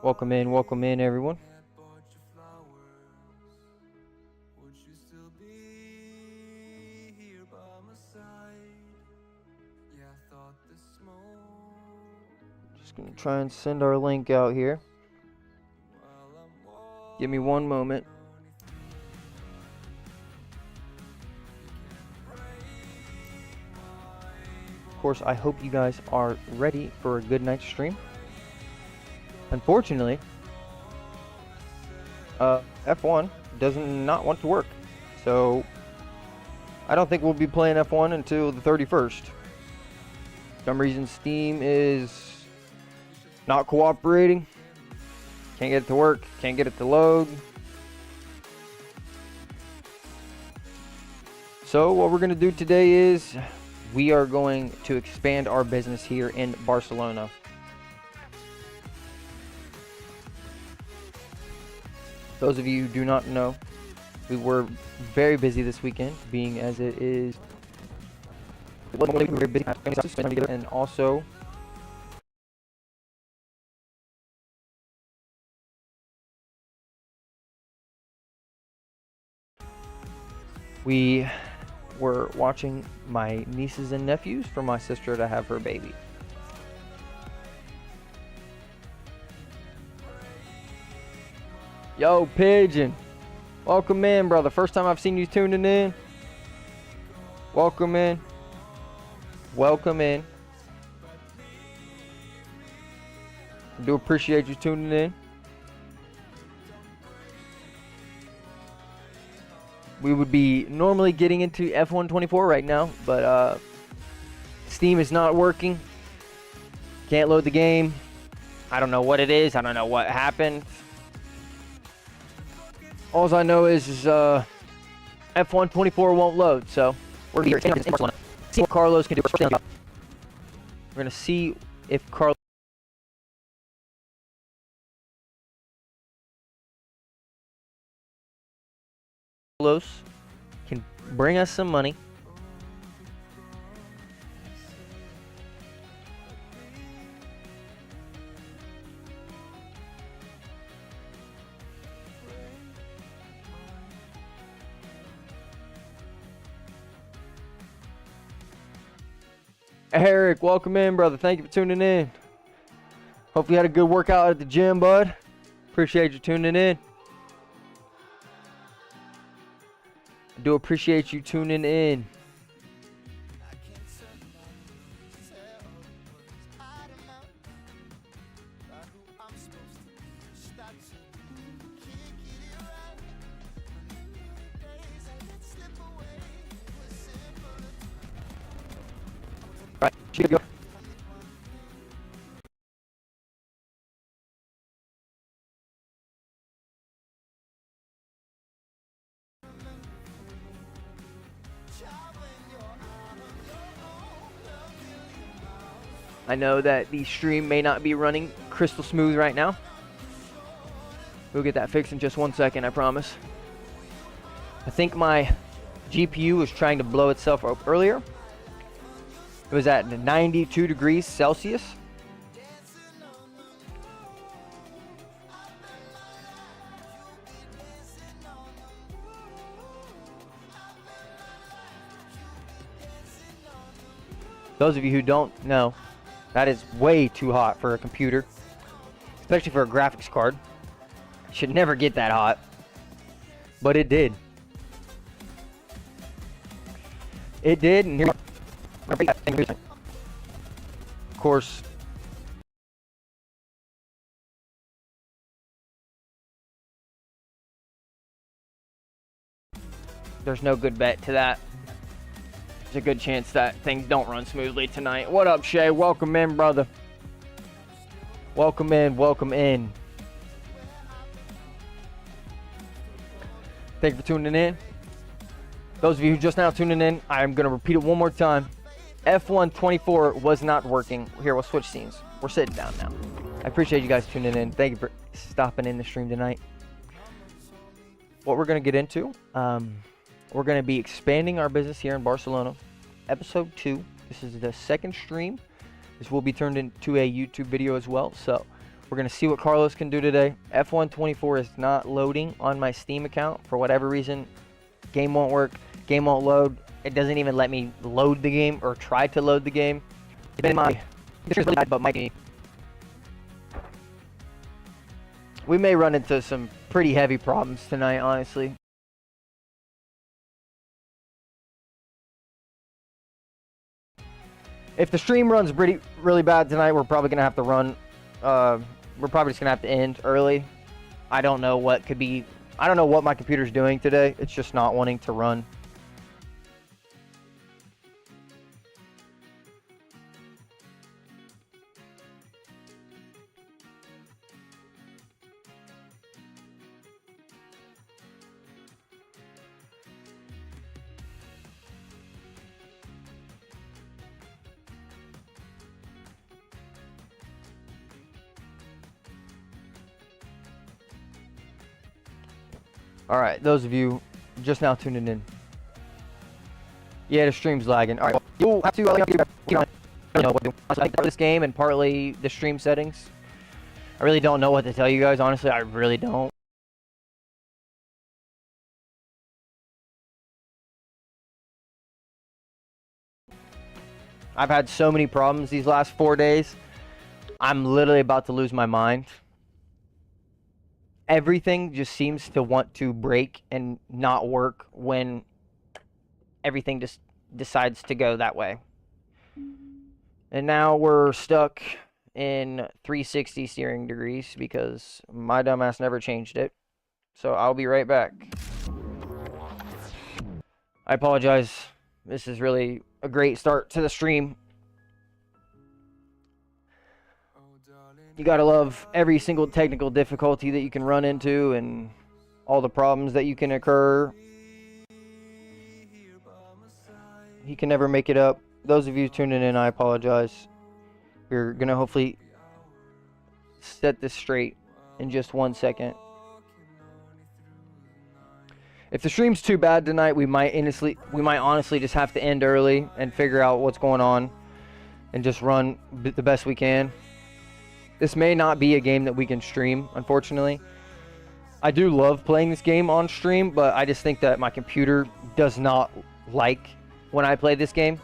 Welcome in, everyone. Just gonna try and send our link out here. Give me one moment. Of course, I hope you guys are ready for a good night's stream. Unfortunately, F1 does not want to work, so I don't think we'll be playing F1 until the 31st. For some reason, Steam is not cooperating. Can't get it to work, can't get it to load. So what we're going to do today is we are going to expand our business here in Barcelona. Those of you who do not know, we were very busy this weekend, being as it is. And also, we were watching my nieces and nephews for my sister to have her baby. Yo, Pigeon. Welcome in, brother. First time I've seen you tuning in. Welcome in. Welcome in. I do appreciate you tuning in. We would be normally getting into F1 24 right now, but Steam is not working. Can't load the game. I don't know what it is. I don't know what happened. All I know is F1 24 won't load, so we're here in Barcelona. See what Carlos can do. We're gonna see if Carlos can bring us some money. Eric, welcome in, brother. Thank you for tuning in. Hope you had a good workout at the gym, bud. Appreciate you tuning in. I do appreciate you tuning in. Right, go. I know that the stream may not be running crystal smooth right now. We'll get that fixed in just 1 second, I promise. I think my GPU was trying to blow itself up earlier. It was at 92 degrees Celsius. Those of you who don't know, that is way too hot for a computer, especially for a graphics card. Should never get that hot, but it did. It did, and here, of course, there's no good bet to that. There's a good chance that things don't run smoothly tonight. What up, Shay? Welcome in, brother. Welcome in, welcome in. Thank you for tuning in. Those of you who just now tuning in, I'm going to repeat it one more time. F1 24 was not working. Here, we'll switch scenes. We're sitting down now. I appreciate you guys tuning in. Thank you for stopping in the stream tonight. What we're going to get into, we're going to be expanding our business here in Barcelona. Episode 2. This is the second stream. This will be turned into a YouTube video as well. So We're going to see what Carlos can do today. F124 is not loading on my Steam account for whatever reason. Game won't work. Game won't load. It doesn't even let me load the game or try to load the game. It's been my... but might be. We may run into some pretty heavy problems tonight, honestly. If the stream runs really bad tonight, we're probably going to have to run... we're probably just going to have to end early. I don't know what could be... I don't know what my computer's doing today. It's just not wanting to run. Alright, those of you just now tuning in. Yeah, the stream's lagging. Alright, you'll have to know what to this game and partly the stream settings. I really don't know what to tell you guys, honestly, I really don't. I've had so many problems these last 4 days. I'm literally about to lose my mind. Everything just seems to want to break and not work when everything just decides to go that way. And now we're stuck in 360 steering degrees because my dumbass never changed it. So I'll be right back. I apologize. This is really a great start to the stream. You gotta love every single technical difficulty that you can run into and all the problems that you can occur. He can never make it up. Those of you tuning in, I apologize. We're gonna hopefully set this straight in just 1 second. If the stream's too bad tonight, we might honestly just have to end early and figure out what's going on and just run the best we can. This may not be a game that we can stream, unfortunately. I do love playing this game on stream, but I just think that my computer does not like when I play this game.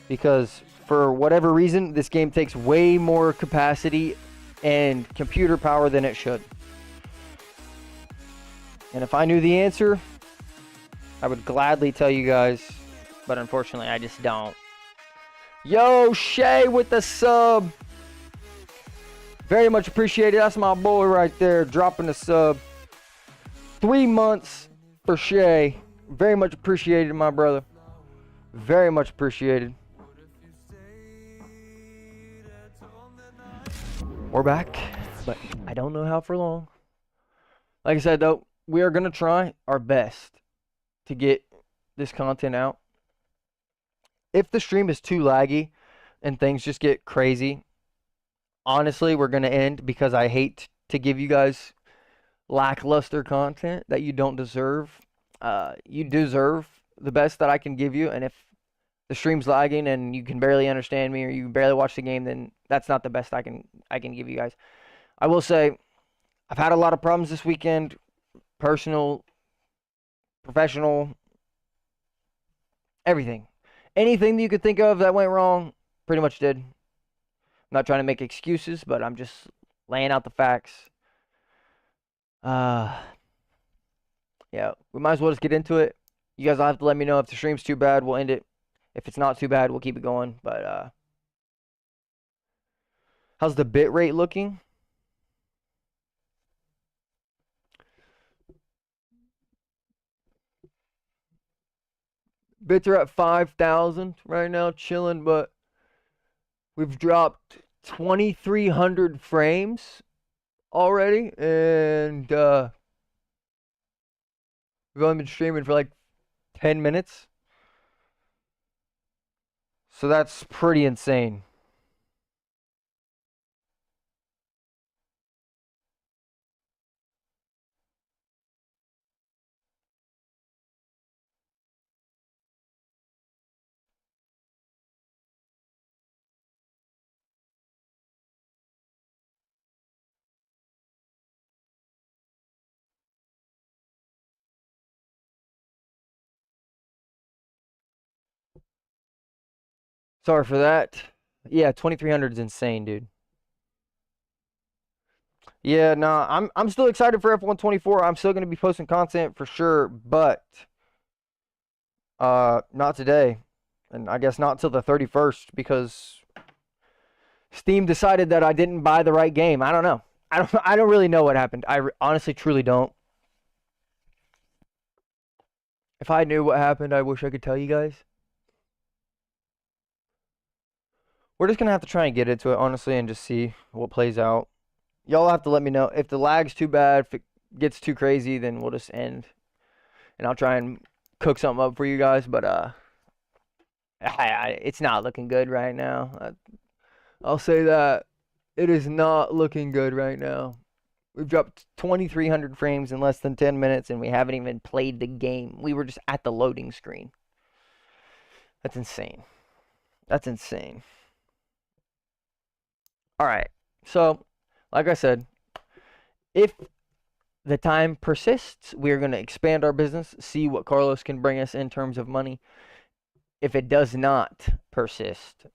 Because for whatever reason, this game takes way more capacity and computer power than it should. And if I knew the answer, I would gladly tell you guys, but unfortunately I just don't. Yo, Shay with the sub. Very much appreciated. That's my boy right there, dropping the sub. 3 months for Shay. Very much appreciated, my brother. Very much appreciated. We're back, but I don't know how for long. Like I said, though, we are going to try our best to get this content out. If the stream is too laggy and things just get crazy, honestly, we're going to end because I hate to give you guys lackluster content that you don't deserve. You deserve the best that I can give you, and if the stream's lagging and you can barely understand me or you can barely watch the game, then that's not the best I can give you guys. I will say, I've had a lot of problems this weekend, personal, professional, everything. Anything that you could think of that went wrong, pretty much did. I'm not trying to make excuses, but I'm just laying out the facts. Yeah, we might as well just get into it. You guys will have to let me know if the stream's too bad, we'll end it. If it's not too bad, we'll keep it going. But how's the bit rate looking? Bits are at 5,000 right now, chilling, but we've dropped 2,300 frames already, and we've only been streaming for like 10 minutes. So that's pretty insane. Sorry for that. Yeah, 2300 is insane, dude. Yeah, no, I'm still excited for F124. I'm still gonna be posting content for sure, but not today. And I guess not till the 31st because Steam decided that I didn't buy the right game. I don't know. I don't really know what happened. Honestly truly don't. If I knew what happened, I wish I could tell you guys. We're just gonna have to try and get into it, honestly, and just see what plays out. Y'all have to let me know if the lag's too bad, if it gets too crazy, then we'll just end, and I'll try and cook something up for you guys. But it's not looking good right now. I'll say that it is not looking good right now. We've dropped 2,300 frames in less than 10 minutes, and we haven't even played the game. We were just at the loading screen. That's insane. That's insane. All right. So, like I said, if the time persists, we're going to expand our business, see what Carlos can bring us in terms of money. If it does not persist,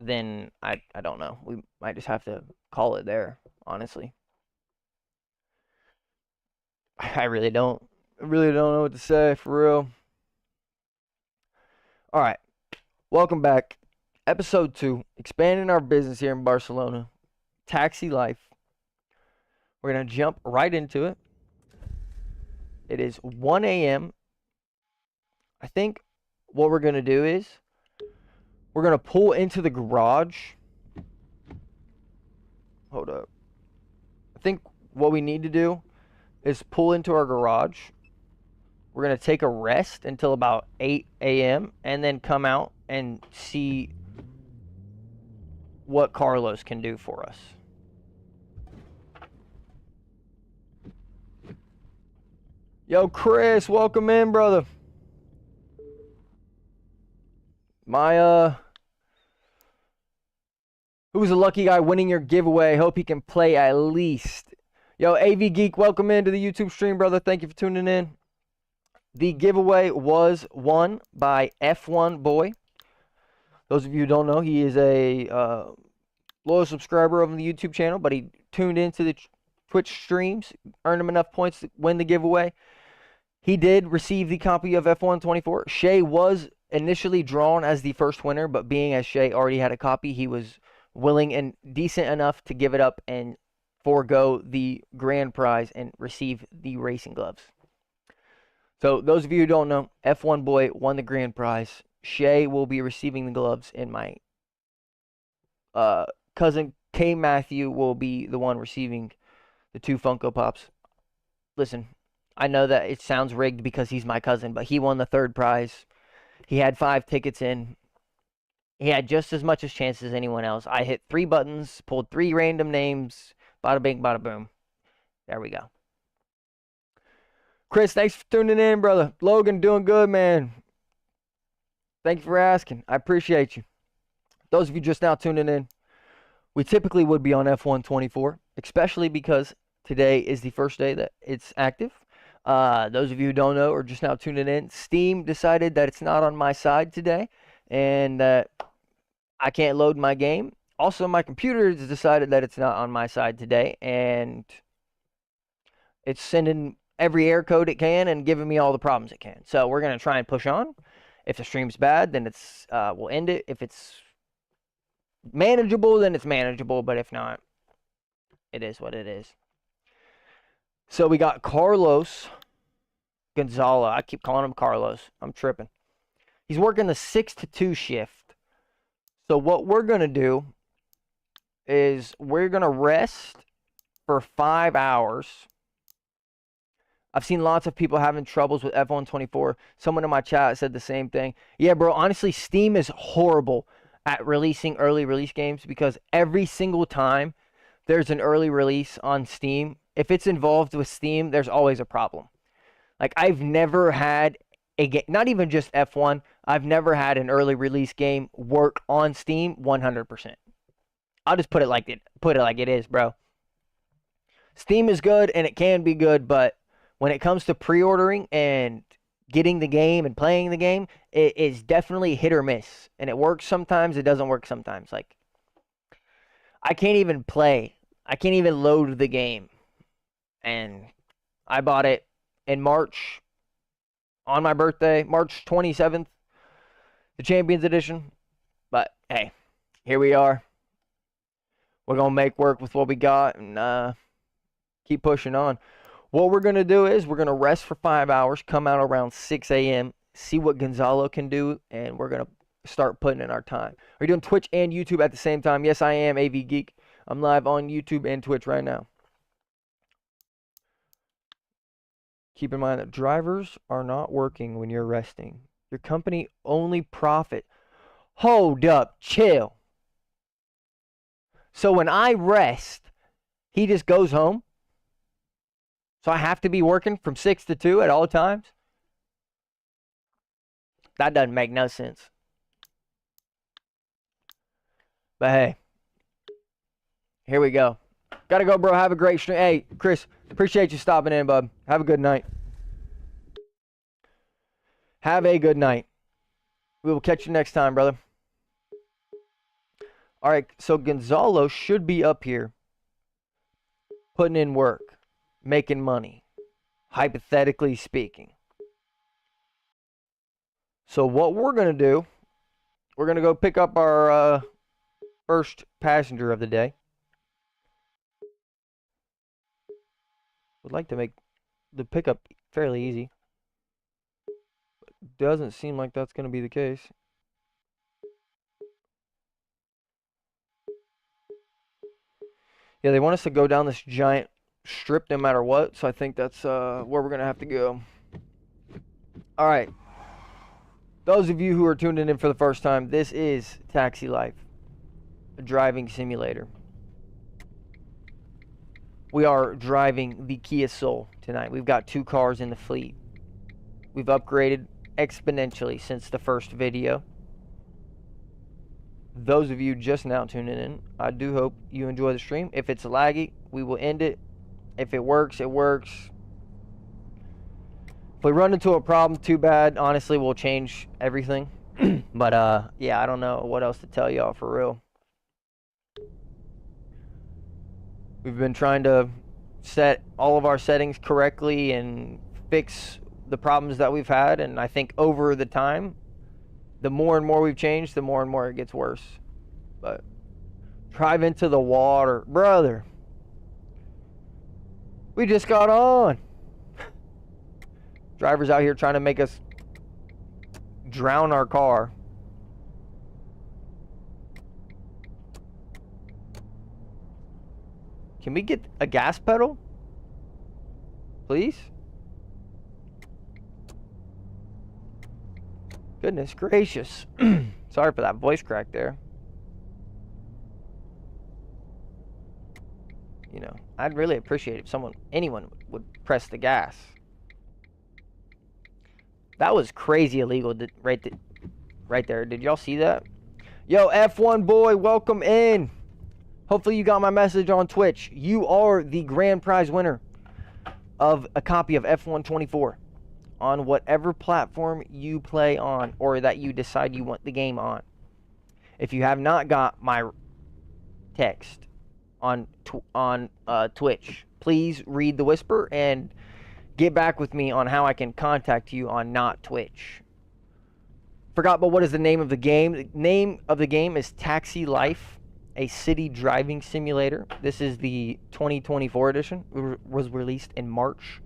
then I don't know. We might just have to call it there, honestly. I really don't know what to say, for real. All right. Welcome back. Episode 2, expanding our business here in Barcelona. Taxi life. We're going to jump right into it. It is 1 a.m. I think what we're going to do is we're going to pull into the garage. Hold up. I think what we need to do is pull into our garage. We're going to take a rest until about 8 a.m. and then come out and see what Carlos can do for us. Yo, Chris, welcome in, brother. My, who's the lucky guy winning your giveaway? Hope he can play at least. Yo, AV Geek, welcome into the YouTube stream, brother. Thank you for tuning in. The giveaway was won by F1 Boy. Those of you who don't know, he is a loyal subscriber of the YouTube channel, but he tuned into the Twitch streams, earned him enough points to win the giveaway. He did receive the copy of F124. Shay was initially drawn as the first winner, but being as Shay already had a copy, he was willing and decent enough to give it up and forego the grand prize and receive the racing gloves. So those of you who don't know, F1 Boy won the grand prize. Shay will be receiving the gloves, and my cousin K. Matthew will be the one receiving the 2 Funko Pops. Listen, I know that it sounds rigged because he's my cousin, but he won the 3rd prize. He had 5 tickets in. He had just as much as chance as anyone else. I hit 3 buttons, pulled 3 random names. Bada bing, bada boom. There we go. Chris, thanks for tuning in, brother. Logan, doing good, man. Thank you for asking. I appreciate you. Those of you just now tuning in, we typically would be on F124, especially because today is the first day that it's active. Those of you who don't know or just now tuning in, Steam decided that it's not on my side today and that I can't load my game. Also, my computer has decided that it's not on my side today, and it's sending every error code it can and giving me all the problems it can. So we're going to try and push on. If the stream's bad, then we'll end it. If it's manageable, then it's manageable, but if not, it is what it is. So we got Carlos Gonzalo. I keep calling him Carlos. I'm tripping. He's working the 6 to 2 shift. So what we're going to do is we're going to rest for 5 hours. I've seen lots of people having troubles with F124. Someone in my chat said the same thing. Yeah, bro, honestly, Steam is horrible at releasing early release games because every single time there's an early release on Steam, if it's involved with Steam, there's always a problem. Like, I've never had a game, not even just F1, I've never had an early release game work on Steam 100%. I'll just put it like it is, bro. Steam is good and it can be good, but when it comes to pre-ordering and getting the game and playing the game is definitely hit or miss. And it works sometimes, it doesn't work sometimes. Like, I can't even play. I can't even load the game. And I bought it in March on my birthday, March 27th, the Champions Edition. But, hey, here we are. We're going to make work with what we got and keep pushing on. What we're going to do is we're going to rest for 5 hours, come out around 6 a.m., see what Gonzalo can do, and we're going to start putting in our time. Are you doing Twitch and YouTube at the same time? Yes, I am, AV Geek. I'm live on YouTube and Twitch right now. Keep in mind that drivers are not working when you're resting. Your company only profit. Hold up, chill. So when I rest, he just goes home? So I have to be working from 6 to 2 at all times? That doesn't make no sense. But hey, here we go. Gotta go, bro. Have a great stream. Hey, Chris, appreciate you stopping in, bub. Have a good night. Have a good night. We will catch you next time, brother. All right, so Gonzalo should be up here putting in work, making money, hypothetically speaking. So what we're going to do, we're going to go pick up our first passenger of the day. Would like to make the pickup fairly easy. Doesn't seem like that's going to be the case. Yeah, they want us to go down this giant strip no matter what, so I think that's where we're going to have to go. All right. Those of you who are tuning in for the first time, this is Taxi Life, a driving simulator. We are driving the Kia Soul tonight. We've got 2 cars in the fleet. We've upgraded exponentially since the first video. Those of you just now tuning in, I do hope you enjoy the stream. If it's laggy, we will end it. If it works, it works. If we run into a problem, too bad. Honestly, we'll change everything. But, yeah, I don't know what else to tell y'all for real. We've been trying to set all of our settings correctly and fix the problems that we've had. And I think over the time, the more and more we've changed, the more and more it gets worse. But drive into the water. Brother, we just got on. Drivers out here trying to make us drown our car. Can we get a gas pedal? Please? Goodness gracious. Sorry for that voice crack there. You know, I'd really appreciate it if anyone would press the gas. That was crazy illegal right there. Did y'all see that? Yo, F1 boy, welcome in. Hopefully you got my message on Twitch. You are the grand prize winner of a copy of F1 24 on whatever platform you play on or that you decide you want the game on. If you have not got my text on Twitch, please read the whisper and get back with me on how I can contact you on not Twitch. Forgot, but what is the name of the game? The name of the game is Taxi Life, a city driving simulator. This is the 2024 edition. It was released in March.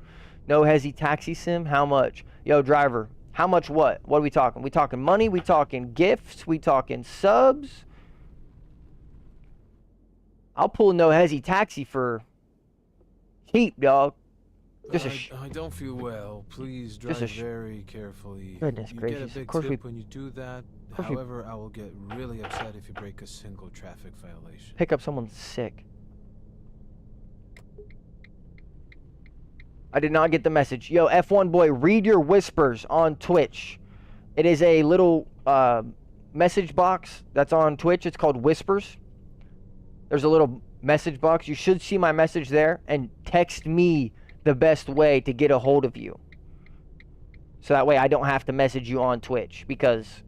No hezzy taxi sim. How much? Yo, driver, how much what? What are we talking? We talking money? We talking gifts? We talking subs? I'll pull no hezzy taxi for cheap, dog. I don't feel well. Please drive very carefully. Goodness gracious. Get a big of course tip when you do that. However, I will get really upset if you break a single traffic violation. Pick up someone sick. I did not get the message. Yo, F1 boy, read your whispers on Twitch. It is a little message box that's on Twitch. It's called Whispers. There's a little message box. You should see my message there and text me the best way to get a hold of you. So that way I don't have to message you on Twitch, because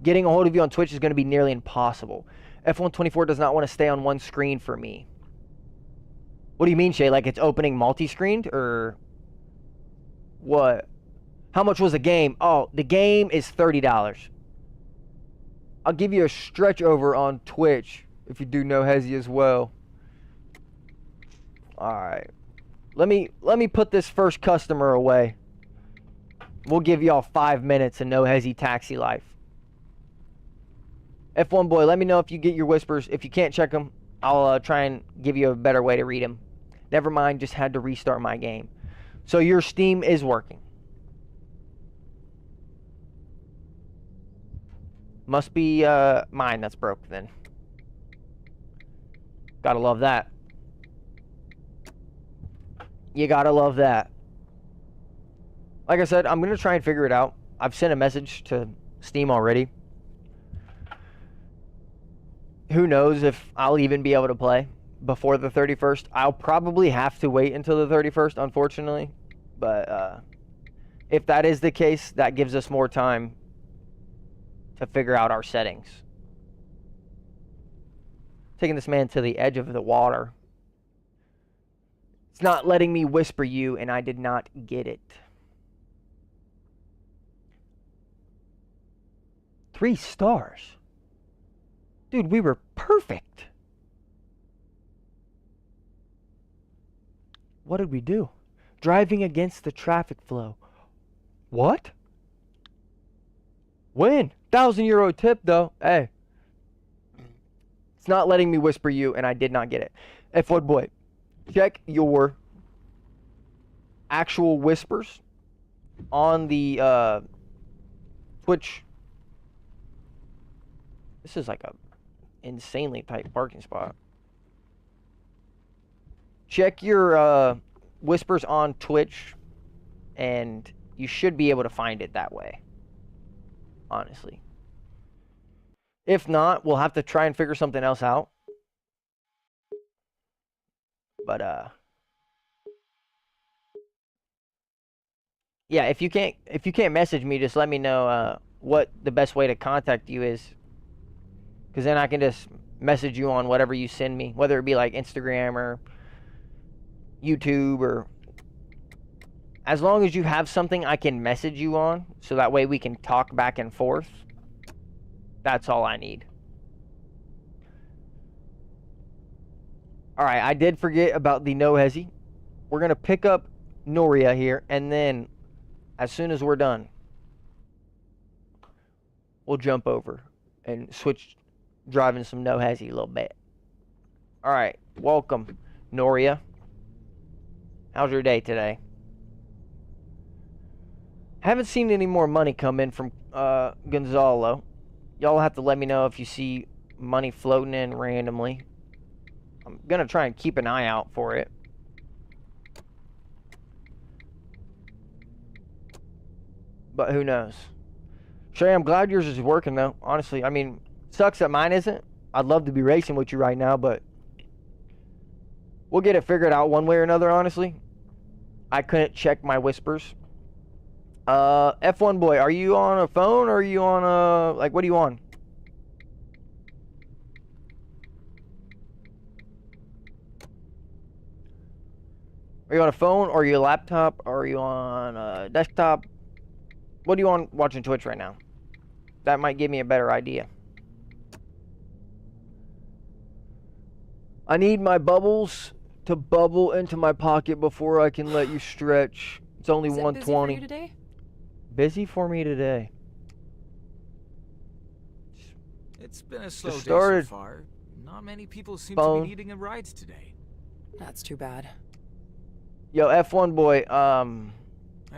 getting a hold of you on Twitch is going to be nearly impossible. F124 does not want to stay on one screen for me. What do you mean, Shay? Like it's opening multi-screened, or what? How much was the game? Oh, the game is $30. I'll give you a stretch over on Twitch if you do know Hezi as well. Alright. Let me put this first customer away. We'll give y'all 5 minutes of no Hezi taxi life. F1 boy, let me know if you get your whispers. If you can't check them, I'll try and give you a better way to read them. Never mind, just had to restart my game. So your Steam is working. Must be mine that's broke then. Gotta love that. You gotta love that. Like I said, I'm gonna try and figure it out. I've sent a message to Steam already. Who knows if I'll even be able to play before the 31st. I'll probably have to wait until the 31st, unfortunately. But if that is the case, that gives us more time to figure out our settings. Taking this man to the edge of the water. It's not letting me whisper you, and I did not get it. 3 stars. Dude, we were perfect. What did we do? Driving against the traffic flow. What? Win. €1,000 tip, though. Hey. It's not letting me whisper you, and I did not get it. F1 boy, check your actual whispers on the Twitch. This is like a insanely tight parking spot. Check your whispers on Twitch, and you should be able to find it that way. Honestly. If not, we'll have to try and figure something else out. But yeah, if you can't message me, just let me know what the best way to contact you is. Because then I can just message you on whatever you send me, whether it be like Instagram or YouTube, or as long as you have something I can message you on, so that way we can talk back and forth. That's all I need. Alright, I did forget about the no Hezi. We're going to pick up Noria here, and then as soon as we're done, we'll jump over and switch driving some no Hezi a little bit. Alright, welcome, Noria. How's your day today? Haven't seen any more money come in from Gonzalo. Y'all have to let me know if you see money floating in randomly. I'm gonna try and keep an eye out for it. But who knows? Shay, I'm glad yours is working though. Honestly, I mean, sucks that mine isn't. I'd love to be racing with you right now, but we'll get it figured out one way or another, honestly. I couldn't check my whispers. F1 boy, are you on a phone or are you on a, like, what are you on? Are you on a phone or are you a laptop? Or are you on a desktop? What are you on watching Twitch right now? That might give me a better idea. I need my bubbles to bubble into my pocket before I can let you stretch. It's only 1:20. Busy for you today? Busy for me today. It's been a slow day started. so far. Not many people seem Phone. to be needing a ride today. That's too bad. Yo, F1 boy, I'm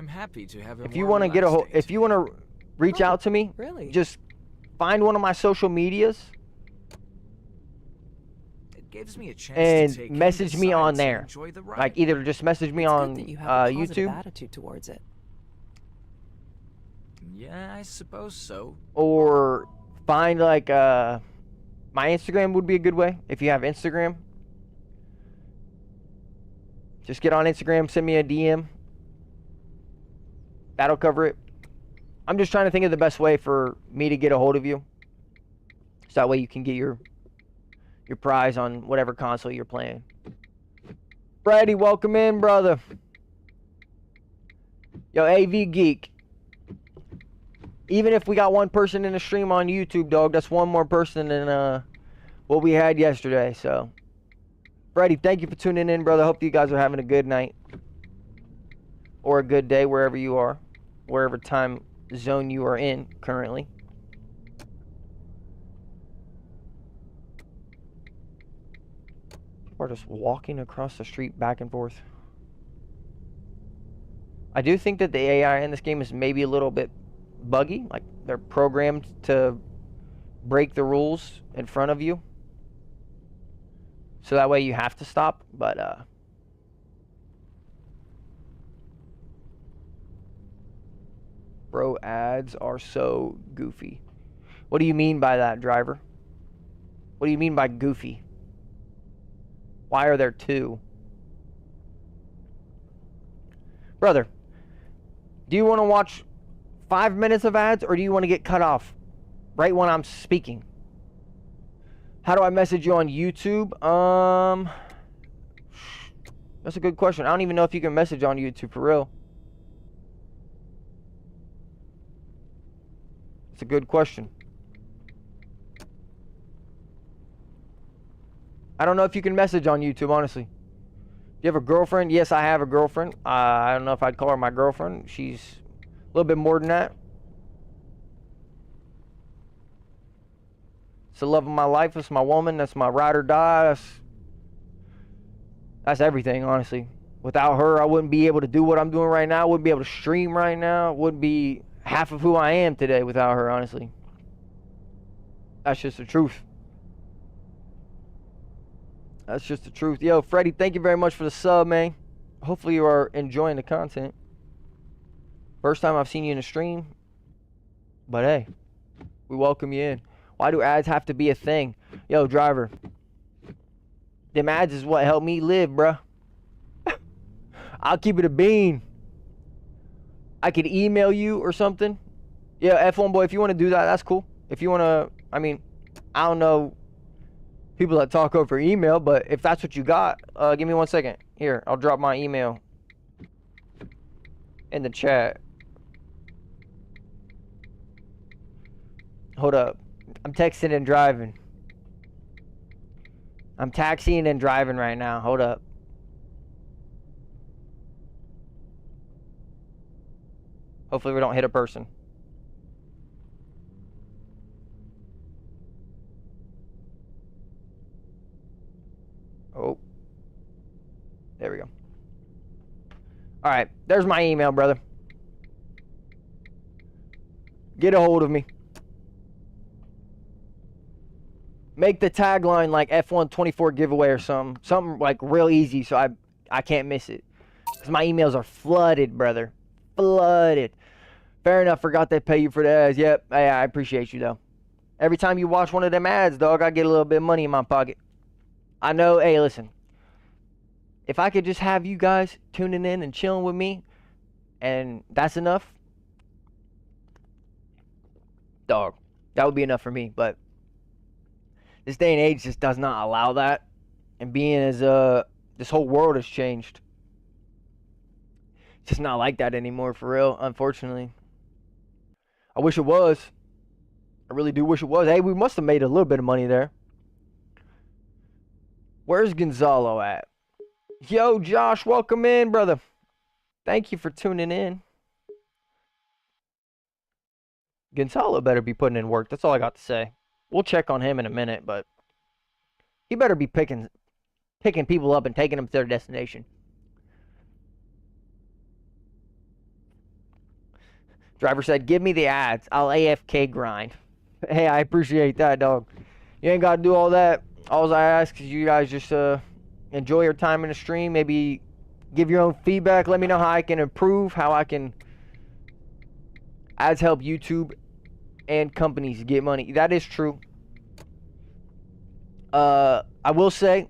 happy to have a if you more want to get a relaxed hold, day if you want to reach Oh, out to me, really? just find one of my social medias It gives me a chance and to take in message the me on sights and there. enjoy the ride. Like either just message me It's on good that you have a positive YouTube, attitude towards it. Yeah, I suppose so. or find like my Instagram would be a good way if you have Instagram. Just get on Instagram, send me a DM. That'll cover it. I'm just trying to think of the best way for me to get a hold of you. So that way you can get your prize on whatever console you're playing. Brady, welcome in, brother. Yo, AV Geek. Even if we got one person in the stream on YouTube, dog, that's one more person than what we had yesterday. So, Brady, thank you for tuning in, brother. Hope you guys are having a good night. Or a good day, wherever you are. Wherever time zone you are in currently. Or just walking across the street back and forth. I do think that the AI in this game is maybe a little bit buggy. Like, they're programmed to break the rules in front of you. So that way you have to stop. But, bro, ads are so goofy. What do you mean by that, driver? What do you mean by goofy? Why are there two? Brother, do you want to watch 5 minutes of ads, or do you want to get cut off right when I'm speaking? How do I message you on YouTube? That's a good question. I don't even know if you can message on YouTube for real. It's a good question. I don't know if you can message on YouTube, honestly. Do you have a girlfriend? Yes, I have a girlfriend. I don't know if I'd call her my girlfriend. She's a little bit more than that. It's the love of my life. It's my woman. That's my ride or die. That's everything, honestly. Without her, I wouldn't be able to do what I'm doing right now. I wouldn't be able to stream right now. Wouldn't be half of who I am today without her, honestly. That's just the truth. That's just the truth. Yo, Freddie, thank you very much for the sub, man. Hopefully you are enjoying the content. First time I've seen you in a stream. But hey, we welcome you in. Why do ads have to be a thing? Yo, driver. Them ads is what helped me live, bruh. I'll keep it a bean. I could email you or something. Yeah, F1 boy, if you want to do that, that's cool. If you want to, I mean, I don't know people that talk over email, but if that's what you got, give me 1 second. Here, I'll drop my email in the chat. Hold up. I'm texting and driving. I'm taxiing and driving right now. Hold up. Hopefully we don't hit a person. Oh. There we go. Alright. There's my email, brother. Get a hold of me. Make the tagline like F124 giveaway or something. Something like real easy so I can't miss it. Because my emails are flooded, brother. Flooded. Fair enough. Forgot they pay you for the ads. Yep. Hey, I appreciate you, though. Every time you watch one of them ads, dog, I get a little bit of money in my pocket. I know. Hey, listen. If I could just have you guys tuning in and chilling with me, and that's enough, dog, that would be enough for me. But this day and age just does not allow that. And being as this whole world has changed. It's just not like that anymore, for real, unfortunately. I wish it was. I really do wish it was. Hey, we must have made a little bit of money there. Where's Gonzalo at? Yo, Josh, welcome in, brother. Thank you for tuning in. Gonzalo better be putting in work. That's all I got to say. We'll check on him in a minute, but he better be picking people up and taking them to their destination. Driver said, give me the ads. I'll AFK grind. Hey, I appreciate that, dog. You ain't got to do all that. All I ask is you guys just enjoy your time in the stream. Maybe give your own feedback. Let me know how I can improve, how I can ads help YouTube and companies get money. That is true. I will say,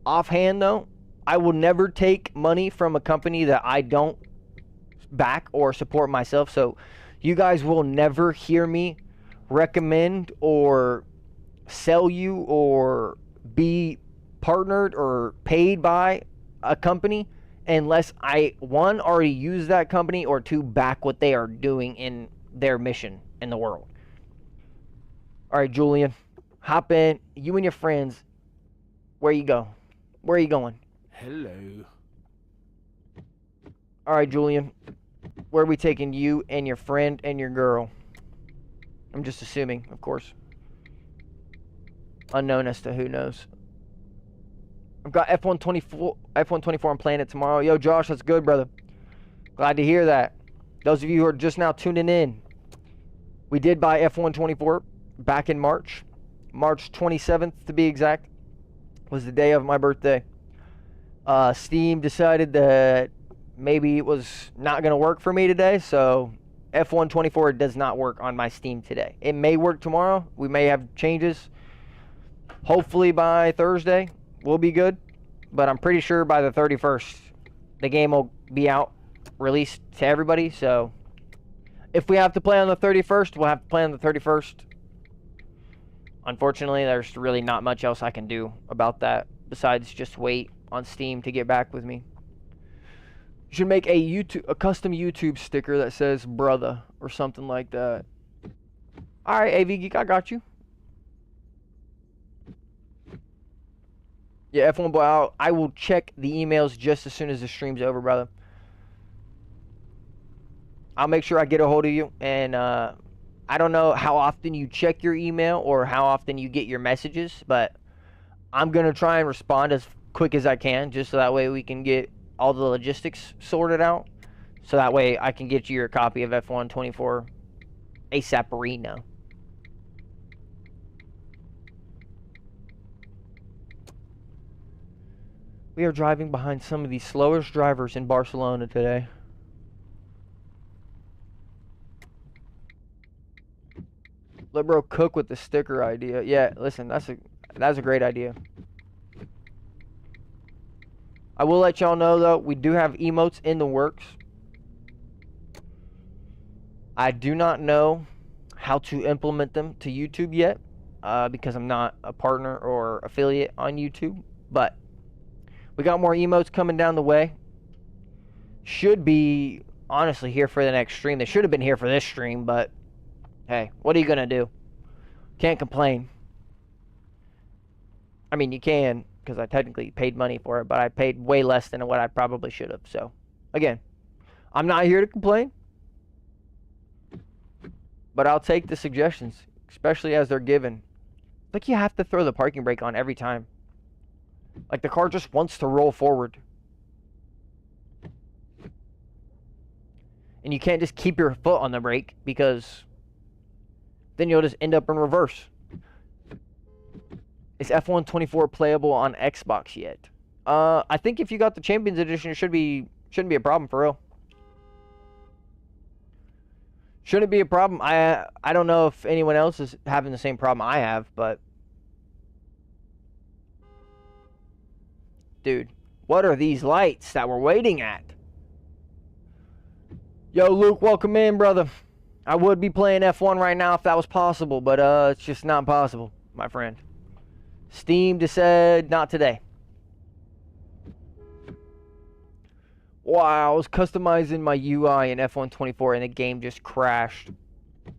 offhand though, I will never take money from a company that I don't back or support myself. So you guys will never hear me recommend or sell you or be partnered or paid by a company unless I, one, already use that company, or two, back what they are doing in their mission in the world. All right, Julian, hop in. You and your friends. Where you go? Where are you going? Hello. All right, Julian. Where are we taking you and your friend and your girl? I'm just assuming, of course. Unknown as to who knows. I've got F124 I'm playing it tomorrow. Yo, Josh, that's good, brother. Glad to hear that. Those of you who are just now tuning in, we did buy F124 back in March. March 27th, to be exact, was the day of my birthday. Steam decided that maybe it was not going to work for me today, so F124 does not work on my Steam today. It may work tomorrow. We may have changes. Hopefully by Thursday, we'll be good. But I'm pretty sure by the 31st, the game will be out, released to everybody. So if we have to play on the 31st, we'll have to play on the 31st. Unfortunately, there's really not much else I can do about that besides just wait on Steam to get back with me. You should make a custom YouTube sticker that says "brother" or something like that. All right, AV Geek, I got you. Yeah, F1 boy out. I will check the emails just as soon as the stream's over, brother. I'll make sure I get a hold of you, and I don't know how often you check your email or how often you get your messages, but I'm going to try and respond as quick as I can, just so that way we can get all the logistics sorted out. So that way I can get you your copy of F124 ASAP-rino. We are driving behind some of the slowest drivers in Barcelona today. Let bro cook with the sticker idea. Yeah, listen, that's a great idea. I will let y'all know though, we do have emotes in the works. I do not know how to implement them to YouTube yet, because I'm not a partner or affiliate on YouTube, but we got more emotes coming down the way. Should be, honestly, here for the next stream. They should have been here for this stream, but hey, what are you going to do? Can't complain. I mean, you can, because I technically paid money for it, but I paid way less than what I probably should have. So, again, I'm not here to complain, but I'll take the suggestions, especially as they're given. Like, you have to throw the parking brake on every time. Like, the car just wants to roll forward. And you can't just keep your foot on the brake, because then you'll just end up in reverse. Is F124 playable on Xbox yet? I think if you got the Champions Edition, it shouldn't be a problem for real. Shouldn't be a problem. I don't know if anyone else is having the same problem I have, but dude, what are these lights that we're waiting at? Yo, Luke, welcome in, brother. I would be playing F1 right now if that was possible, but it's just not possible, my friend. Steam just said not today. Wow, I was customizing my UI in F124 and the game just crashed.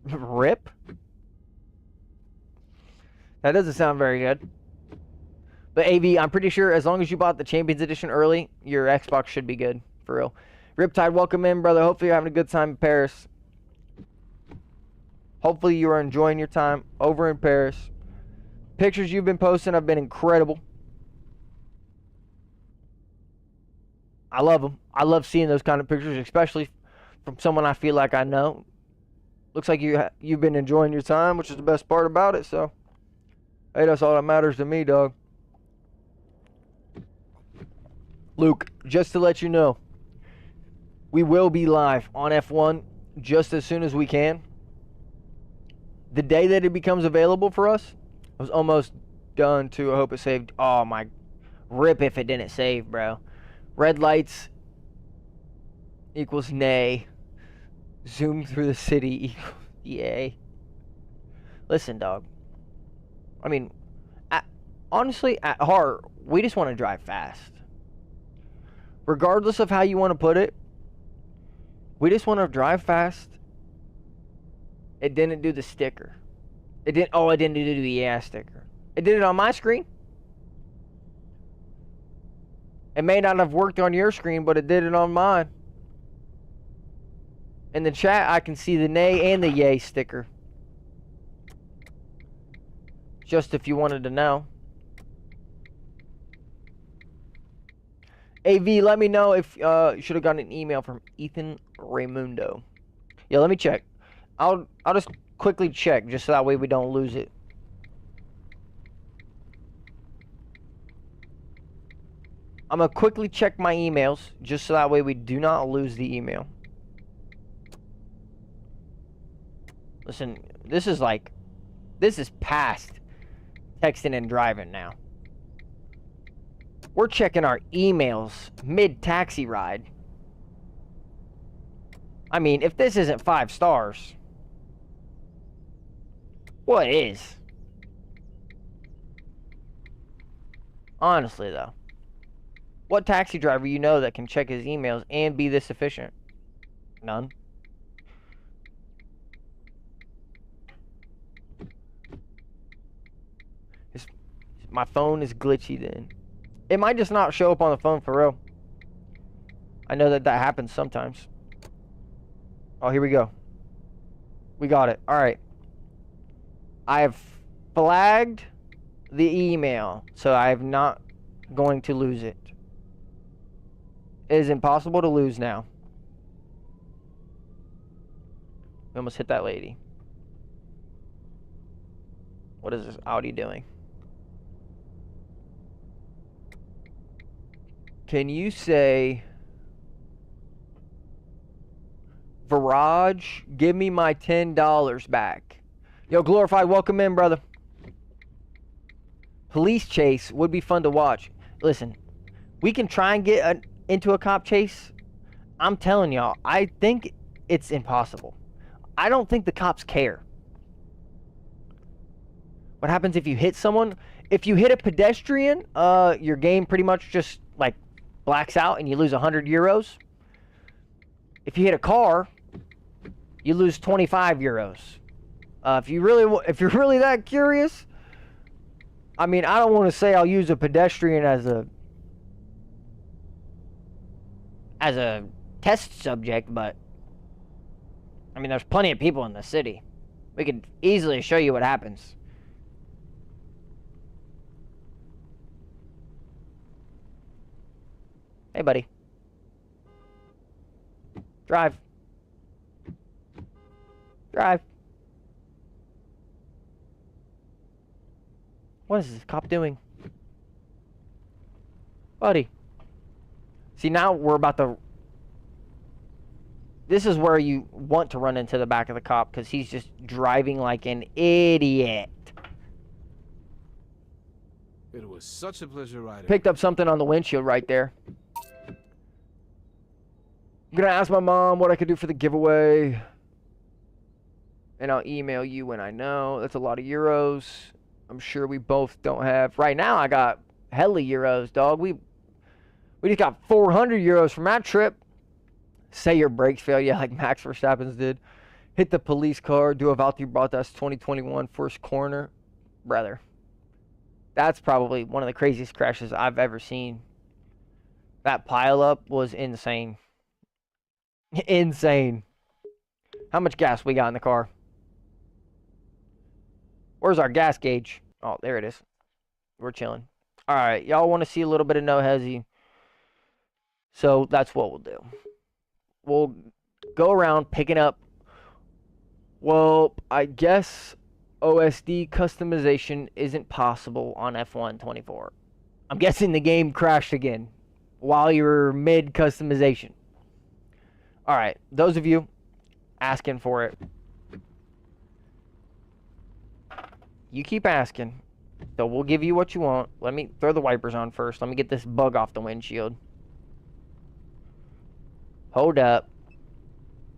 RIP? That doesn't sound very good. But AV, I'm pretty sure as long as you bought the Champions Edition early, your Xbox should be good, for real. Riptide, welcome in, brother. Hopefully you're having a good time in Paris. Hopefully you are enjoying your time over in Paris. Pictures you've been posting have been incredible. I love them. I love seeing those kind of pictures, especially from someone I feel like I know. Looks like you've been enjoying your time, which is the best part about it. So, hey, that's all that matters to me, dog. Luke, just to let you know, we will be live on F1 just as soon as we can. The day that it becomes available for us, I was almost done too. I hope it saved. Oh my, rip if it didn't save, bro. Red lights equals nay. Zoom through the city equals yay. Listen, dog. I mean, honestly, at heart, we just want to drive fast. Regardless of how you want to put it, we just want to drive fast. It didn't do the sticker. It didn't. Oh, it didn't do the yeah sticker. It did it on my screen. It may not have worked on your screen, but it did it on mine. In the chat, I can see the nay and the yay sticker. Just if you wanted to know. AV, let me know if you should have gotten an email from Ethan Raimundo. Yeah, let me check. I'll just quickly check, just so that way we don't lose it. I'm gonna quickly check my emails, just so that way we do not lose the email. Listen, this is past texting and driving now. We're checking our emails mid-taxi ride. I mean, if this isn't 5 stars, what is? Honestly, though. What taxi driver you know that can check his emails and be this efficient? None. My phone is glitchy then. It might just not show up on the phone for real. I know that happens sometimes. Oh, here we go. We got it. Alright. I have flagged the email, so I'm not going to lose it. It is impossible to lose now. We almost hit that lady. What is this Audi doing? Can you say, Viraj, give me my $10 back? Yo, Glorified, welcome in, brother. Police chase would be fun to watch. Listen, we can try and get into a cop chase. I'm telling y'all, I think it's impossible. I don't think the cops care. What happens if you hit someone? If you hit a pedestrian, your game pretty much just, like, blacks out and you lose 100 euros. If you hit a car, you lose 25 euros. If you're really that curious, I mean, I don't want to say I'll use a pedestrian as a test subject, but I mean, there's plenty of people in the city. We could easily show you what happens. Hey, buddy. Drive. Drive. What is this cop doing? Buddy. See, now we're about to... This is where you want to run into the back of the cop, because he's just driving like an idiot. It was such a pleasure riding. Picked up something on the windshield right there. I'm gonna ask my mom what I could do for the giveaway. And I'll email you when I know. That's a lot of euros. I'm sure we both don't have. Right now, I got hella euros, dog. We just got 400 euros from that trip. Say your brakes fail, yeah, like Max Verstappen's did. Hit the police car. Do a Valtteri Bottas 2021 first corner. Brother. That's probably one of the craziest crashes I've ever seen. That pileup was insane. Insane. How much gas we got in the car? Where's our gas gauge? Oh, there it is. We're chilling. Alright, y'all want to see a little bit of no hezzy. So that's what we'll do. We'll go around picking up. Well, I guess OSD customization isn't possible on F1 24. I'm guessing the game crashed again while you're mid customization. Alright, those of you asking for it, you keep asking, so we'll give you what you want. Let me throw the wipers on first. Let me get this bug off the windshield. Hold up.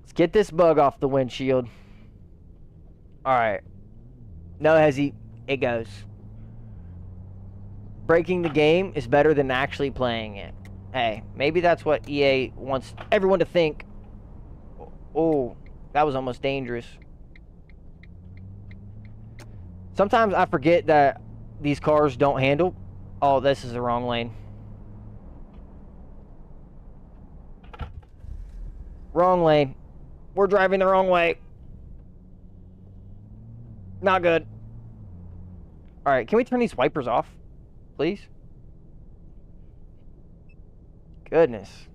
Let's get this bug off the windshield. Alright. No hezzy. It goes. Breaking the game is better than actually playing it. Hey, maybe that's what EA wants everyone to think. Oh, that was almost dangerous. Sometimes I forget that these cars don't handle. Oh, this is the wrong lane. Wrong lane. We're driving the wrong way. Not good. Alright, can we turn these wipers off, please? Goodness.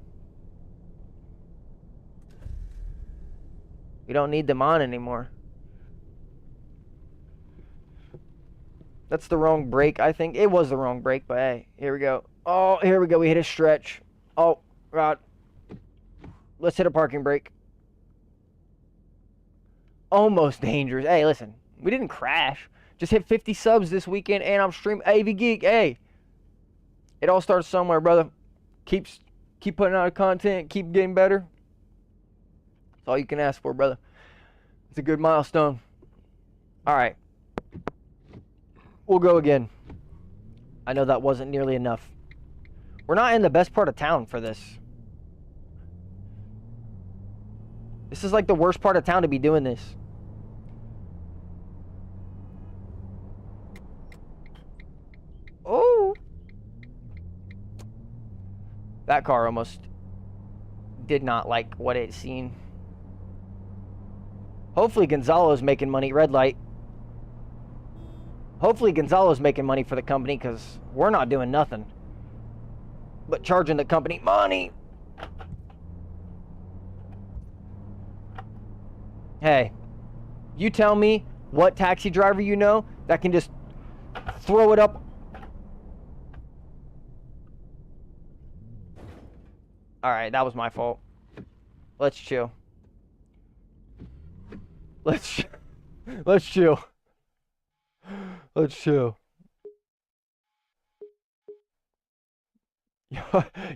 We don't need them on anymore. That's the wrong brake, I think. It was the wrong brake, but hey, here we go. Oh, here we go. We hit a stretch. Oh, God. Let's hit a parking brake. Almost dangerous. Hey, listen. We didn't crash. Just hit 50 subs this weekend, and I'm streaming AV Geek. Hey. It all starts somewhere, brother. Keep putting out content. Keep getting better. That's all you can ask for, brother. It's a good milestone. All right. We'll go again. I know that wasn't nearly enough. We're not in the best part of town for this. This is like the worst part of town to be doing this. Oh. That car almost did not like what it seen. Hopefully Gonzalo's making money. Red light. Hopefully Gonzalo's making money for the company, because we're not doing nothing but charging the company money. Hey, you tell me what taxi driver you know that can just throw it up. Alright, that was my fault. Let's chill. Let's chill. Let's chill.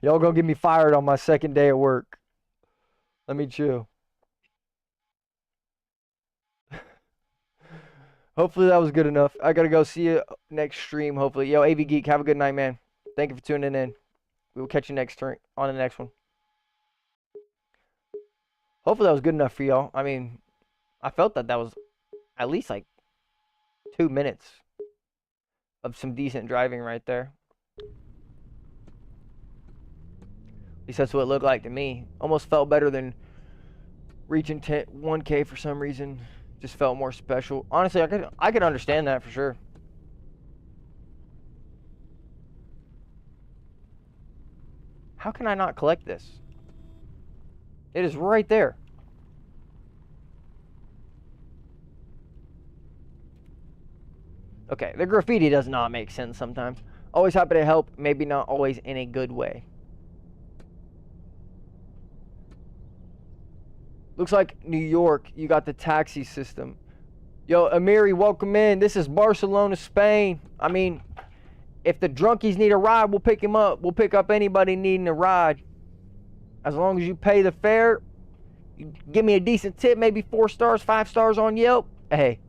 Y'all gonna get me fired on my second day at work. Let me chill. Hopefully that was good enough. I gotta go see you next stream, hopefully. Yo, AV Geek, have a good night, man. Thank you for tuning in. We will catch you next turn on the next one. Hopefully that was good enough for y'all. I mean, I felt that was at least like 2 minutes of some decent driving right there. At least that's what it looked like to me. Almost felt better than reaching 1K for some reason. Just felt more special. Honestly, I could understand that for sure. How can I not collect this? It is right there. Okay, the graffiti does not make sense sometimes. Always happy to help, maybe not always in a good way. Looks like New York, you got the taxi system. Yo, Amiri, welcome in. This is Barcelona, Spain. I mean, if the drunkies need a ride, we'll pick him up. We'll pick up anybody needing a ride. As long as you pay the fare, you give me a decent tip, maybe 4 stars, 5 stars on Yelp. Hey,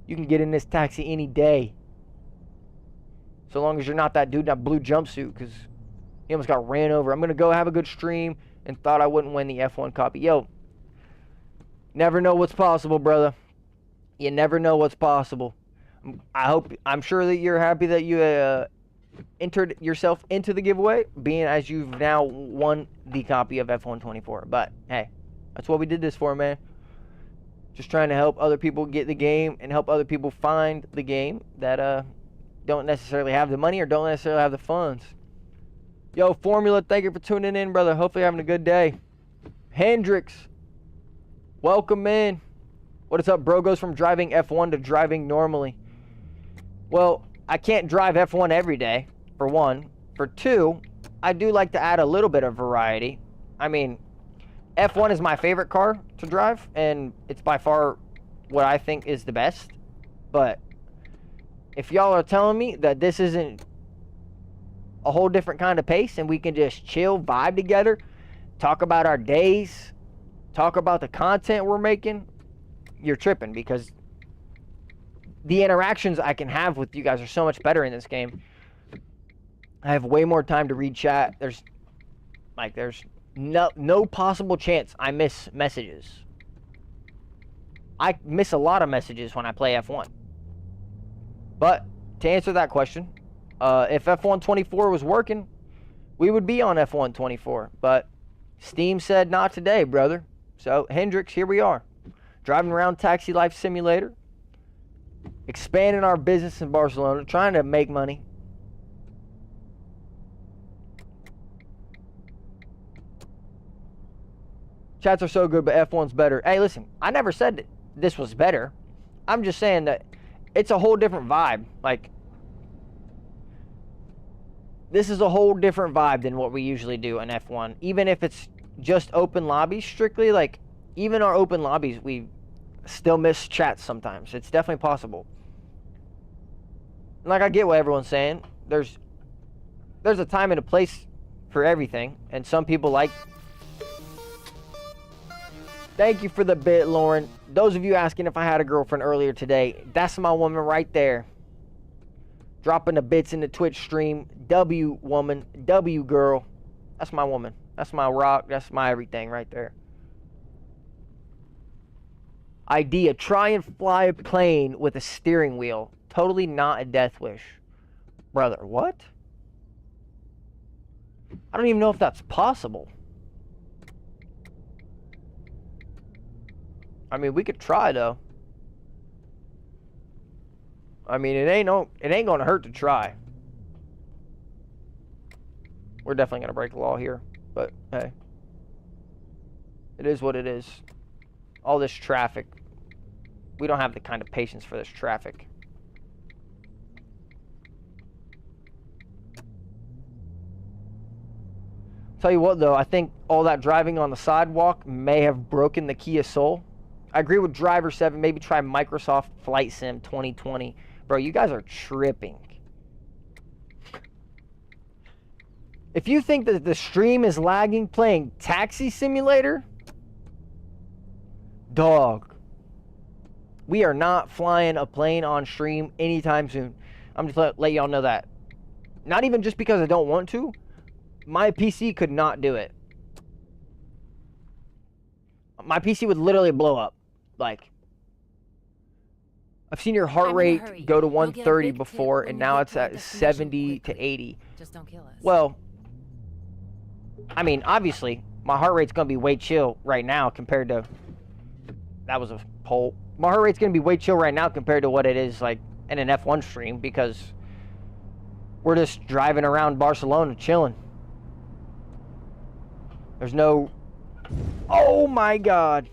you can get in this taxi any day. So long as you're not that dude in that blue jumpsuit, because he almost got ran over. I'm going to go have a good stream and thought I wouldn't win the F1 copy. Yo, never know what's possible, brother. You never know what's possible. I'm sure that you're happy that you entered yourself into the giveaway, being as you've now won the copy of F1 24. But hey, that's what we did this for, man. Just trying to help other people get the game and help other people find the game that don't necessarily have the money or don't necessarily have the funds. Yo, Formula, thank you for tuning in, brother. Hopefully you're having a good day. Hendrix, welcome in. What is up, bro? Goes from driving F1 to driving normally. Well, I can't drive F1 every day, for one. For two, I do like to add a little bit of variety. I mean, F1 is my favorite car to drive, and it's by far what I think is the best. But if y'all are telling me that this isn't a whole different kind of pace and we can just chill, vibe together, talk about our days, talk about the content we're making, you're tripping, because the interactions I can have with you guys are so much better in this game. I have way more time to read chat. There's no possible chance I miss messages. I miss a lot of messages when I play F1. But to answer that question, if F1 24 was working, we would be on F1 24. But Steam said not today, brother. So Hendrix, here we are, driving around Taxi Life Simulator, expanding our business in Barcelona, trying to make money. Chats are so good, but F1's better. Hey, listen, I never said that this was better. I'm just saying that it's a whole different vibe. Like, this is a whole different vibe than what we usually do in F1. Even if it's just open lobbies, strictly, like, even our open lobbies, we still miss chats sometimes. It's definitely possible. Like, I get what everyone's saying. There's a time and a place for everything, and some people like... Thank you for the bit, Lauren. Those of you asking if I had a girlfriend earlier today, that's my woman right there. Dropping the bits in the Twitch stream. W woman, W girl. That's my woman. That's my rock. That's my everything right there. Idea, try and fly a plane with a steering wheel. Totally not a death wish. Brother, what? I don't even know if that's possible. I mean, we could try, though. I mean, it ain't gonna hurt to try. We're definitely gonna break the law here, but hey, it is what it is. All this traffic, we don't have the kind of patience for this traffic. Tell you what, though, I think all that driving on the sidewalk may have broken the Kia Soul. I agree with Driver 7. Maybe try Microsoft Flight Sim 2020. Bro, you guys are tripping. If you think that the stream is lagging playing Taxi Simulator, dog, we are not flying a plane on stream anytime soon. I'm just let y'all know that. Not even just because I don't want to. My PC could not do it. My PC would literally blow up. Like, I've seen your heart rate go to 130 before, and now it's at 70 to 80. Just don't kill us. Well, I mean, obviously, my heart rate's going to be way chill right now compared to... That was a poll. My heart rate's going to be way chill right now compared to what it is, like, in an F1 stream, because we're just driving around Barcelona chilling. There's no... Oh, my God.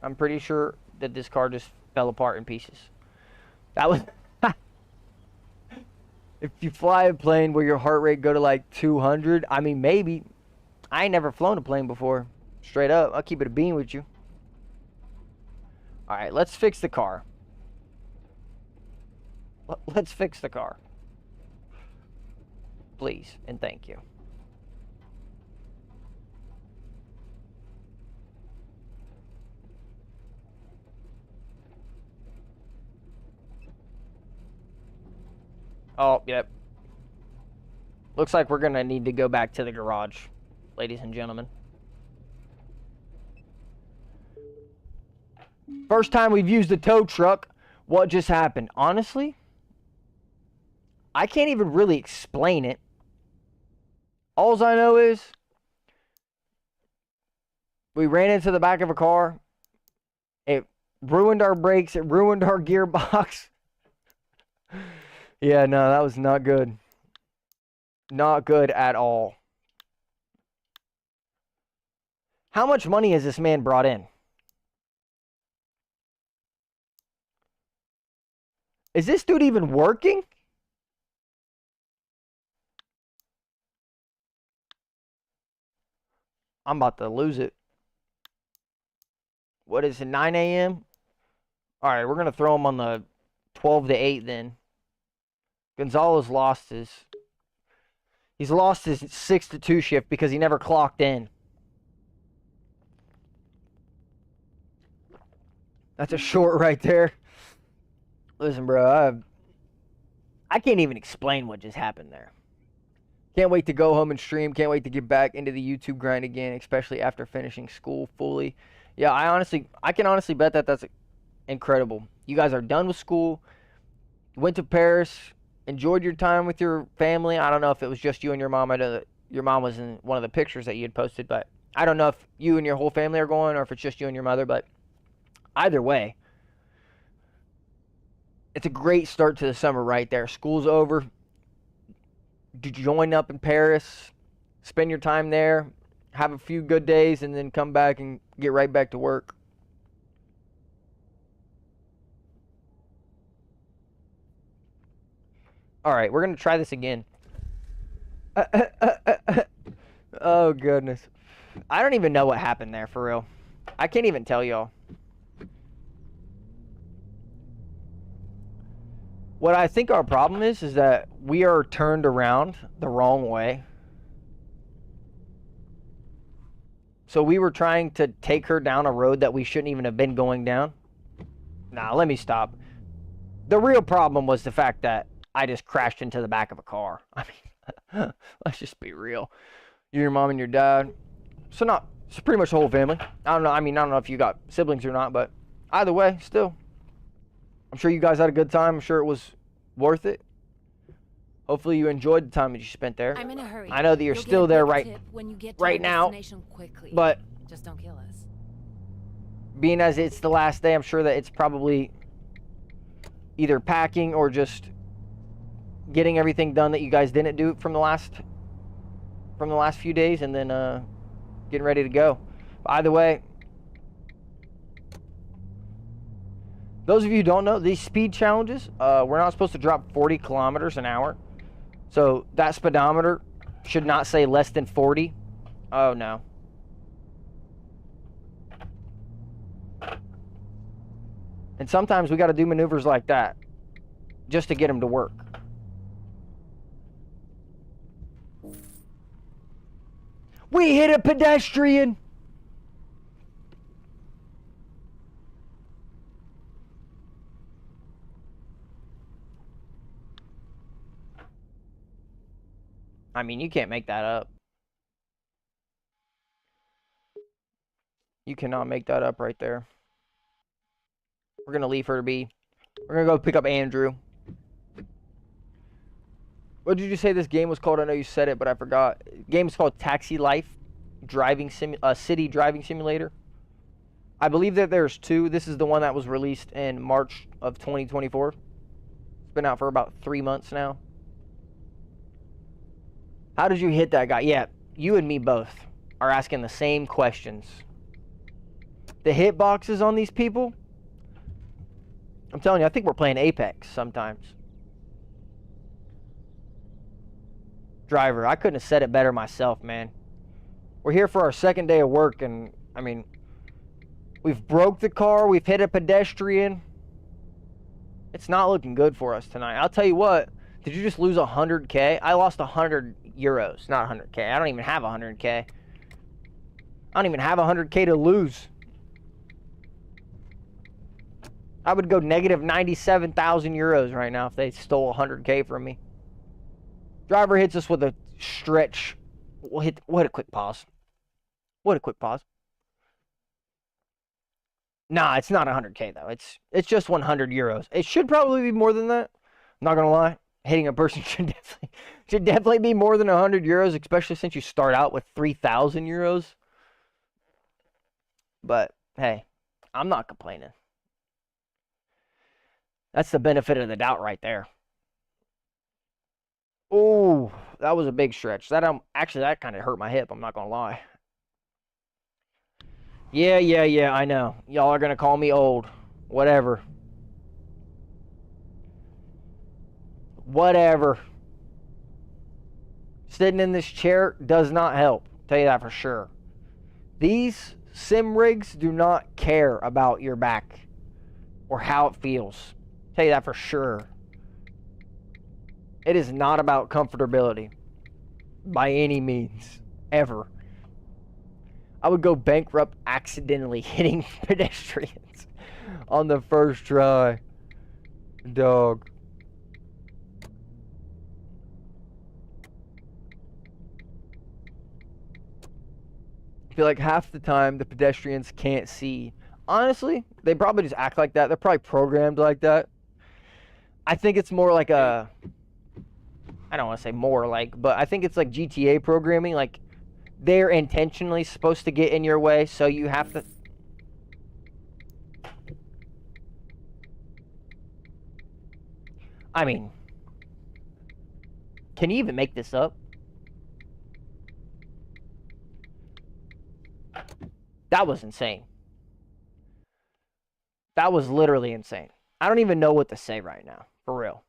I'm pretty sure that this car just fell apart in pieces. That was... If you fly a plane where your heart rate go to like 200, I mean, maybe. I ain't never flown a plane before. Straight up, I'll keep it a bean with you. Alright, let's fix the car. Let's fix the car. Please, and thank you. Oh, yep. Looks like we're going to need to go back to the garage, ladies and gentlemen. First time we've used a tow truck. What just happened? Honestly, I can't even really explain it. All I know is we ran into the back of a car. It ruined our brakes. It ruined our gearbox. Yeah, no, that was not good. Not good at all. How much money has this man brought in? Is this dude even working? I'm about to lose it. What is it, 9 a.m.? All right, we're going to throw him on the 12 to 8 then. Gonzalez lost his... He's lost his 6 to 2 shift because he never clocked in. That's a short right there. Listen, bro, I can't even explain what just happened there. Can't wait to go home and stream. Can't wait to get back into the YouTube grind again, especially after finishing school fully. Yeah, I can honestly bet that that's incredible. You guys are done with school, went to Paris, enjoyed your time with your family. I don't know if it was just you and your mom. I know that your mom was in one of the pictures that you had posted, but I don't know if you and your whole family are going or if it's just you and your mother, but either way, it's a great start to the summer right there. School's over. Join up in Paris, spend your time there, have a few good days, and then come back and get right back to work. All right, we're going to try this again. Oh, goodness. I don't even know what happened there, for real. I can't even tell y'all. What I think our problem is that we are turned around the wrong way. So we were trying to take her down a road that we shouldn't even have been going down. Nah, let me stop. The real problem was the fact that I just crashed into the back of a car. I mean, let's just be real. Your mom and your dad. So pretty much the whole family. I don't know. I mean, I don't know if you got siblings or not, but either way, still. I'm sure you guys had a good time. I'm sure it was worth it. Hopefully you enjoyed the time that you spent there. I'm in a hurry. I know that you're still there right now, quickly. but just don't kill us. being as it's the last day, I'm sure that it's probably either packing or just getting everything done that you guys didn't do from the last few days, and then getting ready to go. But either way, those of you who don't know, these speed challenges, we're not supposed to drop 40 kilometers an hour. So that speedometer should not say less than 40. Oh, no. And sometimes we got to do maneuvers like that just to get them to work. We hit a pedestrian! I mean, you can't make that up. You cannot make that up right there. We're going to leave her to be. We're going to go pick up Andrew. What did you say this game was called? I know you said it, but I forgot. The game is called Taxi Life, City Driving Simulator. I believe that there's two. This is the one that was released in March of 2024. It's been out for about 3 months now. How did you hit that guy? Yeah, you and me both are asking the same questions. The hitboxes on these people, I'm telling you, I think we're playing Apex sometimes. Driver, I couldn't have said it better myself, man. We're here for our second day of work, and, I mean, we've broke the car, we've hit a pedestrian. It's not looking good for us tonight. I'll tell you what, did you just lose 100K? I lost 100 euros, not 100K. I don't even have 100K. I don't even have 100K to lose. I would go negative 97,000 euros right now if they stole 100K from me. Driver hits us with a stretch. We'll hit a quick pause. What a quick pause. Nah, it's not 100K though. It's just 100 euros. It should probably be more than that. I'm not gonna lie. Hitting a person should definitely be more than 100 euros, especially since you start out with 3,000 euros. But hey, I'm not complaining. That's the benefit of the doubt right there. Oh, that was a big stretch. That kind of hurt my hip, I'm not going to lie. Yeah, I know. Y'all are going to call me old. Whatever. Whatever. Sitting in this chair does not help. Tell you that for sure. These sim rigs do not care about your back or how it feels. I'll tell you that for sure. It is not about comfortability by any means, ever. I would go bankrupt accidentally hitting pedestrians on the first try. Dog. I feel like half the time the pedestrians can't see. Honestly, they probably just act like that. They're probably programmed like that. I think it's more like a... I don't want to say more like, but I think it's like GTA programming. Like, they're intentionally supposed to get in your way, so you have to... I mean, can you even make this up? That was insane. That was literally insane. I don't even know what to say right now, for real.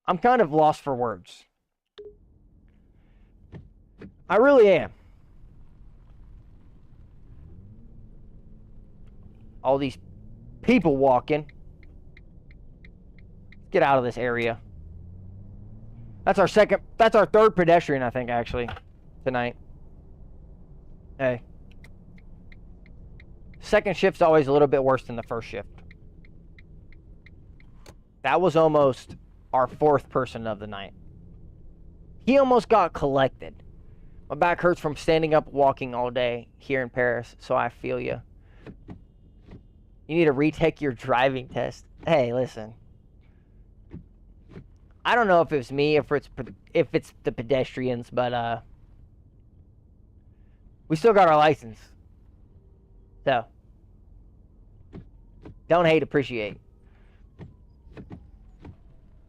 I'm kind of lost for words. I really am. All these people walking. Get out of this area. That's our third pedestrian, I think, actually, tonight. Hey. Second shift's always a little bit worse than the first shift. That was almost our fourth person of the night. He almost got collected. My back hurts from standing up walking all day here in Paris, so I feel you. You need to retake your driving test. Hey, listen. I don't know if it's me, if it's the pedestrians, but we still got our license. So, don't hate, appreciate.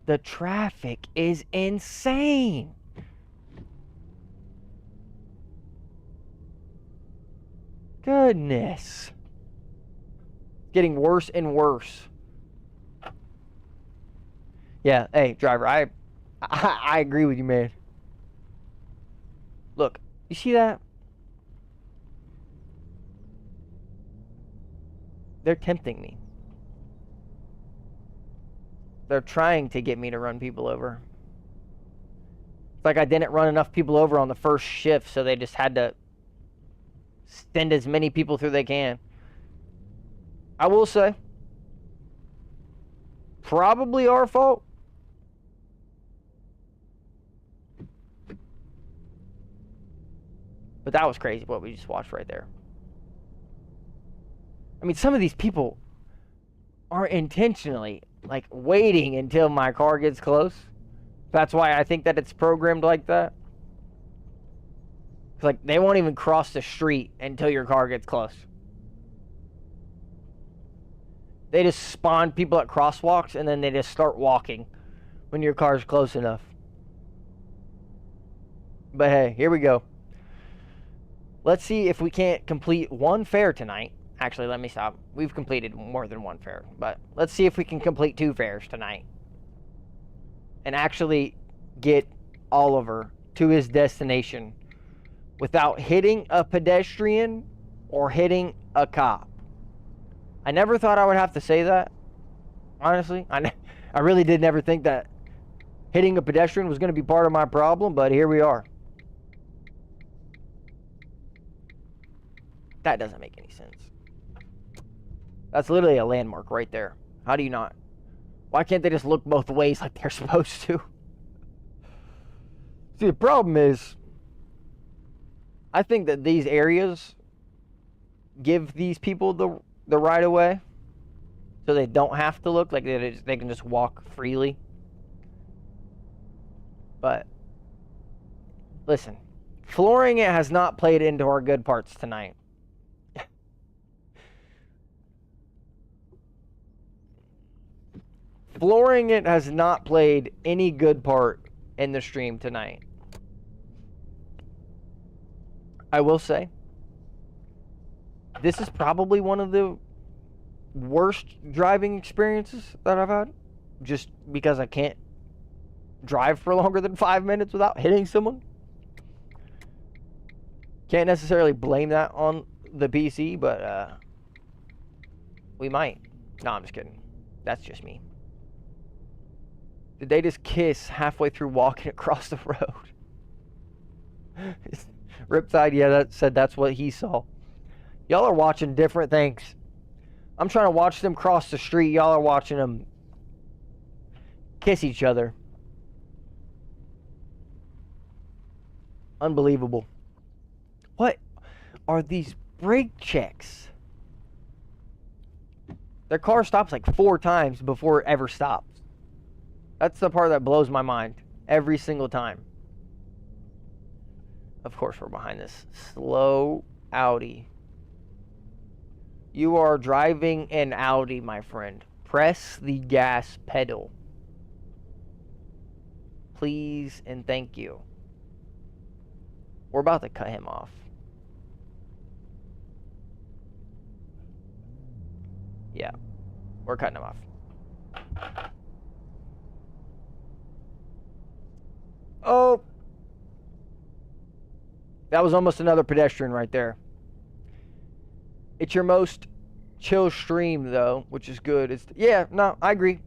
The traffic is insane. Goodness. Getting worse and worse. Yeah, hey, driver, I agree with you, man. Look, you see that? They're tempting me. They're trying to get me to run people over. It's like I didn't run enough people over on the first shift, so they just had to send as many people through they can. I will say, probably our fault. But that was crazy what we just watched right there. I mean, some of these people are intentionally, like, waiting until my car gets close. That's why I think that it's programmed like that. It's like, they won't even cross the street until your car gets close. They just spawn people at crosswalks, and then they just start walking when your car's close enough. But hey, here we go. Let's see if we can't complete one fare tonight. Actually, let me stop. We've completed more than one fare, but let's see if we can complete 2 fares tonight. And actually get Oliver to his destination without hitting a pedestrian or hitting a cop. I never thought I would have to say that. Honestly, I really did never think that hitting a pedestrian was going to be part of my problem, but here we are. That doesn't make any sense. That's literally a landmark right there. How do you not? Why can't they just look both ways like they're supposed to? See, the problem is, I think that these areas give these people the right of way, so they don't have to look like they can just walk freely. But listen, flooring it has not played into our good parts tonight. Flooring it has not played any good part in the stream tonight. I will say, this is probably one of the worst driving experiences that I've had. Just because I can't drive for longer than 5 minutes without hitting someone. Can't necessarily blame that on the PC, but we might. No, I'm just kidding. That's just me. Did they just kiss halfway through walking across the road? Riptide, yeah, that said that's what he saw. Y'all are watching different things. I'm trying to watch them cross the street. Y'all are watching them kiss each other. Unbelievable. What are these brake checks? Their car stops like 4 times before it ever stops. That's the part that blows my mind every single time. Of course, we're behind this slow Audi. You are driving an Audi, my friend. Press the gas pedal. Please and thank you. We're about to cut him off. Yeah, we're cutting him off. Oh! That was almost another pedestrian right there. It's your most chill stream, though, which is good. Yeah, no, I agree.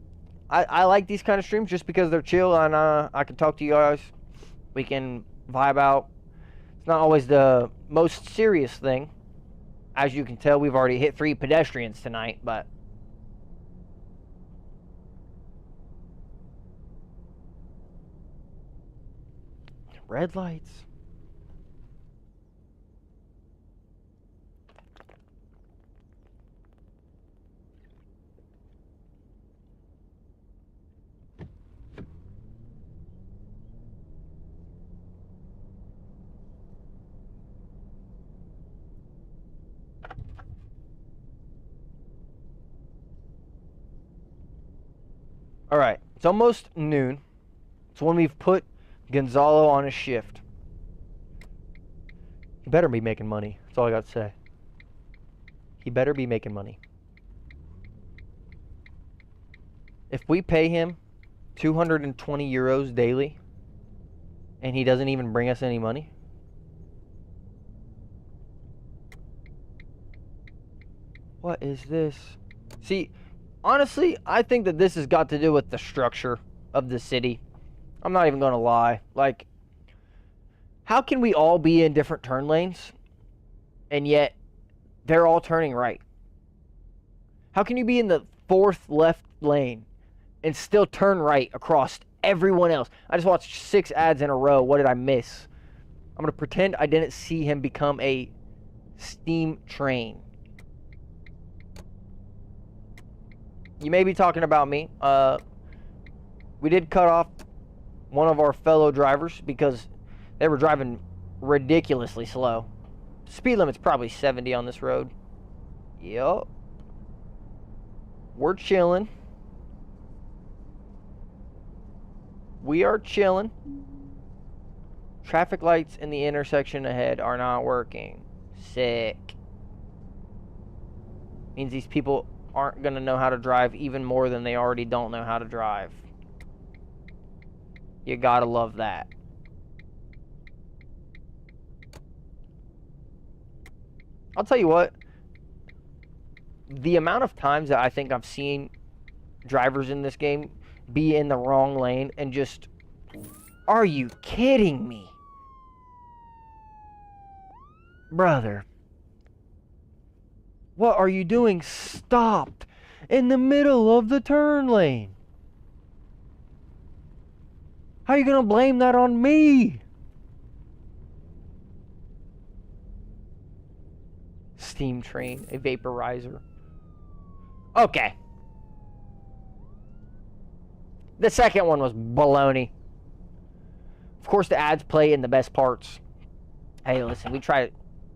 I like these kind of streams just because they're chill and I can talk to you guys. We can vibe out. It's not always the most serious thing. As you can tell, we've already hit 3 pedestrians tonight, but... red lights. All right, it's almost noon. It's when we've put Gonzalo on his shift. He better be making money. That's all I got to say. He better be making money. If we pay him 220 euros daily and he doesn't even bring us any money, what is this? See, honestly, I think that this has got to do with the structure of the city. I'm not even going to lie. Like, how can we all be in different turn lanes and yet they're all turning right? How can you be in the 4th left lane and still turn right across everyone else? I just watched 6 ads in a row. What did I miss? I'm going to pretend I didn't see him become a steam train. You may be talking about me. We did cut off one of our fellow drivers because they were driving ridiculously slow. Speed limit's probably 70 on this road. Yup. We're chilling. We are chilling. Traffic lights in the intersection ahead are not working. Sick. Means these people aren't going to know how to drive even more than they already don't know how to drive. You gotta love that. I'll tell you what. The amount of times that I think I've seen drivers in this game be in the wrong lane and just... Are you kidding me? Brother. What are you doing stopped in the middle of the turn lane? How are you going to blame that on me? Steam train, a vaporizer. Okay. The second one was baloney. Of course, the ads play in the best parts. Hey, listen, we tried.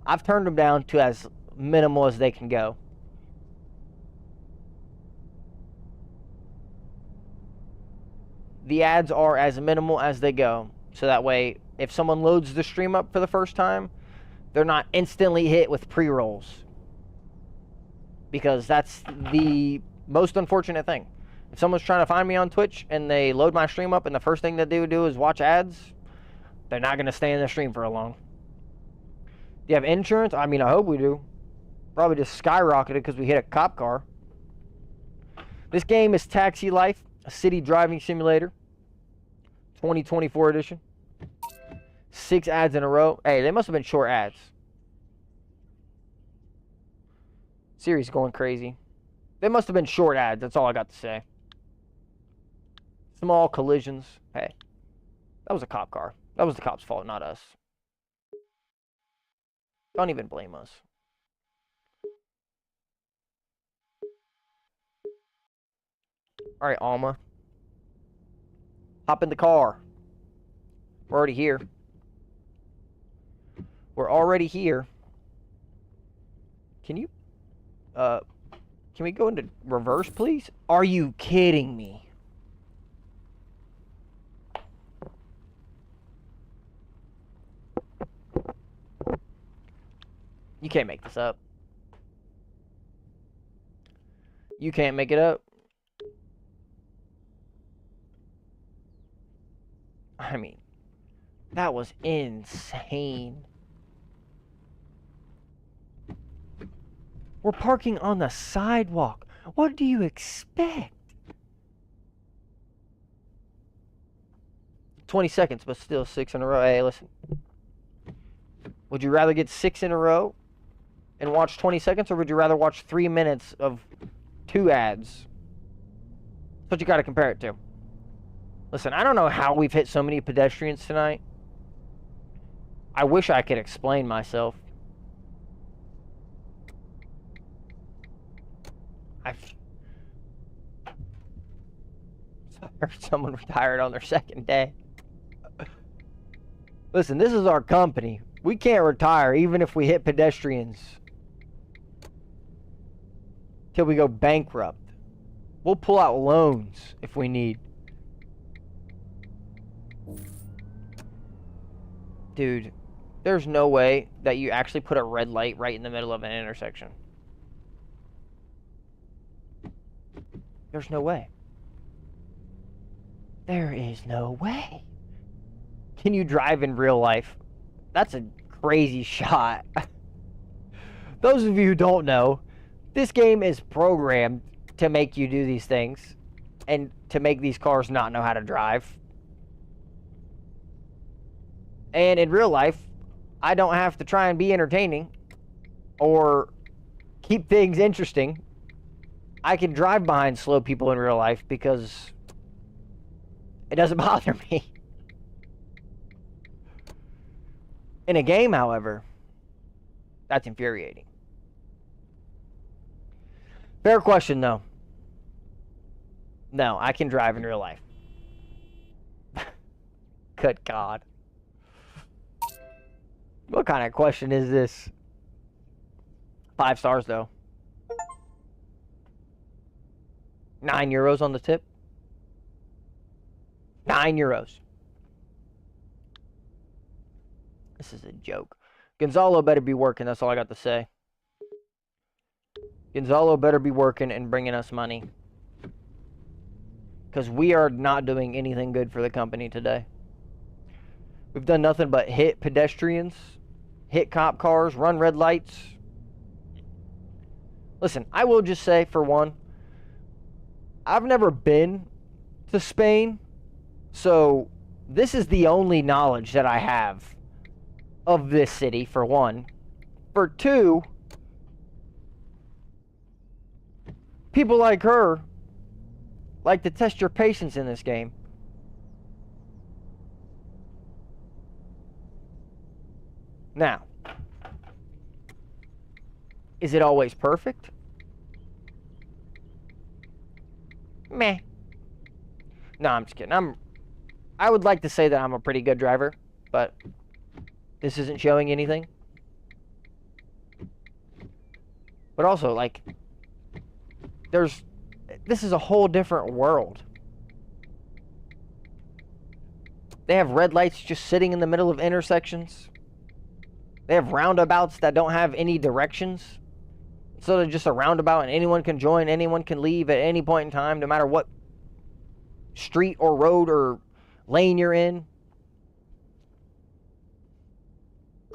I've turned them down to as minimal as they can go. The ads are as minimal as they go. So that way, if someone loads the stream up for the first time, they're not instantly hit with pre-rolls. Because that's the most unfortunate thing. If someone's trying to find me on Twitch and they load my stream up and the first thing that they would do is watch ads, they're not going to stay in the stream for a long. you have insurance? I mean, I hope we do. Probably just skyrocketed because we hit a cop car. This game is Taxi Life, a city driving simulator. 2024 edition. 6 ads in a row. Hey, they must have been short ads. Siri's going crazy. They must have been short ads. That's all I got to say. Small collisions. Hey, that was a cop car. That was the cop's fault, not us. Don't even blame us. All right, Alma. Hop in the car. We're already here. We're already here. Can you, can we go into reverse, please? Are you kidding me? You can't make this up. You can't make it up. I mean, that was insane. We're parking on the sidewalk. What do you expect? 20 seconds, but still 6 in a row. Hey, listen. Would you rather get 6 in a row and watch 20 seconds, or would you rather watch 3 minutes of 2 ads? That's what you got to compare it to. Listen, I don't know how we've hit so many pedestrians tonight. I wish I could explain myself. I heard someone retired on their 2nd day. Listen, this is our company. We can't retire even if we hit pedestrians till we go bankrupt. We'll pull out loans if we need. Dude, there's no way that you actually put a red light right in the middle of an intersection. There's no way. There is no way. Can you drive in real life? That's a crazy shot. Those of you who don't know, this game is programmed to make you do these things and to make these cars not know how to drive. And in real life, I don't have to try and be entertaining or keep things interesting. I can drive behind slow people in real life because it doesn't bother me. In a game, however, that's infuriating. Fair question, though. No, I can drive in real life. Good God. What kind of question is this? 5 stars, though. €9 on the tip. €9. This is a joke. Gonzalo better be working. That's all I got to say. Gonzalo better be working and bringing us money. Because we are not doing anything good for the company today. We've done nothing but hit pedestrians, hit cop cars, run red lights. Listen, I will just say, for one, I've never been to Spain, so this is the only knowledge that I have of this city, for one. For two, people like her like to test your patience in this game. Now, is it always perfect? Meh. No, I'm just kidding. I would like to say that I'm a pretty good driver, but this isn't showing anything. But also, like, this is a whole different world. They have red lights just sitting in the middle of intersections. They have roundabouts that don't have any directions. So they're just a roundabout and anyone can join, anyone can leave at any point in time, no matter what street or road or lane you're in.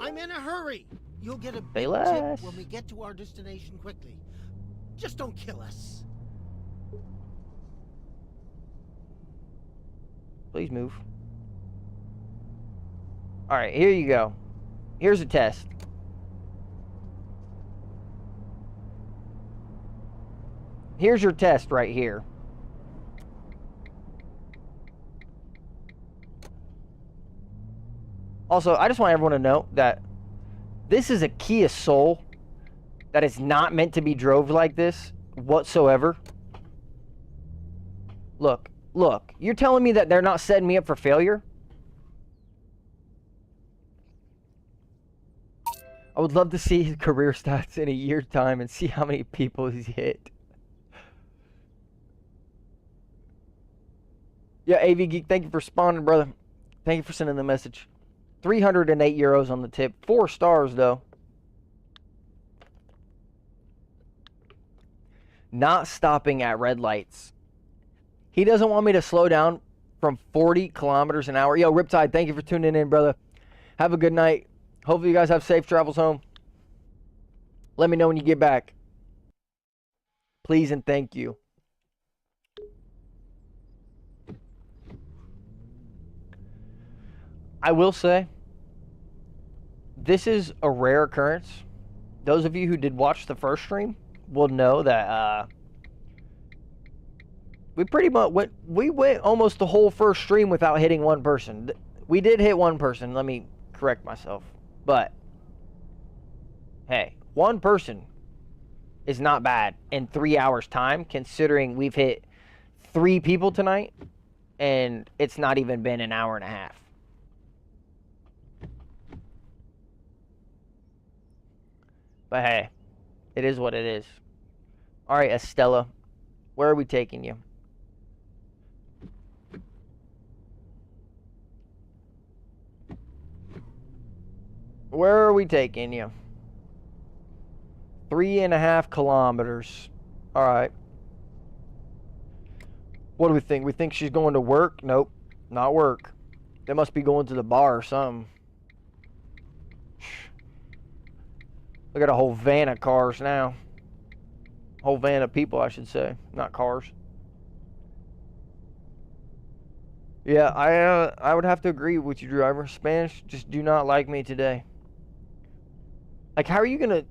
I'm in a hurry. You'll get a Say big less. tip when we get to our destination quickly. Just don't kill us. Please move. Alright, here you go. Here's a test. Here's your test right here. Also, I just want everyone to know that this is a Kia Soul that is not meant to be drove like this whatsoever. Look, look. You're telling me that they're not setting me up for failure? I would love to see his career stats in a year's time and see how many people he's hit. Yeah, AV Geek, thank you for spawning, brother. Thank you for sending the message. 308 euros on the tip. 4 stars, though. Not stopping at red lights. He doesn't want me to slow down from 40 kilometers an hour. Yo, Riptide, thank you for tuning in, brother. Have a good night. Hopefully you guys have safe travels home. Let me know when you get back. Please and thank you. I will say, this is a rare occurrence. Those of you who did watch the first stream will know that we pretty much went almost the whole first stream without hitting one person. We did hit one person, let me correct myself. But, hey, one person is not bad in 3 hours time, considering we've hit 3 people tonight, and it's not even been an hour and a half. But hey, it is what it is. Alright, Estella, where are we taking you? Where are we taking you? 3.5 kilometers. Alright. What do we think? We think she's going to work? Nope, not work. They must be going to the bar or something. Look at a whole van of cars now. Whole van of people, I should say, not cars. Yeah, I would have to agree with you, driver. Spanish just do not like me today. Like, how are you gonna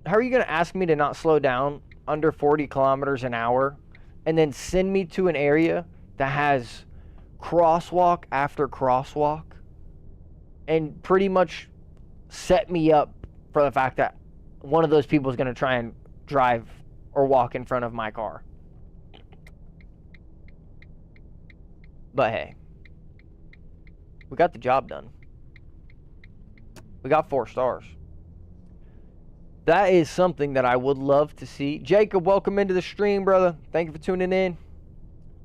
ask me to not slow down under 40 kilometers an hour, and then send me to an area that has crosswalk after crosswalk, and pretty much set me up for the fact that one of those people is going to try and drive or walk in front of my car. But hey, we got the job done. We got 4 stars. That is something that I would love to see. Jacob, welcome into the stream, brother. Thank you for tuning in.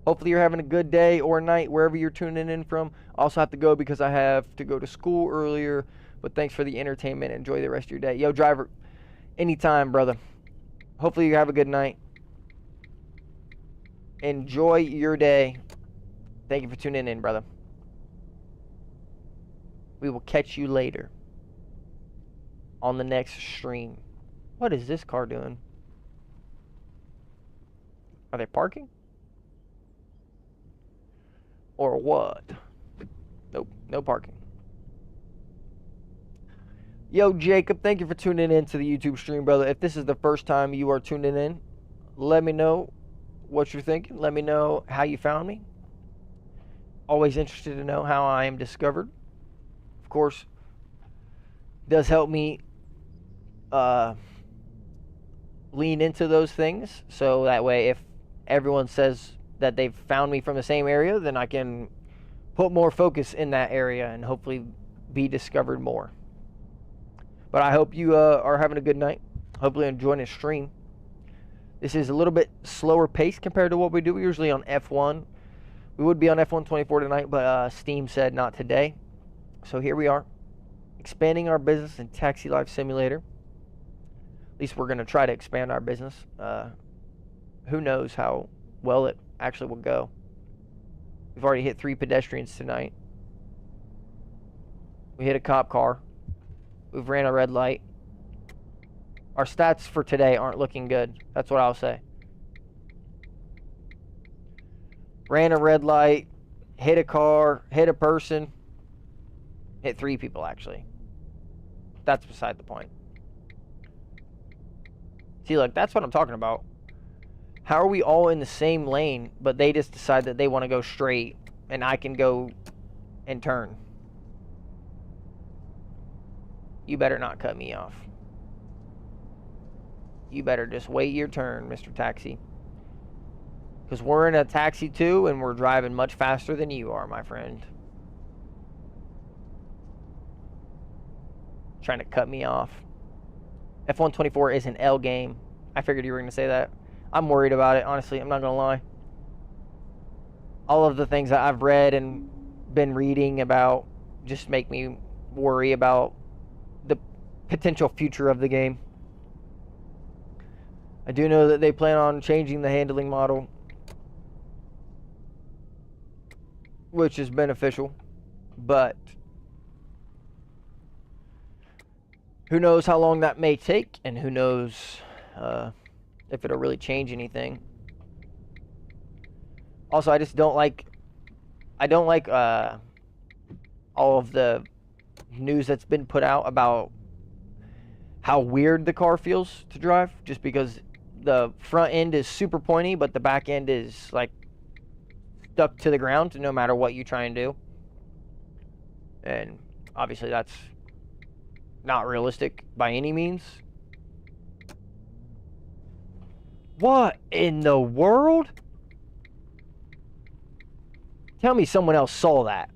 Hopefully you're having a good day or night wherever you're tuning in from. I also have to go because I have to go to school earlier. But thanks for the entertainment. Enjoy the rest of your day. Yo, driver, anytime, brother. Hopefully you have a good night. Enjoy your day. Thank you for tuning in, brother. We will catch you later on the next stream. What is this car doing? Are they parking? Or what? Nope, no parking. Yo, Jacob, thank you for tuning in to the YouTube stream, brother. If this is the first time you are tuning in, let me know what you're thinking. Let me know how you found me. Always interested to know how I am discovered. Of course, it does help me lean into those things, so that way if everyone says that they've found me from the same area, then I can put more focus in that area and hopefully be discovered more. But I hope you are having a good night. Hopefully enjoying the stream. This is a little bit slower pace compared to what we do. We're usually on F1. We would be on F1 24 tonight, but Steam said not today. So here we are, expanding our business in Taxi Life Simulator. At least we're going to try to expand our business. Who knows how well it actually will go. We've already hit 3 pedestrians tonight. We hit a cop car. We've ran a red light. Our stats for today aren't looking good. That's what I'll say. Ran a red light, hit a car, hit a person, hit 3 people actually. That's beside the point. See, look, that's what I'm talking about. How are we all in the same lane, but they just decide that they want to go straight and I can go and turn? You better not cut me off. You better just wait your turn, Mr. Taxi. Because we're in a taxi too, and we're driving much faster than you are, my friend. Trying to cut me off. F124 is an L game. I figured you were going to say that. I'm worried about it, honestly. I'm not going to lie. All of the things that I've read and been reading about just make me worry about the potential future of the game. I do know that they plan on changing the handling model, which is beneficial, but who knows how long that may take, and who knows if it'll really change anything. Also, I just don't like all of the news that's been put out about how weird the car feels to drive, just because the front end is super pointy, but the back end is like stuck to the ground no matter what you try and do. And obviously that's not realistic by any means. What in the world? Tell me someone else saw that.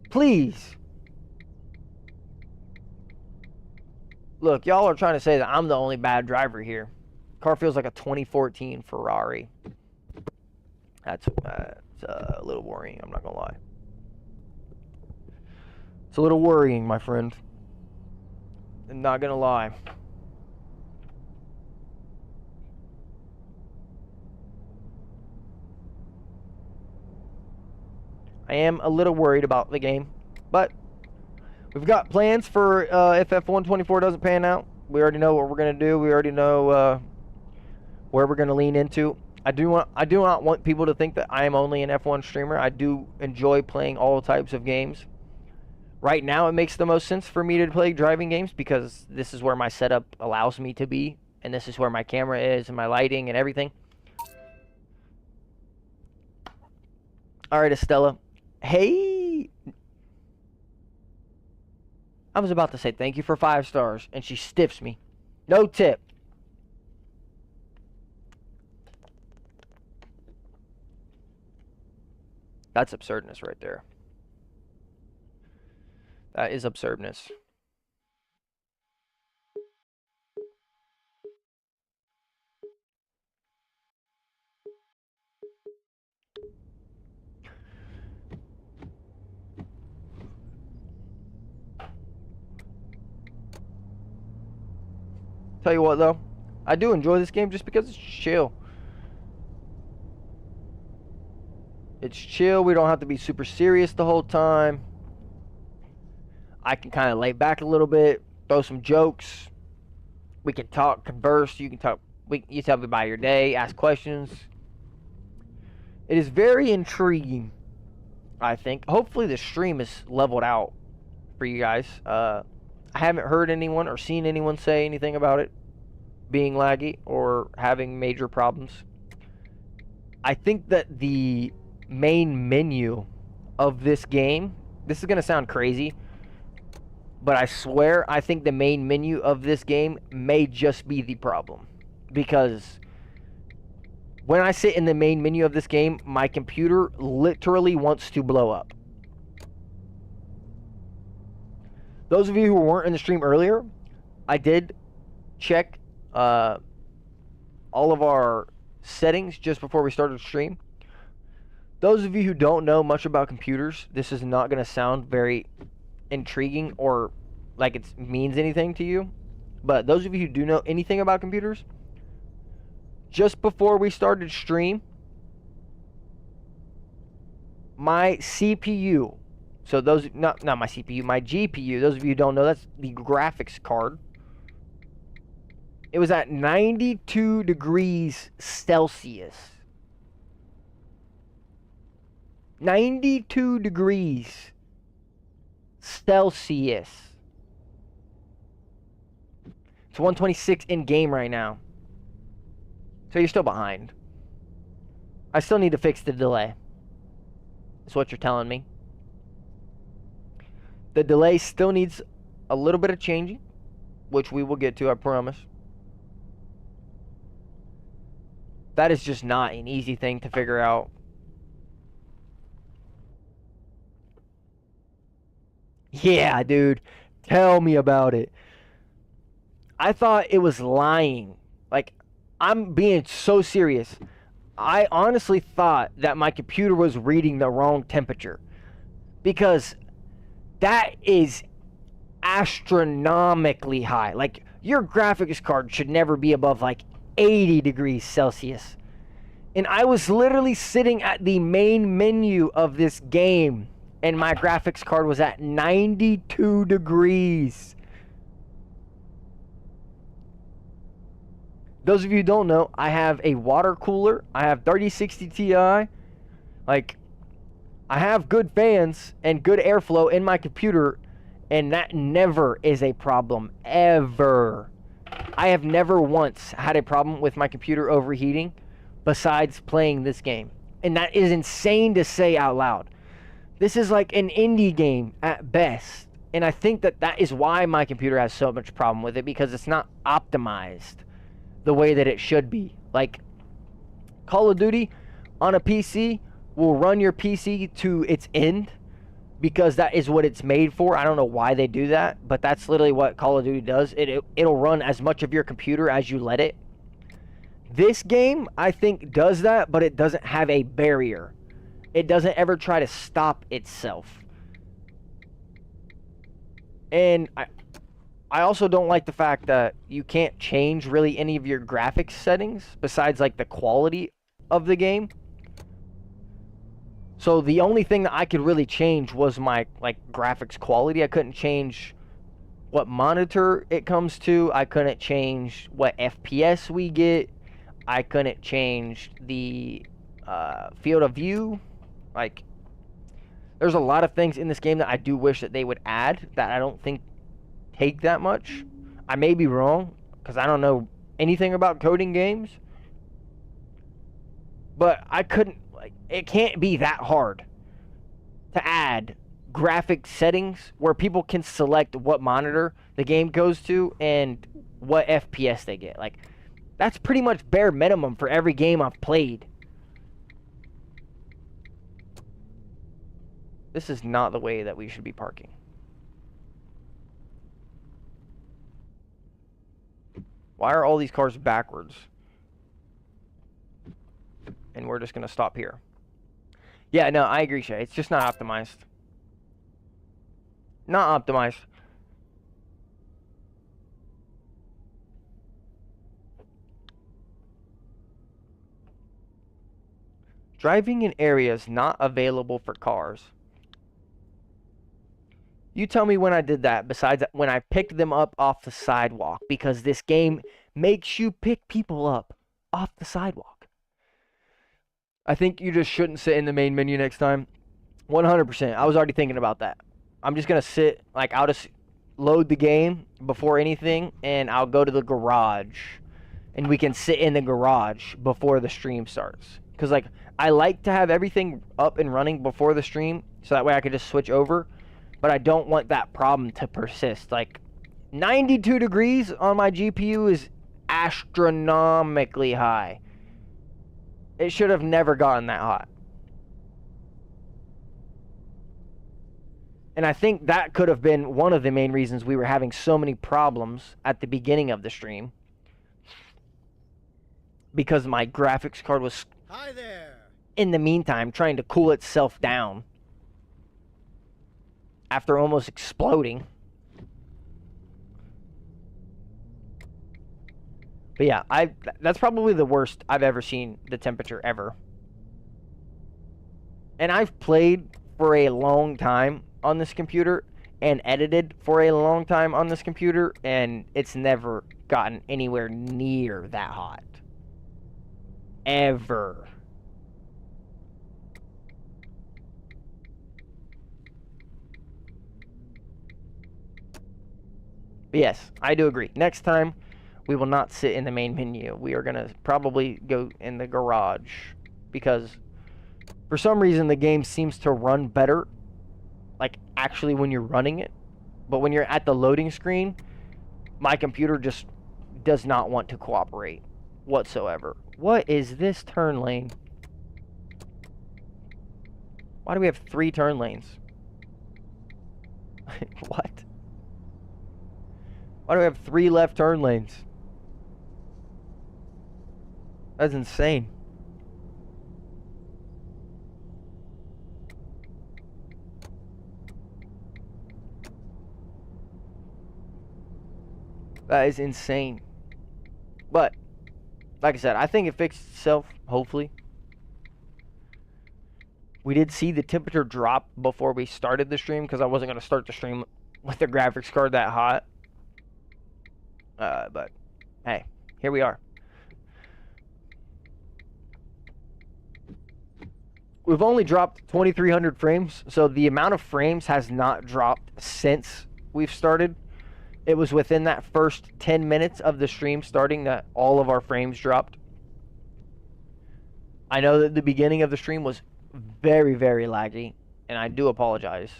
Please. Look, y'all are trying to say that I'm the only bad driver here. Car feels like a 2014 Ferrari. That's a little worrying, I'm not gonna lie. It's a little worrying, my friend. I'm not gonna lie. I am a little worried about the game, but we've got plans for if F124 doesn't pan out. We already know what we're gonna do. We already know where we're gonna lean into. I do not want people to think that I am only an F1 streamer. I do enjoy playing all types of games. Right now, it makes the most sense for me to play driving games because this is where my setup allows me to be, and this is where my camera is and my lighting and everything. All right, Estella. Hey. I was about to say thank you for 5 stars, and she stiffs me. No tip. That's absurdness right there. That is absurdness. Tell you what though, I do enjoy this game just because it's chill. It's chill. We don't have to be super serious the whole time. I can kind of lay back a little bit, throw some jokes. We can talk, converse. You can talk. You tell me about your day, ask questions. It is very intriguing, I think. Hopefully the stream is leveled out for you guys. I haven't heard anyone or seen anyone say anything about it being laggy or having major problems. I think that the main menu of this game, this is going to sound crazy, but I swear I think the main menu of this game may just be the problem. Because when I sit in the main menu of this game, my computer literally wants to blow up. Those of you who weren't in the stream earlier, I did check all of our settings just before we started the stream. Those of you who don't know much about computers, this is not going to sound very intriguing or like it means anything to you. But those of you who do know anything about computers, just before we started stream, my CPU So those, not my CPU, my GPU. Those of you who don't know, that's the graphics card. It was at 92 degrees Celsius. 92 degrees Celsius. It's 126 in game right now. So you're still behind. I still need to fix the delay. That's what you're telling me. The delay still needs a little bit of changing, which we will get to, I promise. That is just not an easy thing to figure out. Yeah, dude. Tell me about it. I thought it was lying. Like, I'm being so serious. I honestly thought that my computer was reading the wrong temperature. Because that is astronomically high. Like, your graphics card should never be above like 80 degrees Celsius. And I was literally sitting at the main menu of this game, and my graphics card was at 92 degrees. Those of you who don't know, I have a water cooler. I have 3060 Ti. Like, I have good fans and good airflow in my computer, and that never is a problem, ever. I have never once had a problem with my computer overheating besides playing this game. And that is insane to say out loud. This is like an indie game at best. And I think that that is why my computer has so much problem with it, because it's not optimized the way that it should be. Like, Call of Duty on a PC will run your PC to its end because that is what it's made for. I don't know why they do that, but that's literally what Call of Duty does. It'll run as much of your computer as you let it. This game, I think, does that, but it doesn't have a barrier. It doesn't ever try to stop itself. And I also don't like the fact that you can't change really any of your graphics settings besides like the quality of the game. So the only thing that I could really change was my like graphics quality. I couldn't change what monitor it comes to. I couldn't change what FPS we get. I couldn't change the field of view. Like, there's a lot of things in this game that I do wish that they would add that I don't think take that much. I may be wrong, because I don't know anything about coding games. But I couldn't, like, it can't be that hard to add graphic settings where people can select what monitor the game goes to and what FPS they get. Like, that's pretty much bare minimum for every game I've played. This is not the way that we should be parking. Why are all these cars backwards? And we're just going to stop here. Yeah, no, I agree, Shay. It's just not optimized. Not optimized. Driving in areas not available for cars. You tell me when I did that, besides when I picked them up off the sidewalk, because this game makes you pick people up off the sidewalk. I think you just shouldn't sit in the main menu next time. 100%. I was already thinking about that. I'm just going to sit, like, I'll just load the game before anything, and I'll go to the garage, and we can sit in the garage before the stream starts. Because, like, I like to have everything up and running before the stream, so that way I can just switch over. But I don't want that problem to persist. Like, 92 degrees on my GPU is astronomically high. It should have never gotten that hot. And I think that could have been one of the main reasons we were having so many problems at the beginning of the stream. Because my graphics card was, Hi there. in the meantime, trying to cool itself down after almost exploding. But yeah, that's probably the worst I've ever seen the temperature ever. And I've played for a long time on this computer and edited for a long time on this computer, and it's never gotten anywhere near that hot. Ever. But yes, I do agree. Next time, we will not sit in the main menu. We are going to probably go in the garage, because for some reason the game seems to run better, like actually when you're running it. But when you're at the loading screen, my computer just does not want to cooperate whatsoever. What is this turn lane? Why do we have 3 turn lanes? What? Why do we have 3 left turn lanes? That's insane. That is insane. But, like I said, I think it fixed itself, hopefully. We did see the temperature drop before we started the stream, because I wasn't going to start the stream with the graphics card that hot. But, hey, here we are. We've only dropped 2,300 frames, so the amount of frames has not dropped since we've started. It was within that first 10 minutes of the stream starting that all of our frames dropped. I know that the beginning of the stream was very, very laggy, and I do apologize.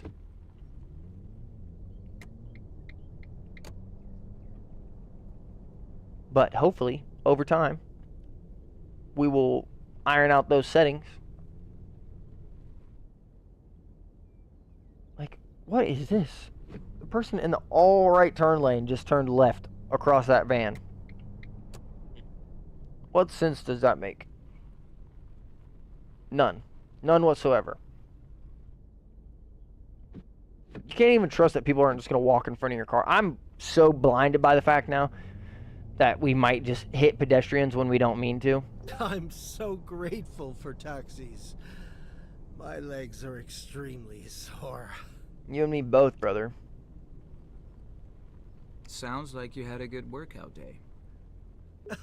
But hopefully, over time, we will iron out those settings. Like, what is this? The person in the all right turn lane just turned left across that van. What sense does that make? None. None whatsoever. You can't even trust that people aren't just going to walk in front of your car. I'm so blinded by the fact now that we might just hit pedestrians when we don't mean to. I'm so grateful for taxis. My legs are extremely sore. You and me both, brother. Sounds like you had a good workout day.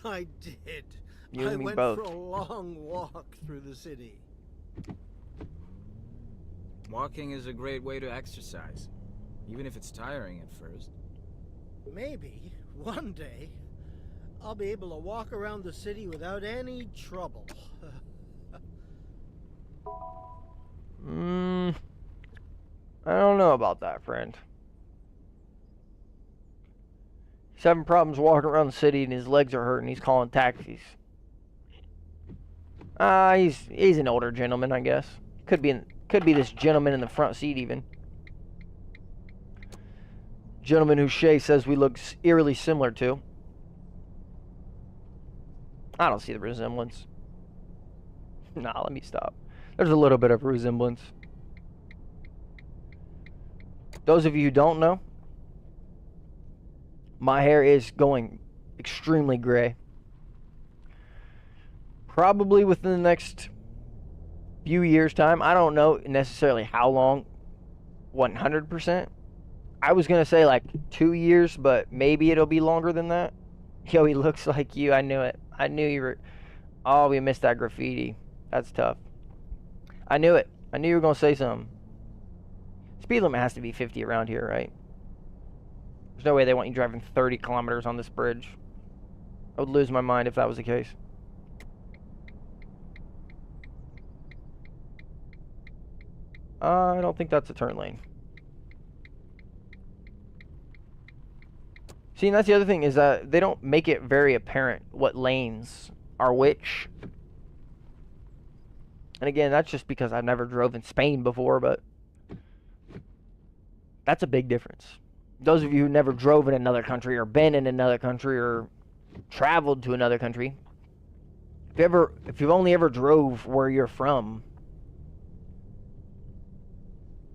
I did. You and I me went both. for a long walk through the city. Walking is a great way to exercise, even if it's tiring at first. Maybe one day I'll be able to walk around the city without any trouble. I don't know about that, friend. He's having problems walking around the city and his legs are hurting. He's calling taxis. He's an older gentleman, I guess. Could be this gentleman in the front seat even. Gentleman who Shay says we look eerily similar to. I don't see the resemblance. Nah, let me stop. There's a little bit of resemblance. Those of you who don't know, my hair is going extremely gray. Probably within the next few years' time. I don't know necessarily how long, 100%. I was going to say like 2 years, but maybe it'll be longer than that. Yo, he looks like you. I knew it. I knew you were... Oh, we missed that graffiti. That's tough. I knew it. I knew you were going to say something. Speed limit has to be 50 around here, right? There's no way they want you driving 30 kilometers on this bridge. I would lose my mind if that was the case. I don't think that's a turn lane. See, and that's the other thing, is that they don't make it very apparent what lanes are which. And again, that's just because I've never drove in Spain before, but that's a big difference. Those of you who never drove in another country or been in another country or traveled to another country, if you've only ever drove where you're from,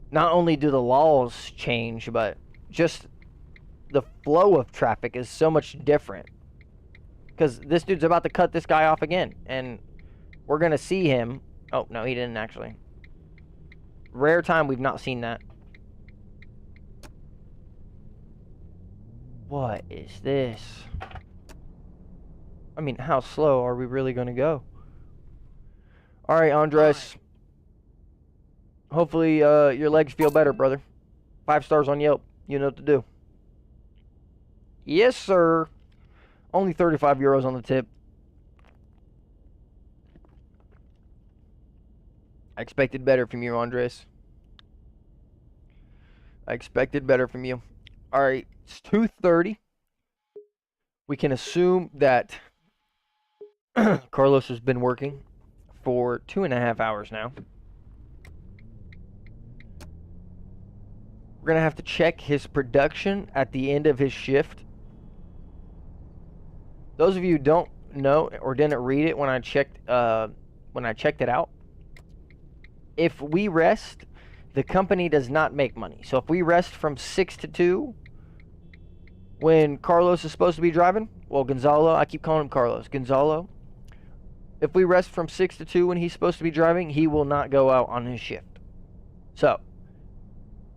not only do the laws change, but just the flow of traffic is so much different. Because this dude's about to cut this guy off again, and we're going to see him. Oh, no, he didn't actually. Rare time we've not seen that. What is this? I mean, how slow are we really going to go? All right, Andres. Hopefully your legs feel better, brother. 5 stars on Yelp. You know what to do. Yes, sir. Only 35 euros on the tip. I expected better from you, Andres. I expected better from you. All right, it's 2:30. We can assume that Carlos has been working for 2.5 hours now. We're going to have to check his production at the end of his shift. Those of you who don't know or didn't read it when I checked it out, if we rest, the company does not make money. So if we rest from 6 to 2 when Carlos is supposed to be driving, well, Gonzalo, I keep calling him Carlos, Gonzalo, if we rest from 6 to 2 when he's supposed to be driving, he will not go out on his shift. So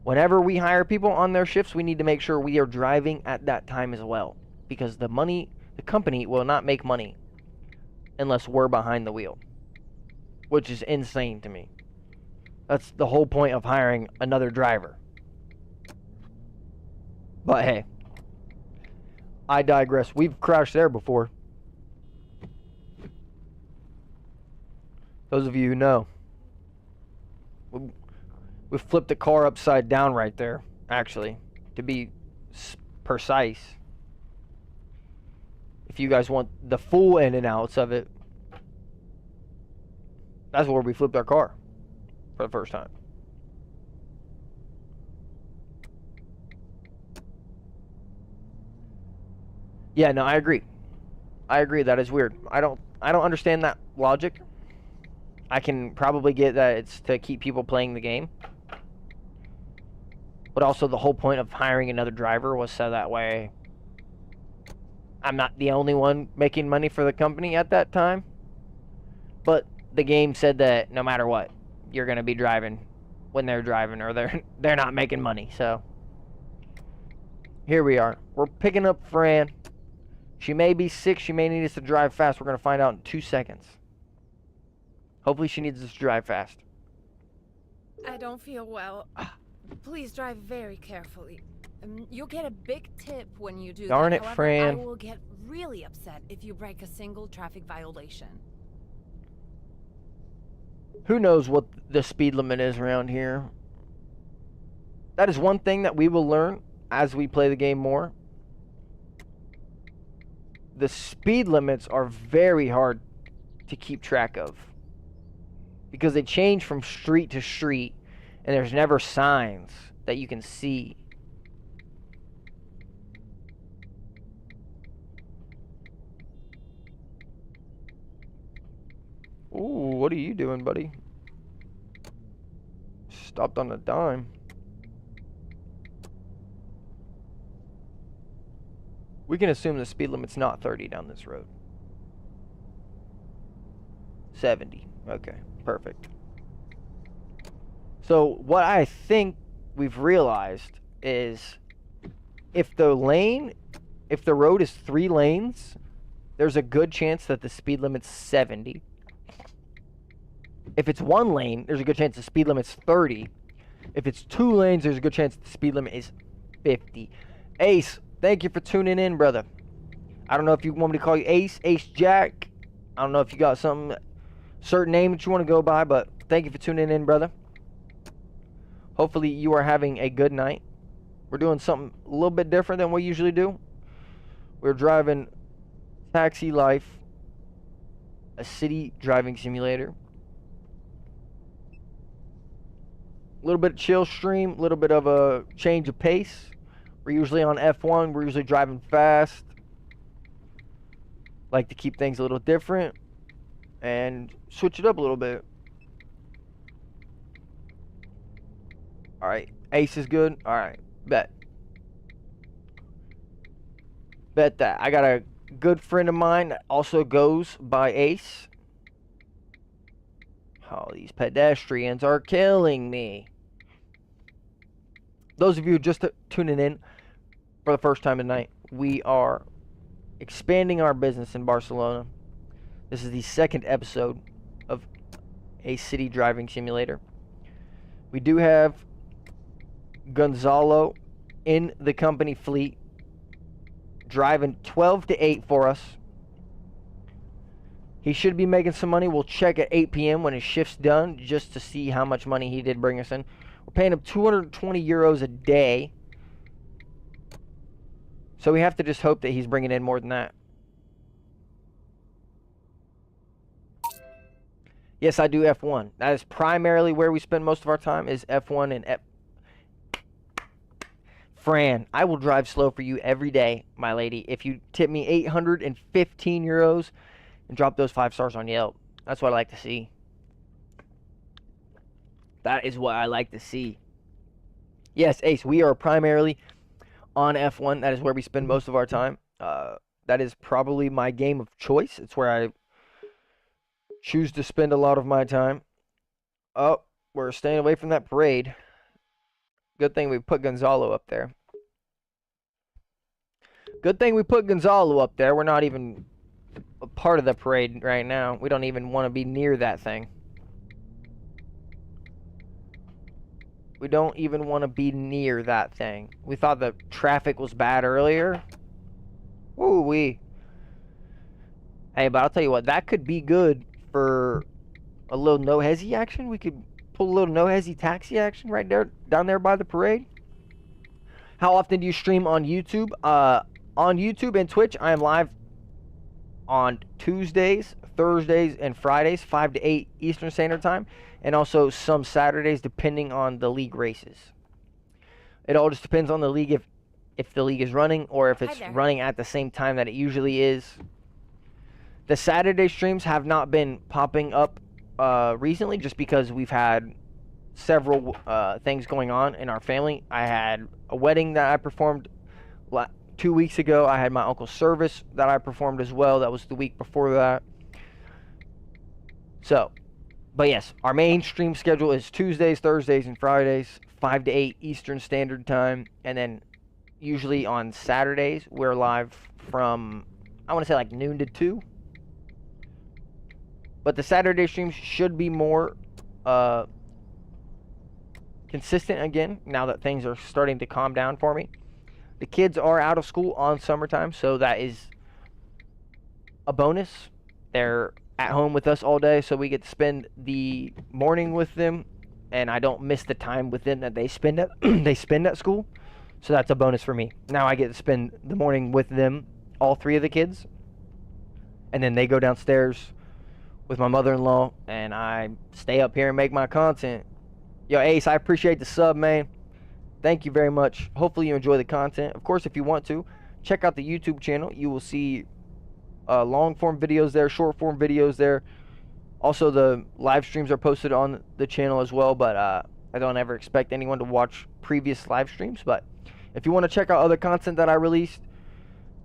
whenever we hire people on their shifts, we need to make sure we are driving at that time as well, because the company will not make money unless we're behind the wheel, which is insane to me. That's the whole point of hiring another driver. But hey, I digress. We've crashed there before. Those of you who know, we flipped the car upside down right there, actually, to be precise. If you guys want the full in and outs of it, that's where we flipped our car for the first time. Yeah, no, I agree. I agree, that is weird. I don't understand that logic. I can probably get that it's to keep people playing the game. But also the whole point of hiring another driver was so that way I'm not the only one making money for the company at that time. But the game said that no matter what, you're going to be driving when they're driving, or they're not making money. So here we are. We're picking up Fran. She may be sick. She may need us to drive fast. We're going to find out in 2 seconds. Hopefully she needs us to drive fast. I don't feel well. Please drive very carefully. You'll get a big tip when you do Darn that. it, However, Fran. I will get really upset if you break a single traffic violation. Who knows what the speed limit is around here? That is one thing that we will learn as we play the game more. The speed limits are very hard to keep track of, because they change from street to street, and there's never signs that you can see. Ooh, what are you doing, buddy? Stopped on a dime. We can assume the speed limit's not 30 down this road. 70. Okay, perfect. So what I think we've realized is if the road is 3 lanes, there's a good chance that the speed limit's 70. If it's 1 lane, there's a good chance the speed limit's 30. If it's 2 lanes, there's a good chance the speed limit is 50. Ace, thank you for tuning in, brother. I don't know if you want me to call you Ace, Ace Jack. I don't know if you got some certain name that you want to go by, but thank you for tuning in, brother. Hopefully you are having a good night. We're doing something a little bit different than we usually do. We're driving Taxi Life, a city driving simulator. A little bit of chill stream, a little bit of a change of pace. We're usually on F1. We're usually driving fast. Like to keep things a little different and switch it up a little bit. Alright, Ace is good. Alright, bet. Bet that. I got a good friend of mine that also goes by Ace. Oh, these pedestrians are killing me. Those of you just tuning in for the first time tonight, we are expanding our business in Barcelona. This is the second episode of a city driving simulator. We do have Gonzalo in the company fleet, driving 12 to 8 for us. He should be making some money. We'll check at 8 p.m. when his shift's done just to see how much money he did bring us in. We're paying him 220 euros a day. So we have to just hope that he's bringing in more than that. Yes, I do F1. That is primarily where we spend most of our time, is F1 and F... Fran, I will drive slow for you every day, my lady, if you tip me 815 euros and drop those 5 stars on Yelp. That's what I like to see. That is what I like to see. Yes, Ace, we are primarily on F1. That is where we spend most of our time. That is probably my game of choice. It's where I choose to spend a lot of my time. Oh, we're staying away from that parade. Good thing we put Gonzalo up there. Good thing we put Gonzalo up there. We're not even a part of the parade right now. We don't even want to be near that thing. We don't even want to be near that thing. We thought the traffic was bad earlier. Woo-wee. Hey, but I'll tell you what, that could be good for a little no-hezzy action. We could pull a little no-hezzy taxi action right there, down there by the parade. How often do you stream on YouTube? On YouTube and Twitch, I am live on Tuesdays, Thursdays, and Fridays, 5 to 8 Eastern Standard Time, and also some Saturdays, depending on the league races. It all just depends on the league, if the league is running, or if it's running at the same time that it usually is. The Saturday streams have not been popping up recently, just because we've had several things going on in our family. I had a wedding that I performed 2 weeks ago. I had my uncle's service that I performed as well. That was the week before that. So, but yes, our main stream schedule is Tuesdays, Thursdays, and Fridays, 5 to 8 Eastern Standard Time. And then usually on Saturdays, we're live from, I want to say like noon to 2. But the Saturday streams should be more consistent again, now that things are starting to calm down for me. The kids are out of school on summertime, so that is a bonus. They're at home with us all day, so we get to spend the morning with them, and I don't miss the time with them that they spend at they spend at school. So that's a bonus for me. Now I get to spend the morning with them, all 3 of the kids, and then they go downstairs with my mother-in-law, and I stay up here and make my content. Yo, Ace, I appreciate the sub, man. Thank you very much. Hopefully you enjoy the content. Of course, if you want to, check out the YouTube channel. You will see long-form videos there, short-form videos there. Also, the live streams are posted on the channel as well, but I don't ever expect anyone to watch previous live streams. But if you want to check out other content that I released,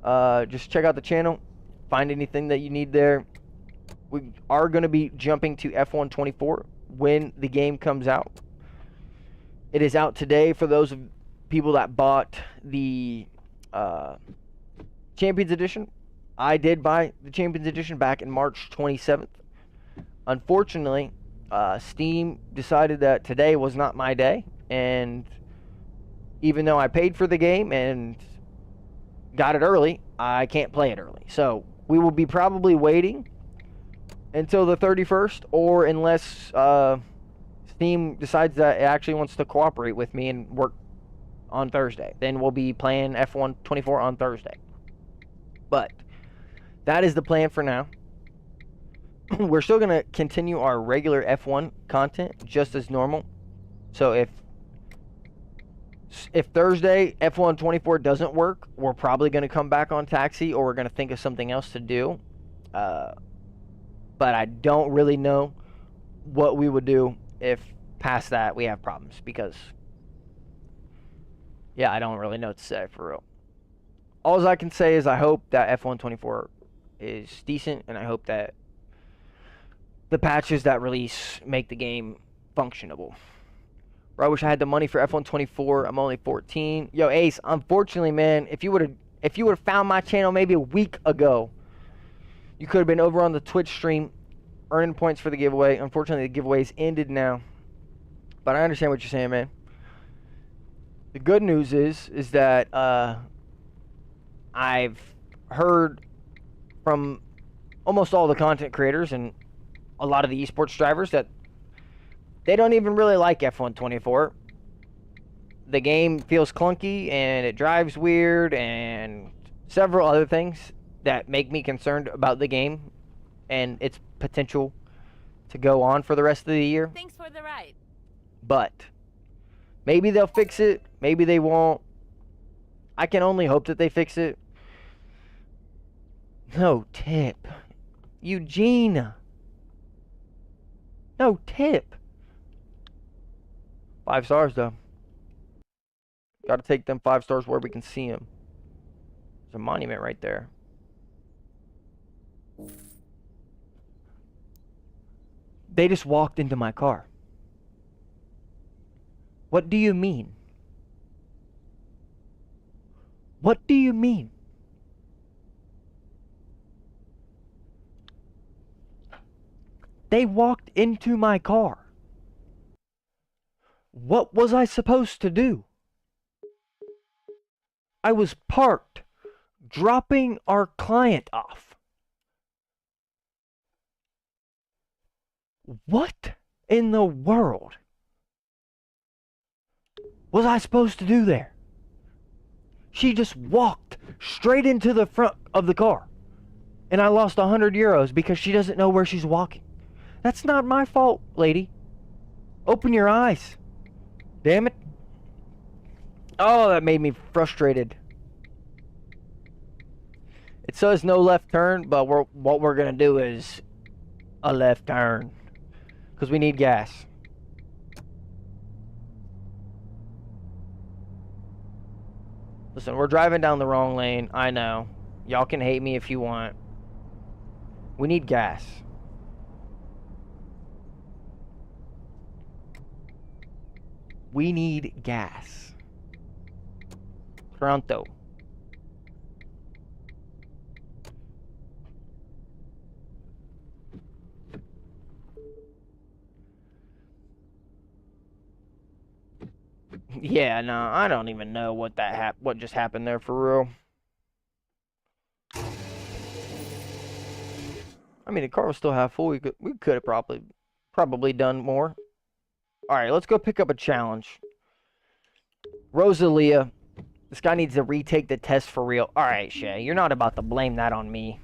just check out the channel. Find anything that you need there. We are going to be jumping to F1 24 when the game comes out. It is out today for those of people that bought the Champions Edition. I did buy the Champions Edition back in March 27th. Unfortunately, Steam decided that today was not my day, and even though I paid for the game and got it early, I can't play it early. So we will be probably waiting until the 31st, or unless Steam decides that it actually wants to cooperate with me and work on Thursday. Then we'll be playing F1 24 on Thursday. But that is the plan for now. We're still going to continue our regular F1 content just as normal. So if Thursday F1 24 doesn't work, we're probably going to come back on Taxi, or we're going to think of something else to do. But I don't really know what we would do if past that we have problems, because yeah, I don't really know what to say for real. All I can say is I hope that F1 24 is decent, and I hope that the patches that release make the game functionable. Bro, I wish I had the money for F1 24. I'm only 14. Yo, Ace, unfortunately, man, if you would have If you would have found my channel maybe a week ago, you could have been over on the Twitch stream earning points for the giveaway. Unfortunately, the giveaway's ended now. But I understand what you're saying, man. The good news is that I've heard from almost all the content creators and a lot of the esports drivers that they don't even really like F124. The game feels clunky and it drives weird and several other things that make me concerned about the game and its potential to go on for the rest of the year. Thanks for the ride. But maybe they'll fix it, maybe they won't. I can only hope that they fix it. No tip. Eugene. No tip. 5 stars though. Gotta take them 5 stars where we can see them. There's a monument right there. They just walked into my car. What do you mean? What do you mean? They walked into my car. What was I supposed to do? I was parked, dropping our client off. What in the world was I supposed to do there? She just walked straight into the front of the car. And I lost 100 euros because she doesn't know where she's walking. That's not my fault, lady. Open your eyes. Damn it. Oh, that made me frustrated. It says no left turn, but what we're going to do is a left turn. Because we need gas. Listen, we're driving down the wrong lane. I know. Y'all can hate me if you want. We need gas. We need gas. Pronto. Yeah, no, I don't even know what what just happened there for real. I mean, the car was still half full. We could have probably done more. All right, let's go pick up a challenge. Rosalia, this guy needs to retake the test for real. All right, Shay, you're not about to blame that on me.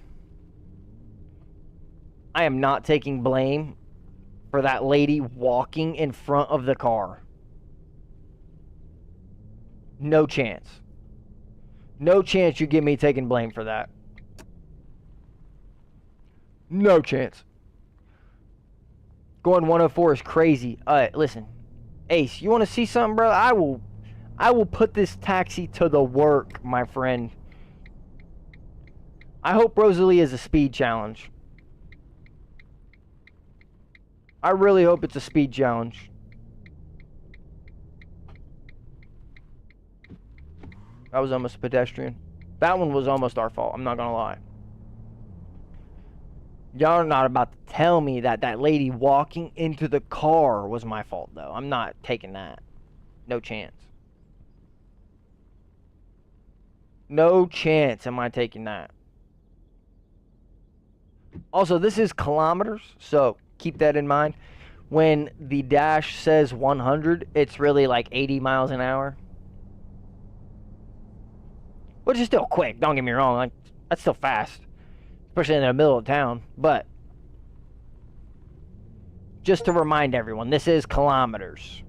I am not taking blame for that lady walking in front of the car. No chance. No chance you give me taking blame for that. No chance. Going 104 is crazy. Listen. Ace, you want to see something, bro? I will put this taxi to the work, my friend. I hope Rosalie is a speed challenge. I really hope it's a speed challenge. That was almost a pedestrian. That one was almost our fault. I'm not gonna lie. Y'all are not about to tell me that that lady walking into the car was my fault, though. I'm not taking that. No chance. No chance am I taking that. Also, this is kilometers, so keep that in mind. When the dash says 100, it's really like 80 miles an hour. Which is still quick, don't get me wrong. Like, that's still fast. Especially in the middle of town. But just to remind everyone, this is kilometers.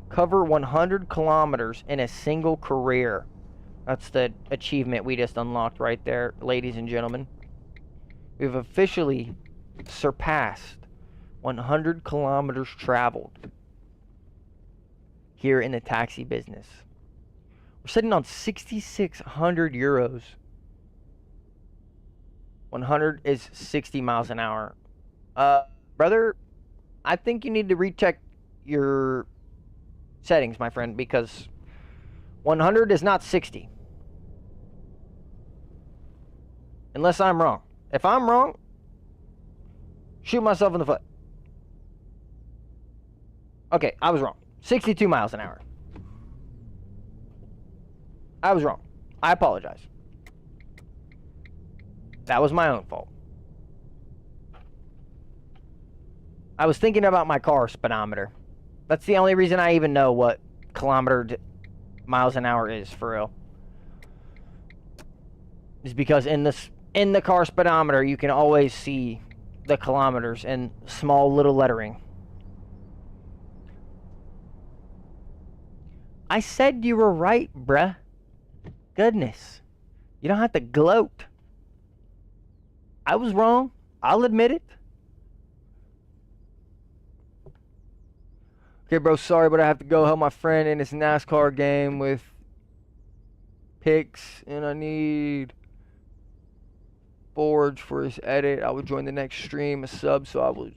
Cover 100 kilometers in a single career. That's the achievement we just unlocked right there, ladies and gentlemen. We've officially surpassed 100 kilometers traveled here in the taxi business. We're sitting on 6,600 euros. 100 is 60 miles an hour. Brother, I think you need to recheck your settings, my friend, because 100 is not 60. Unless I'm wrong. If I'm wrong, shoot myself in the foot. Okay, I was wrong. 62 miles an hour. I was wrong. I apologize. That was my own fault. I was thinking about my car speedometer. That's the only reason I even know what miles an hour is, for real. Is because in the car speedometer, you can always see the kilometers in small little lettering. I said you were right, bruh. Goodness. You don't have to gloat. I was wrong. I'll admit it. Okay, bro, sorry, but I have to go help my friend in his NASCAR game with picks, and I need Forge for his edit. I will join the next stream, a sub, so I will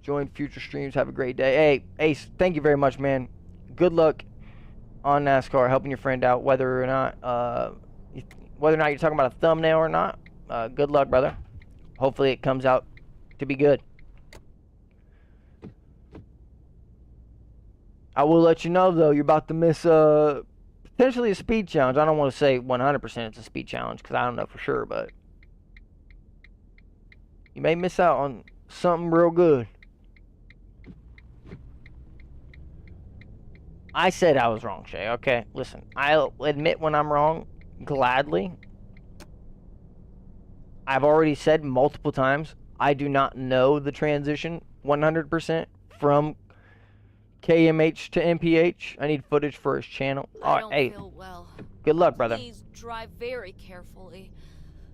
join future streams. Have a great day. Hey, Ace, thank you very much, man. Good luck on NASCAR, helping your friend out, whether or not you're talking about a thumbnail or not. Good luck, brother. Hopefully it comes out to be good. I will let you know, though, you're about to miss potentially a speed challenge. I don't want to say 100% it's a speed challenge because I don't know for sure, but you may miss out on something real good. I said I was wrong, Shay. Okay, listen. I'll admit when I'm wrong gladly. I've already said multiple times I do not know the transition 100% from KMH to MPH. I need footage for his channel. I Alright, don't hey. feel well. Good luck, brother. Please drive very carefully.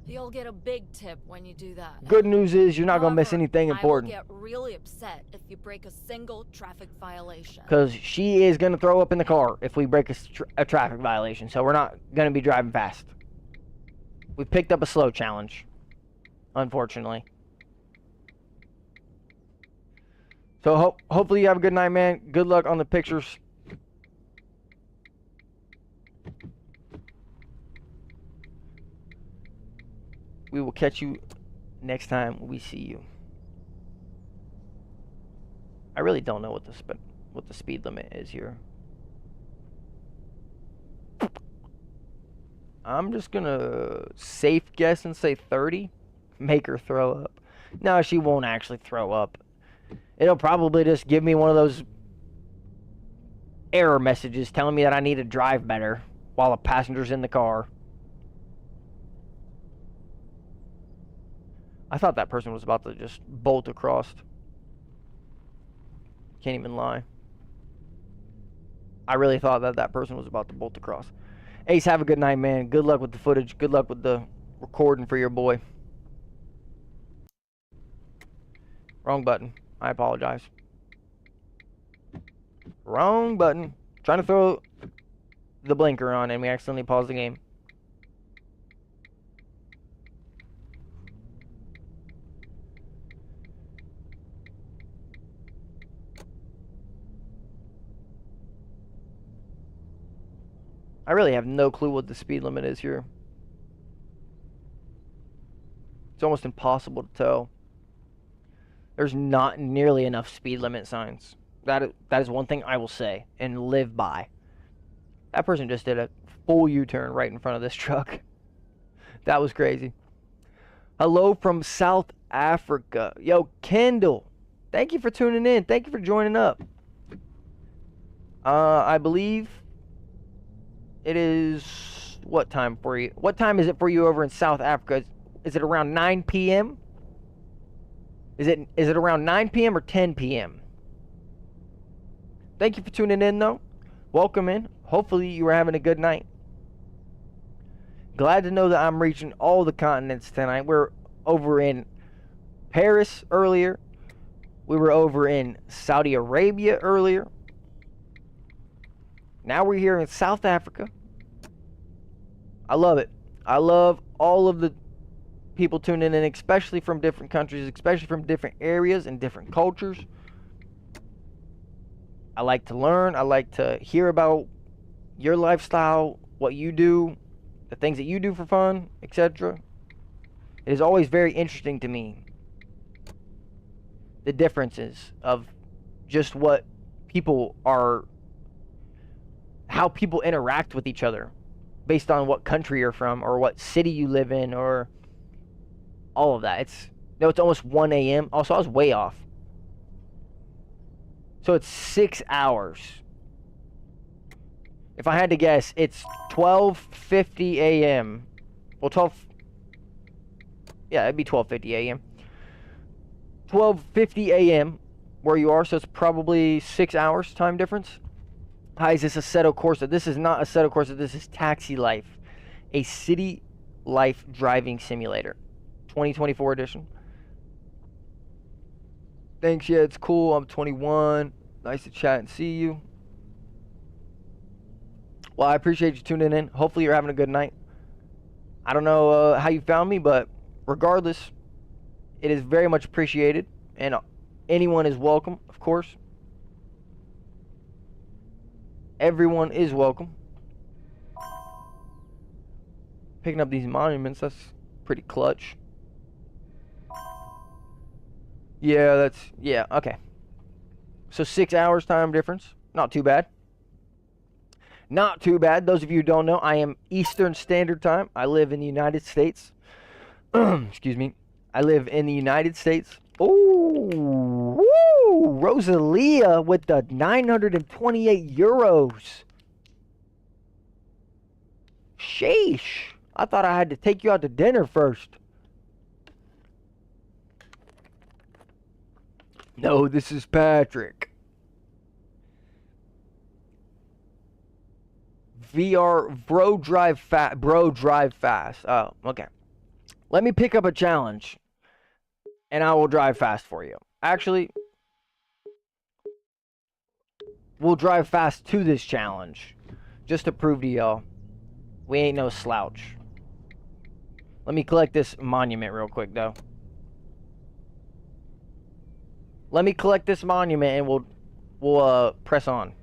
You'll get a big tip when you do that. Good news is you're not going to miss However, anything important. I will get really upset if you break a single traffic violation. Because she is going to throw up in the car if we break a traffic violation. So we're not going to be driving fast. We picked up a slow challenge, unfortunately. So hopefully you have a good night, man. Good luck on the pictures. We will catch you next time we see you. I really don't know what the speed limit is here. I'm just gonna safe guess and say 30. Make her throw up. No, she won't actually throw up. It'll probably just give me one of those error messages telling me that I need to drive better while a passenger's in the car. I thought that person was about to just bolt across. Can't even lie. I really thought that person was about to bolt across. Ace, have a good night, man. Good luck with the footage. Good luck with the recording for your boy. Wrong button. I apologize. Wrong button. Trying to throw the blinker on and we accidentally paused the game. I really have no clue what the speed limit is here. It's almost impossible to tell. There's not nearly enough speed limit signs. That is one thing I will say and live by. That person just did a full U-turn right in front of this truck. That was crazy. Hello from South Africa. Yo, Kendall. Thank you for tuning in. Thank you for joining up. I believe it is... What time for you? What time is it for you over in South Africa? Is it around 9 p.m.? Is it around 9 p.m. or 10 p.m.? Thank you for tuning in, though. Welcome in. Hopefully you are having a good night. Glad to know that I'm reaching all the continents tonight. We're over in Paris earlier. We were over in Saudi Arabia earlier. Now we're here in South Africa. I love it. I love all of the people tuning in, especially from different countries, especially from different areas and different cultures. I like to learn. I like to hear about your lifestyle, what you do, the things that you do for fun, etc. It is always very interesting to me, the differences of just what people are, how people interact with each other based on what country you're from or what city you live in or all of that. It's almost 1 a.m. Also, I was way off. So it's 6 hours. If I had to guess, it's 12:50 a.m. Well, yeah, it'd be 12:50 a.m. 12:50 a.m. where you are, so it's probably 6 hours time difference. Hi, is this Assetto Corsa? This is not Assetto Corsa, this is Taxi Life, a city life driving simulator. 2024 edition. Thanks, yeah, it's cool. I'm 21. Nice to chat and see you. Well, I appreciate you tuning in. Hopefully you're having a good night. I don't know how you found me, but regardless, it is very much appreciated. And anyone is welcome, of course. Everyone is welcome. Picking up these monuments, that's pretty clutch. Yeah, okay. So 6 hours time difference. Not too bad. Not too bad. Those of you who don't know, I am Eastern Standard Time. I live in the United States. Excuse me. I live in the United States. Ooh, woo, Rosalia with the 928 euros. Sheesh. I thought I had to take you out to dinner first. No, this is Patrick. VR bro drive fast. Oh, okay. Let me pick up a challenge and I will drive fast for you. Actually, we'll drive fast to this challenge just to prove to y'all we ain't no slouch. Let me collect this monument real quick though. Let me collect this monument and we'll press on.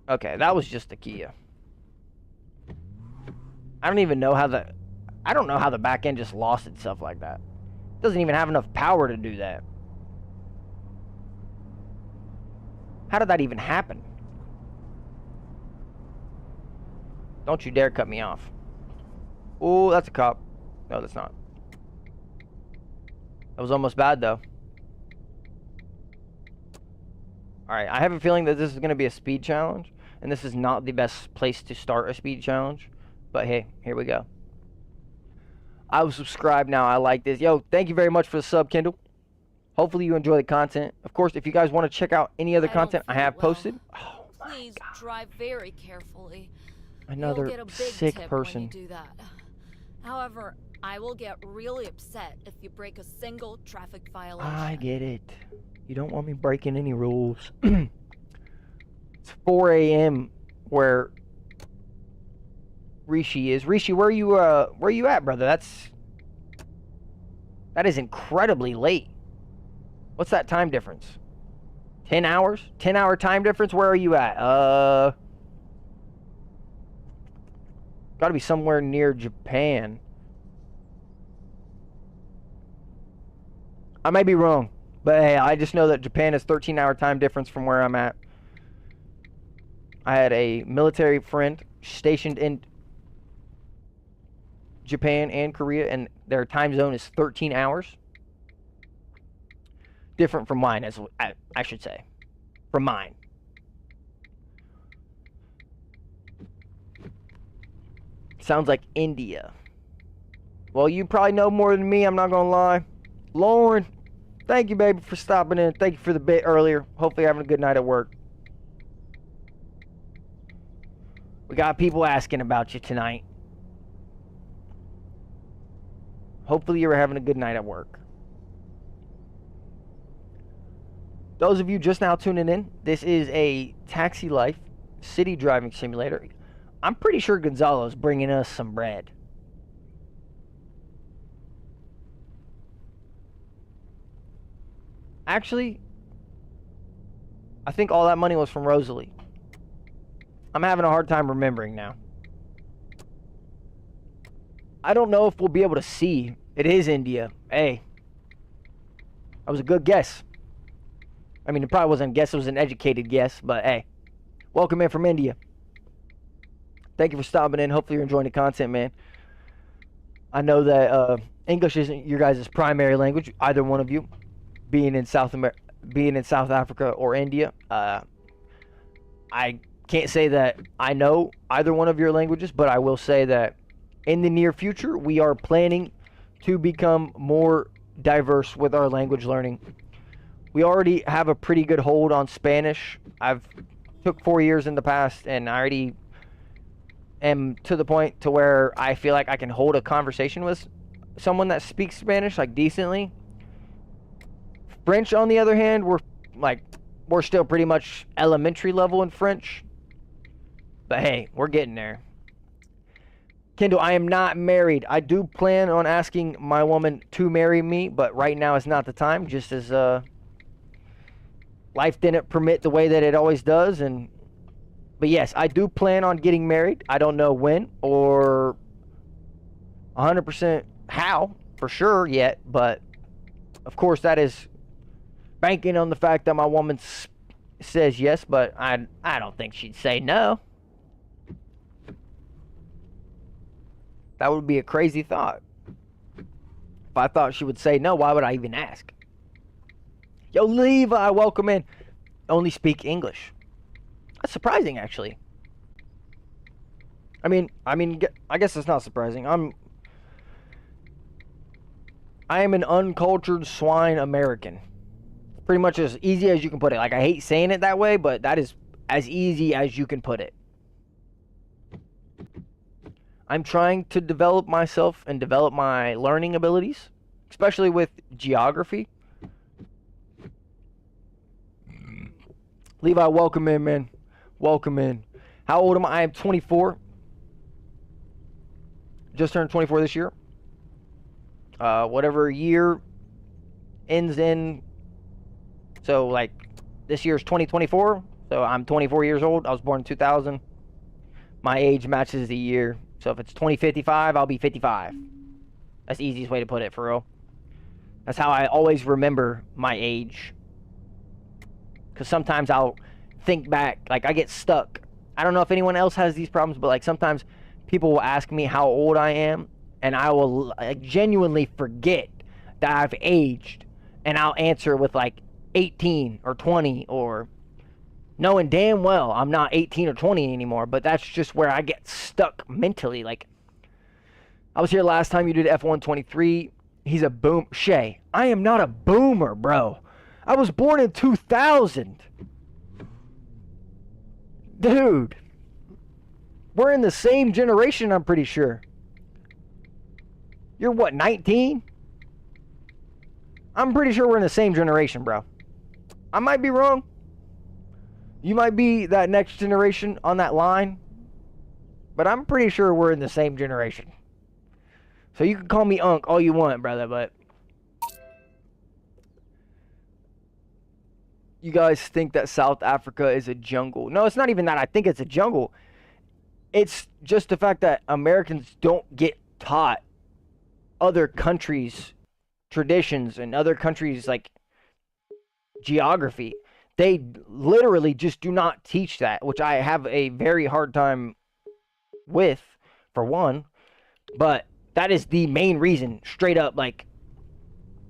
Okay, that was just the Kia. I don't know how the back end just lost itself like that. It doesn't even have enough power to do that. How did that even happen? Don't you dare cut me off. Oh, that's a cop. No, that's not. That was almost bad, though. Alright, I have a feeling that this is going to be a speed challenge. And this is not the best place to start a speed challenge. But hey, here we go. I will subscribe now. I like this. Yo, thank you very much for the sub, Kindle. Hopefully you enjoy the content. Of course, if you guys want to check out any other content I have posted. Oh, please drive very carefully. Another You'll get a big sick tip person. when you do that. However, I will get really upset if you break a single traffic violation. I get it. You don't want me breaking any rules. It's 4 a.m. where Rishi is. Rishi, where are you at, brother? That is incredibly late. What's that time difference? 10 hours? 10-hour time difference? Where are you at? Gotta be somewhere near Japan. I may be wrong, but hey, I just know that Japan is 13-hour time difference from where I'm at. I had a military friend stationed in Japan and Korea, and their time zone is 13 hours. Different from mine, as I should say. From mine. Sounds like India. Well, you probably know more than me, I'm not gonna lie. Lauren, thank you, baby, for stopping in. Thank you for the bit earlier. Hopefully you're having a good night at work. We got people asking about you tonight. Hopefully you were having a good night at work. Those of you just now tuning in, this is a Taxi Life city driving simulator. I'm pretty sure Gonzalo's bringing us some bread. Actually, I think all that money was from Rosalie. I'm having a hard time remembering now. I don't know if we'll be able to see. It is India. Hey. That was a good guess. I mean, it probably wasn't a guess. It was an educated guess. But, hey. Welcome in from India. Thank you for stopping in. Hopefully you're enjoying the content, man. I know that English isn't your guys' primary language. Either one of you. Being in South Africa or India. I can't say that I know either one of your languages, but I will say that in the near future, we are planning to become more diverse with our language learning. We already have a pretty good hold on Spanish. I've took 4 years in the past, and I already am to the point to where I feel like I can hold a conversation with someone that speaks Spanish, like, decently. French, on the other hand, we're still pretty much elementary level in French. But hey, we're getting there. Kendall, I am not married. I do plan on asking my woman to marry me, but right now is not the time, just as life didn't permit the way that it always does. But yes, I do plan on getting married. I don't know when or 100% how for sure yet, but of course that is banking on the fact that my woman says yes, but I don't think she'd say no. That would be a crazy thought. If I thought she would say no, why would I even ask? Yo, Levi, welcome in. Only speak English. That's surprising, actually. I mean, I guess it's not surprising. I am an uncultured swine American. Pretty much as easy as you can put it. Like, I hate saying it that way, but that is as easy as you can put it. I'm trying to develop myself and develop my learning abilities, especially with geography. Levi, welcome in, man. Welcome in. How old am I? I am 24. Just turned 24 this year. Whatever year ends in... So, like, this year's 2024. So, I'm 24 years old. I was born in 2000. My age matches the year. So, if it's 2055, I'll be 55. That's the easiest way to put it, for real. That's how I always remember my age. Because sometimes I'll think back. Like, I get stuck. I don't know if anyone else has these problems, but, like, sometimes people will ask me how old I am. And I will genuinely forget that I've aged. And I'll answer with, like, 18 or 20, or knowing damn well I'm not 18 or 20 anymore, but that's just where I get stuck mentally. Like, I was here last time you did F123. He's a boom. Shay, I am not a boomer, bro. I was born in 2000. Dude. We're in the same generation, I'm pretty sure. You're what, 19? I'm pretty sure we're in the same generation, bro. I might be wrong. You might be that next generation on that line. But I'm pretty sure we're in the same generation. So you can call me Unc all you want, brother, but... You guys think that South Africa is a jungle. No, it's not even that I think it's a jungle. It's just the fact that Americans don't get taught other countries' traditions and other countries' like geography. They literally just do not teach that, which I have a very hard time with, for one. But that is the main reason, straight up. Like,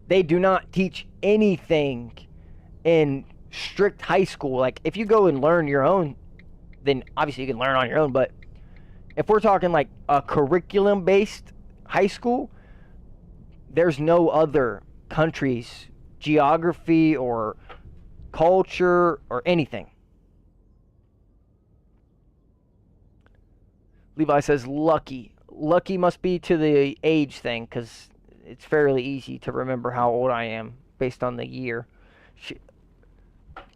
they do not teach anything in strict high school. Like, if you go and learn your own, then obviously you can learn on your own. But if we're talking like a curriculum-based high school, there's no other country's geography or culture or anything. Levi says lucky. Lucky must be to the age thing, because it's fairly easy to remember how old I am based on the year.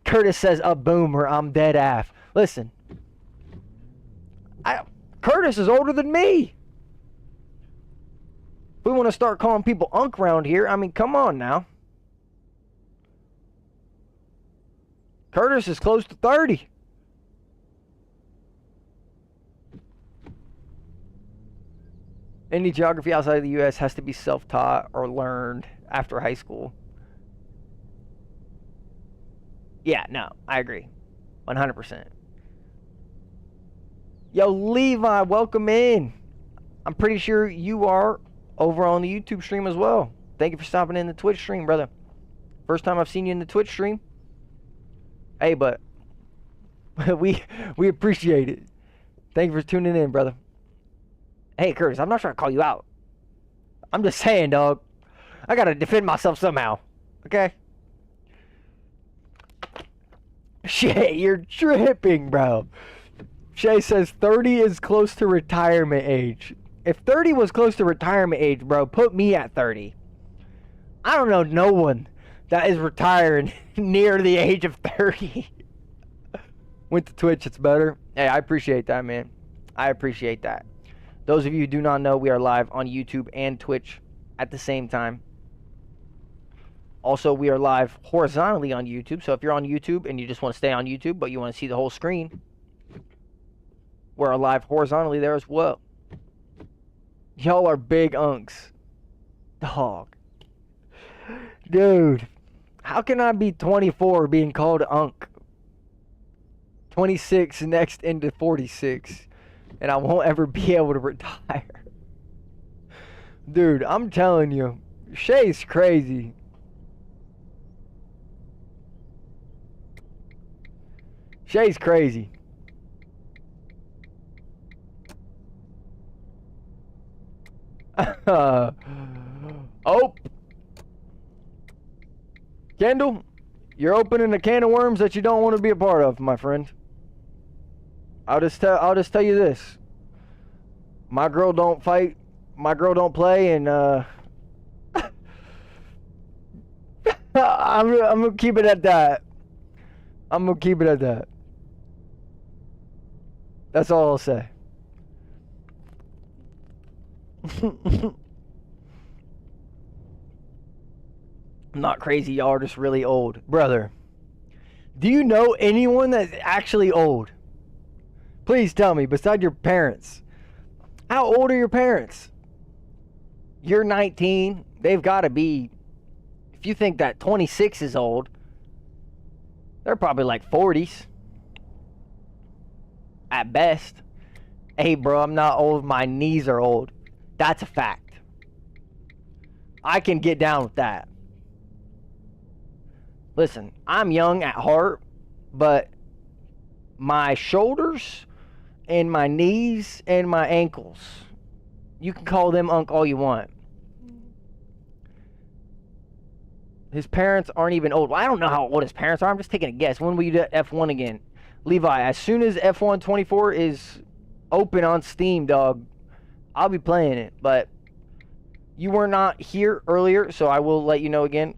Curtis says a boomer. I'm dead ass. Listen. Curtis is older than me. We want to start calling people Unc around here. I mean, come on now. Curtis is close to 30. Any geography outside of the U.S. has to be self-taught or learned after high school. Yeah, no, I agree. 100%. Yo, Levi, welcome in. I'm pretty sure you are over on the YouTube stream as well. Thank you for stopping in the Twitch stream, brother. First time I've seen you in the Twitch stream. Hey, but we appreciate it. Thank you for tuning in, brother. Hey, Curtis, I'm not trying to call you out. I'm just saying, dog. I gotta defend myself somehow. Okay? Shay, you're tripping, bro. Shay says 30 is close to retirement age. If 30 was close to retirement age, bro, put me at 30. I don't know no one that is retiring near the age of 30. Went to Twitch, it's better. Hey, I appreciate that, man. I appreciate that. Those of you who do not know, we are live on YouTube and Twitch at the same time. Also, we are live horizontally on YouTube. So if you're on YouTube and you just want to stay on YouTube, but you want to see the whole screen, we're live horizontally there as well. Y'all are big unks. Dog. Dude. How can I be 24 being called unk? 26 next into 46. And I won't ever be able to retire. Dude, I'm telling you. Shay's crazy. Shay's crazy. Oh. Kendall, you're opening a can of worms that you don't want to be a part of, my friend. I'll just tell you this. My girl don't fight, my girl don't play, and I'm gonna keep it at that. I'm gonna keep it at that. That's all I'll say. I'm not crazy, y'all are just really old. Brother, do you know anyone that's actually old? Please tell me, besides your parents. How old are your parents? You're 19. They've got to be, if you think that 26 is old, they're probably like 40s. At best. Hey, bro, I'm not old. My knees are old. That's a fact. I can get down with that. Listen, I'm young at heart, but my shoulders and my knees and my ankles, you can call them unk all you want. His parents aren't even old. Well, I don't know how old his parents are. I'm just taking a guess. When will you do F1 again? Levi, as soon as F1 24 is open on Steam, dog, I'll be playing it. But you were not here earlier, so I will let you know again.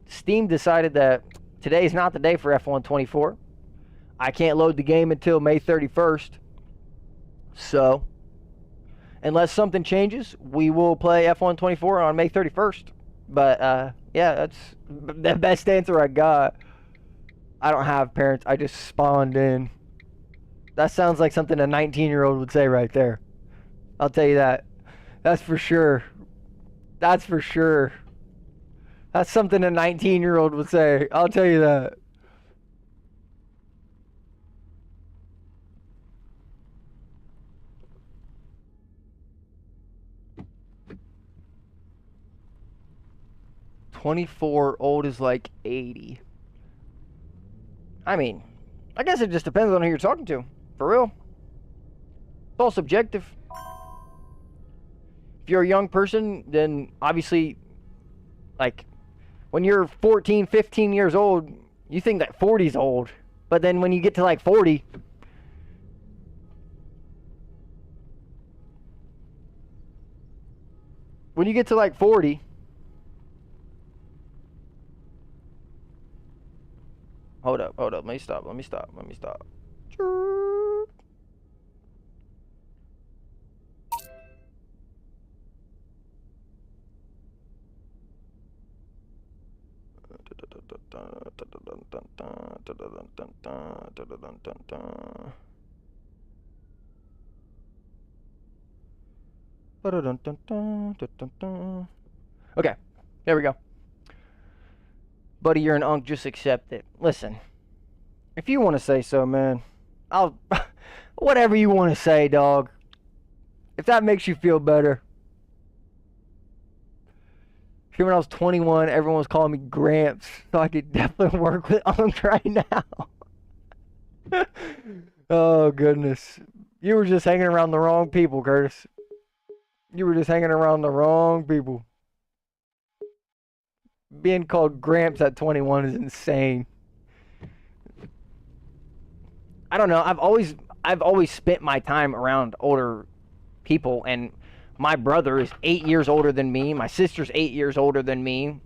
Steam decided that today is not the day for F1 24. I can't load the game until May 31st. So, unless something changes, we will play F1 24 on May 31st. But, yeah, that's the best answer I got. I don't have parents. I just spawned in. That sounds like something a 19-year-old would say right there. I'll tell you that. That's for sure. That's for sure. That's something a 19-year-old would say. I'll tell you that. "24 old is like 80. I mean, I guess it just depends on who you're talking to. For real. It's all subjective. If you're a young person, then obviously, like, when you're 14, 15 years old, you think that 40's old. But then when you get to like 40, when you get to like 40, hold up, let me stop. Okay, there we go. Buddy, you're an unk, just accept it. Listen, if you want to say so, man, I'll... whatever you want to say, dog. If that makes you feel better. When I was 21, everyone was calling me Gramps, so I could definitely work with unk right now. Oh, goodness. You were just hanging around the wrong people, Curtis. You were just hanging around the wrong people. Being called Gramps at 21 is insane. I don't know. I've always spent my time around older people, and my brother is 8 years older than me. My sister's 8 years older than me.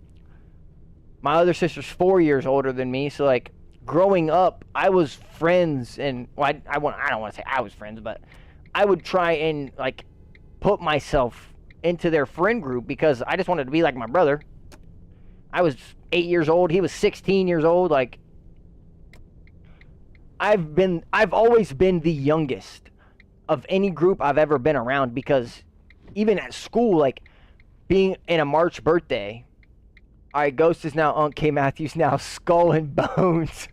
My other sister's 4 years older than me. So, like, growing up, I was friends, and well, I don't want to say I was friends, but I would try and, like, put myself into their friend group because I just wanted to be like my brother. I was 8 years old. He was 16 years old. Like, I've always been the youngest of any group I've ever been around because even at school, like, being in a March birthday. All right, Ghost is now Unk. K. Matthews now Skull and Bones.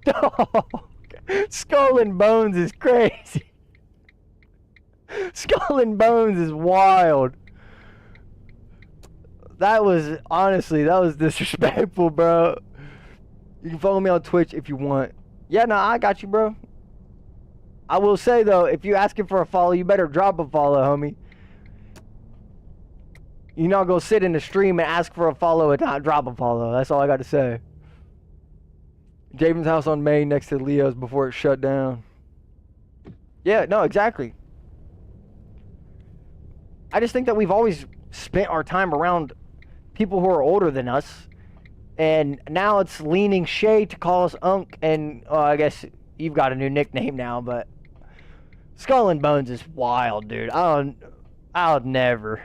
Dog. Skull and Bones is crazy. Skull and Bones is wild. That was, honestly, that was disrespectful, bro. You can follow me on Twitch if you want. Yeah, no, I got you, bro. I will say, though, if you're asking for a follow, you better drop a follow, homie. You're not going to sit in the stream and ask for a follow and not drop a follow. That's all I got to say. Javen's house on Main next to Leo's before it shut down. Yeah, no, exactly. I just think that we've always spent our time around people who are older than us. And now it's leaning shade to call us Unk. And I guess you've got a new nickname now, but Skull and Bones is wild, dude. I would never.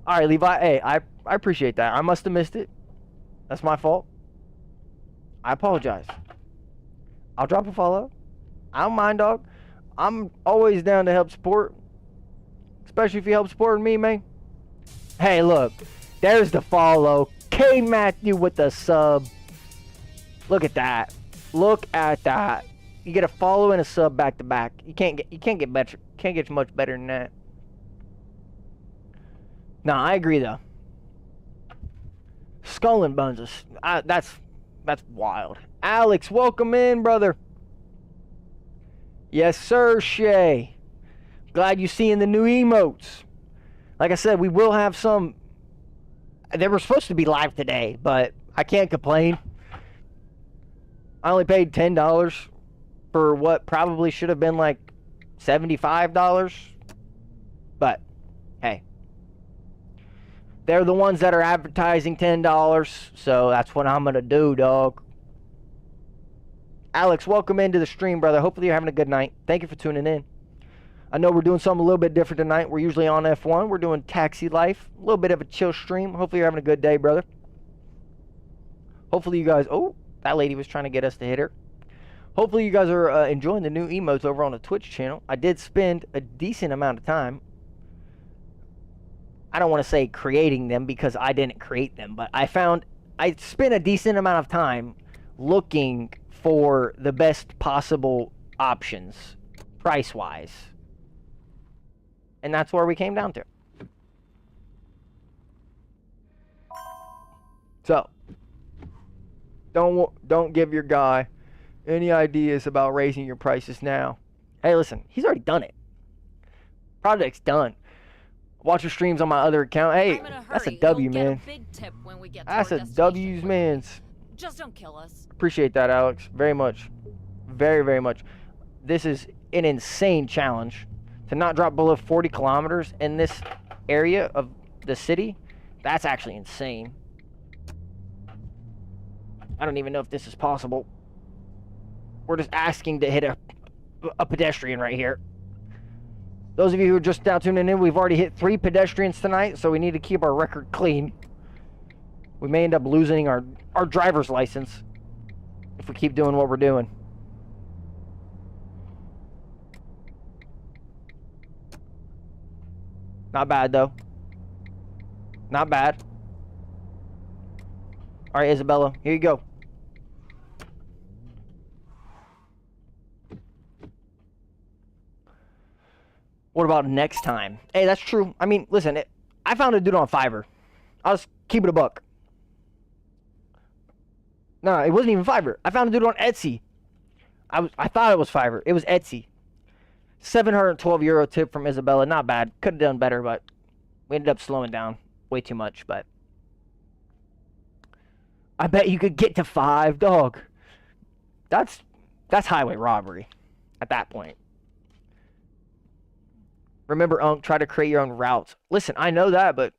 All right, Levi. Hey, I appreciate that. I must have missed it. That's my fault. I apologize. I'll drop a follow. I don't mind, dog. I'm always down to help support. Especially if you help support me, man. Hey, look. There's the follow. K. Matthew with the sub. Look at that. Look at that. You get a follow and a sub back to back. You can't get better. Can't get much better than that. Nah, I agree though. Skull and Bones is that's wild. Alex, welcome in, brother. Yes, sir, Shay. Glad you seeing the new emotes. Like I said, we will have some. They were supposed to be live today, but I can't complain. I only paid $10 for what probably should have been like $75. But, hey. They're the ones that are advertising $10, so that's what I'm going to do, dog. Alex, welcome into the stream, brother. Hopefully you're having a good night. Thank you for tuning in. I know we're doing something a little bit different tonight. We're usually on F1. We're doing Taxi Life. A little bit of a chill stream. Hopefully you're having a good day, brother. Hopefully you guys... Oh, that lady was trying to get us to hit her. Hopefully you guys are enjoying the new emotes over on the Twitch channel. I did spend a decent amount of time. I don't want to say creating them because I didn't create them. But I spent a decent amount of time looking for the best possible options price-wise. And that's where we came down to. So, don't give your guy any ideas about raising your prices now. Hey, listen, he's already done it. Project's done. Watch your streams on my other account. Hey, that's a W, man. That's a W's, man's. Just don't kill us. Appreciate that, Alex. Very much. Very, very much. This is an insane challenge. To not drop below 40 kilometers in this area of the city, that's actually insane. I don't even know if this is possible. We're just asking to hit a pedestrian right here. Those of you who are just now tuning in, we've already hit 3 pedestrians tonight, so we need to keep our record clean. We may end up losing our driver's license if we keep doing what we're doing. Not bad, though. Not bad. All right, Isabella, here you go. What about next time? Hey, that's true. I mean, listen, I found a dude on Fiverr. I'll just keep it a buck. No, it wasn't even Fiverr. I found a dude on Etsy. I thought it was Fiverr. It was Etsy. 712 euro tip from Isabella. Not bad. Could have done better, but we ended up slowing down way too much. But I bet you could get to 5, dog. That's highway robbery at that point. Remember, Unc, try to create your own routes. Listen, I know that, but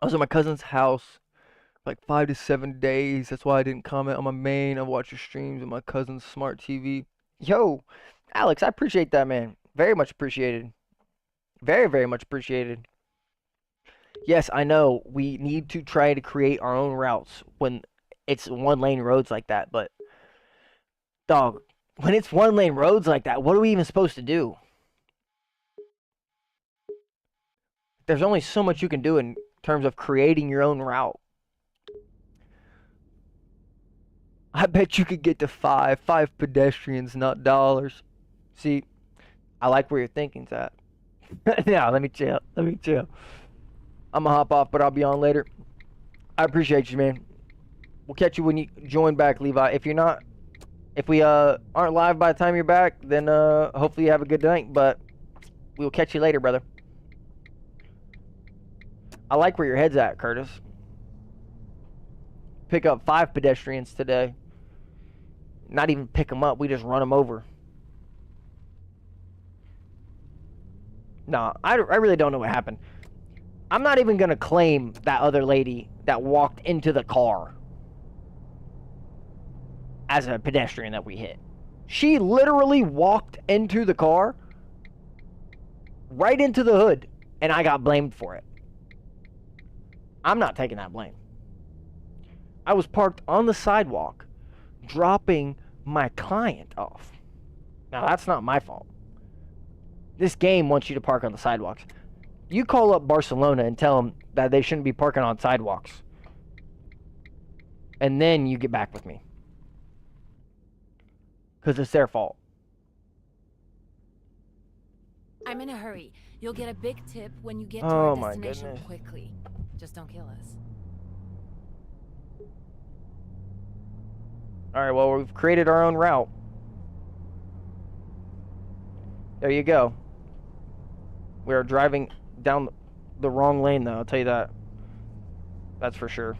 I was at my cousin's house like 5 to 7 days. That's why I didn't comment on my main. I watched your streams on my cousin's smart TV. Yo, Alex, I appreciate that, man. Very much appreciated. Very, very much appreciated. Yes, I know we need to try to create our own routes when it's one-lane roads like that, but dog, when it's one-lane roads like that, what are we even supposed to do? There's only so much you can do in terms of creating your own route. I bet you could get to 5 pedestrians, not dollars. See, I like where your thinking's at. No, let me chill. Let me chill. I'm gonna hop off, but I'll be on later. I appreciate you, man. We'll catch you when you join back, Levi. If you're not, if we aren't live by the time you're back, then hopefully you have a good night. But we'll catch you later, brother. I like where your head's at, Curtis. Pick up 5 pedestrians today. Not even pick them up. We just run them over. No, I really don't know what happened. I'm not even going to claim that other lady that walked into the car as a pedestrian that we hit. She literally walked into the car, right into the hood, and I got blamed for it. I'm not taking that blame. I was parked on the sidewalk, dropping my client off. Now, that's not my fault. This game wants you to park on the sidewalks. You call up Barcelona and tell them that they shouldn't be parking on sidewalks. And then you get back with me. Because it's their fault. I'm in a hurry. You'll get a big tip when you get to our destination goodness. quickly. Just don't kill us. Alright, well, we've created our own route. There you go. We are driving down the wrong lane, though. I'll tell you that. That's for sure.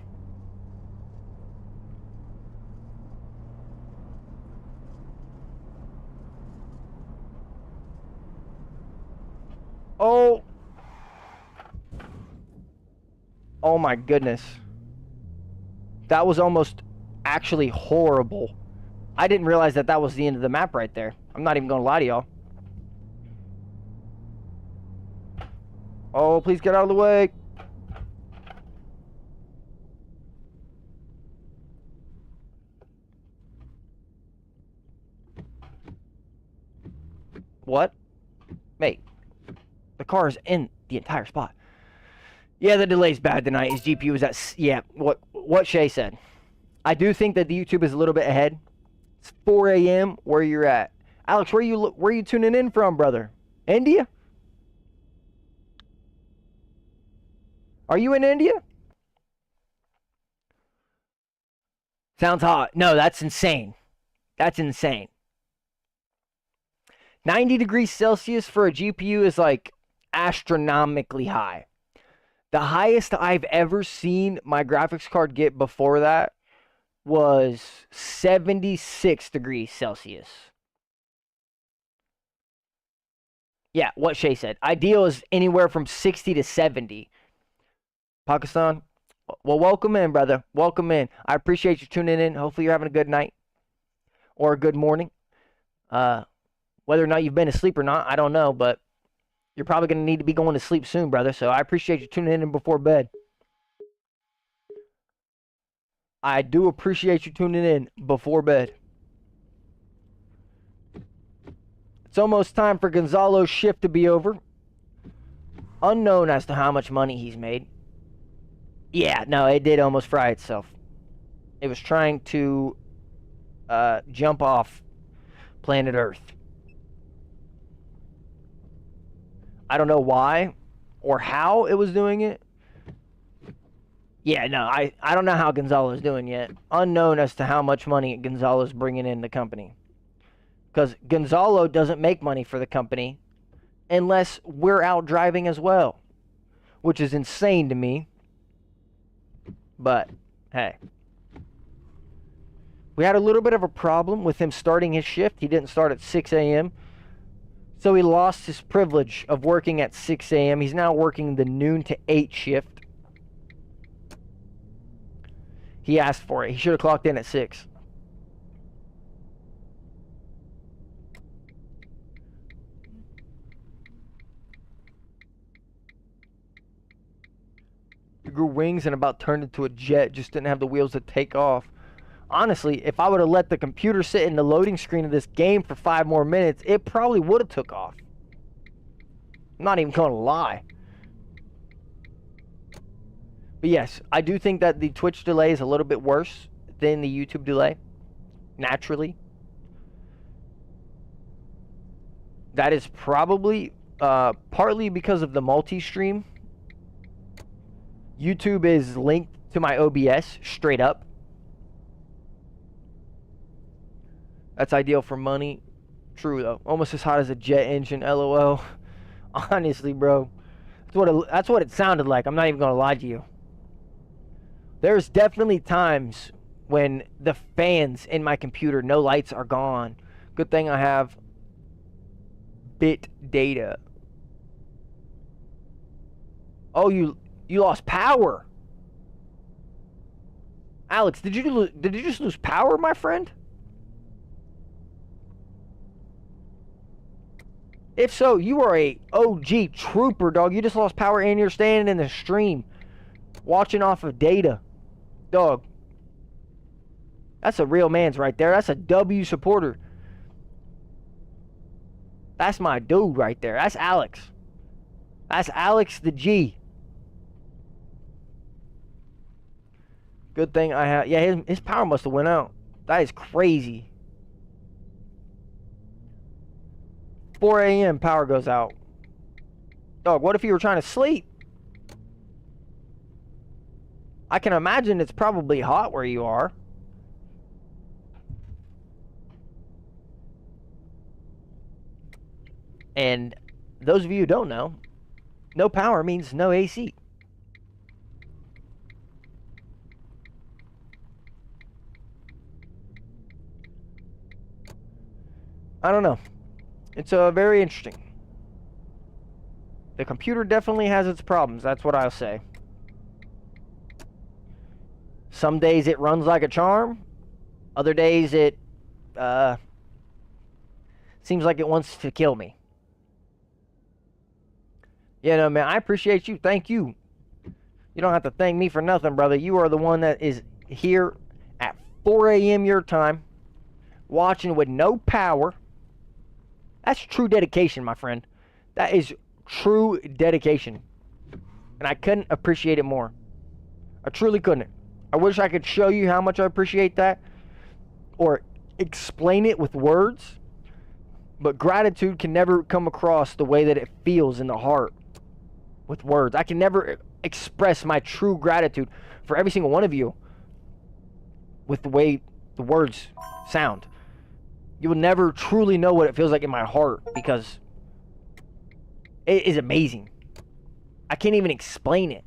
Oh. Oh my goodness. That was almost actually horrible. I didn't realize that was the end of the map right there. I'm not even gonna lie to y'all. Oh, please get out of the way. What? Mate, the car is in the entire spot. Yeah, the delay's bad tonight. His GPU is at... Yeah, what Shay said. I do think that the YouTube is a little bit ahead. It's 4 a.m. where you're at. Alex, where you tuning in from, brother? India? Are you in India? Sounds hot. No, that's insane. That's insane. 90 degrees Celsius for a GPU is like astronomically high. The highest I've ever seen my graphics card get before that was 76 degrees Celsius. Yeah, what Shay said. Ideal is anywhere from 60 to 70. Pakistan, well, welcome in, brother. Welcome in. I appreciate you tuning in. Hopefully you're having a good night or a good morning. Whether or not you've been asleep or not, I don't know, but You're probably going to need to be going to sleep soon, brother. So I appreciate you tuning in before bed. I do appreciate you tuning in before bed. It's almost time for Gonzalo's shift to be over. Unknown as to how much money he's made. Yeah, no, it did almost fry itself. It was trying to jump off planet Earth. I don't know why or how it was doing it. Yeah, no, I don't know how Gonzalo's doing yet. Unknown as to how much money Gonzalo's bringing in the company. Because Gonzalo doesn't make money for the company unless we're out driving as well. Which is insane to me. But, hey. We had a little bit of a problem with him starting his shift. He didn't start at 6 a.m. So he lost his privilege of working at 6 a.m. He's now working the noon to 8 shift. He asked for it. He should have clocked in at 6. He grew wings and about turned into a jet. Just didn't have the wheels to take off. Honestly, if I would have let the computer sit in the loading screen of this game for 5 more minutes, it probably would have took off. I'm not even going to lie. But yes, I do think that the Twitch delay is a little bit worse than the YouTube delay. Naturally. That is probably partly because of the multi-stream. YouTube is linked to my OBS straight up. That's ideal for money. True, though. Almost as hot as a jet engine, LOL. Honestly, bro. That's what it sounded like. I'm not even going to lie to you. There's definitely times when the fans in my computer, no lights are gone. Good thing I have bit data. Oh, you lost power. Alex, did you just lose power, my friend? If so, you are a OG trooper, dog. You just lost power and you're standing in the stream watching off of data. Dog. That's a real man's right there. That's a W supporter. That's my dude right there. That's Alex. That's Alex the G. Good thing I have... Yeah, his power must have went out. That is crazy. 4 a.m. power goes out. Dog, what if you were trying to sleep? I can imagine it's probably hot where you are. And those of you who don't know, no power means no AC. I don't know. It's very interesting. The computer definitely has its problems. That's what I'll say. Some days it runs like a charm. Other days it seems like it wants to kill me. Yeah, no, man, I appreciate you. Thank you. You don't have to thank me for nothing, brother. You are the one that is here at 4 a.m. your time, watching with no power. That's true dedication, my friend. That is true dedication. And I couldn't appreciate it more. I truly couldn't. I wish I could show you how much I appreciate that or explain it with words. But gratitude can never come across the way that it feels in the heart with words. I can never express my true gratitude for every single one of you with the way the words sound. You will never truly know what it feels like in my heart because it is amazing. I can't even explain it.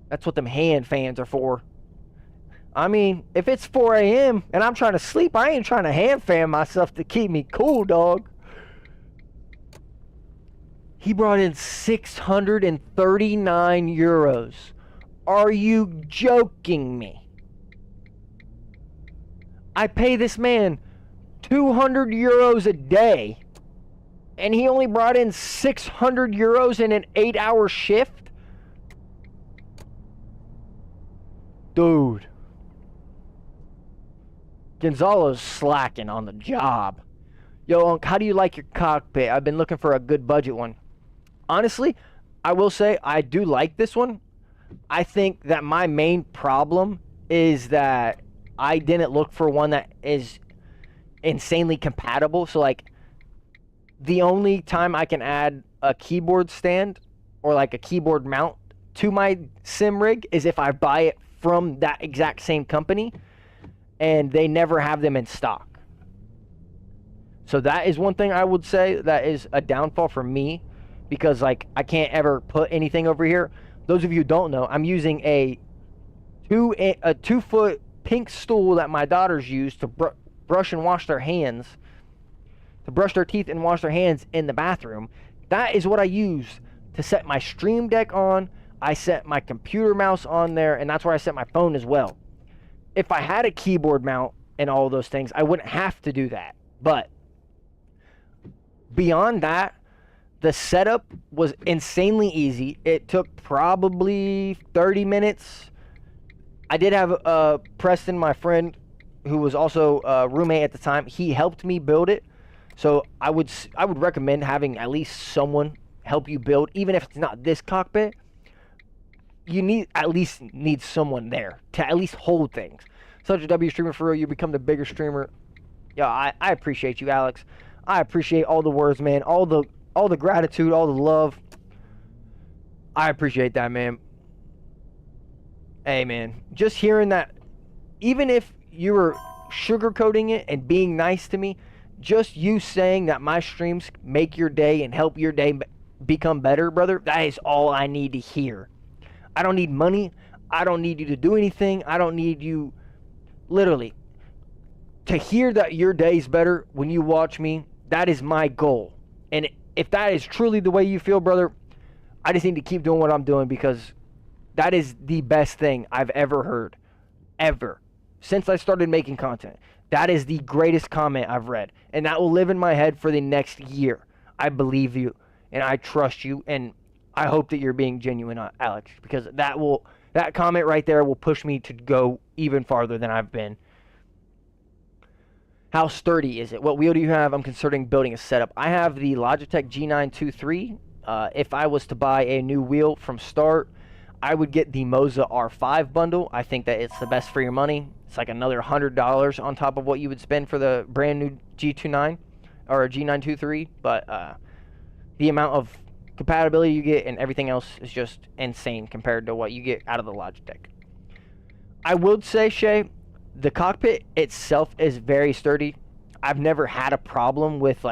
That's what them hand fans are for. I mean, if it's 4 a.m. and I'm trying to sleep, I ain't trying to hand fan myself to keep me cool, dog. He brought in 639 euros. Are you joking me? I pay this man 200 euros a day, and he only brought in 600 euros in an 8-hour shift? Dude. Gonzalo's slacking on the job. Yo, Unc, how do you like your cockpit? I've been looking for a good budget one. Honestly, I will say I do like this one. I think that my main problem is that I didn't look for one that is insanely compatible. So, like, the only time I can add a keyboard stand or, like, a keyboard mount to my sim rig is if I buy it from that exact same company, and they never have them in stock. So that is one thing I would say that is a downfall for me, because, like, I can't ever put anything over here. Those of you who don't know, I'm using a 2-foot pink stool that my daughters use to brush and wash their hands, to brush their teeth and wash their hands in the bathroom. That is what I use to set my Stream Deck on. I set my computer mouse on there, and that's where I set my phone as well. If I had a keyboard mount and all those things, I wouldn't have to do that. But beyond that, the setup was insanely easy. It took probably 30 minutes. I did have Preston, my friend, who was also a roommate at the time. He helped me build it. So I would recommend having at least someone help you build, even if it's not this cockpit. You at least need someone there to at least hold things. Such a W streamer for real. You become the bigger streamer. Yeah, I appreciate you, Alex. I appreciate all the words, man. All the gratitude, all the love. I appreciate that, man. Hey, man, just hearing that, even if you were sugarcoating it and being nice to me, just you saying that my streams make your day and help your day become better, brother, that is all I need to hear. I don't need money. I don't need you to do anything. I don't need you, literally, to hear that your day's better when you watch me. That is my goal. And if that is truly the way you feel, brother, I just need to keep doing what I'm doing, because that is the best thing I've ever heard. Ever. Since I started making content. That is the greatest comment I've read. And that will live in my head for the next year. I believe you. And I trust you. And I hope that you're being genuine, Alex. Because that comment right there will push me to go even farther than I've been. How sturdy is it? What wheel do you have? I'm considering building a setup. I have the Logitech G923. If I was to buy a new wheel from start, I would get the Moza R5 bundle. I think that it's the best for your money. It's like another $100 on top of what you would spend for the brand new G29 or a G923. But the amount of compatibility you get and everything else is just insane compared to what you get out of the Logitech. I would say, Shay, the cockpit itself is very sturdy. I've never had a problem with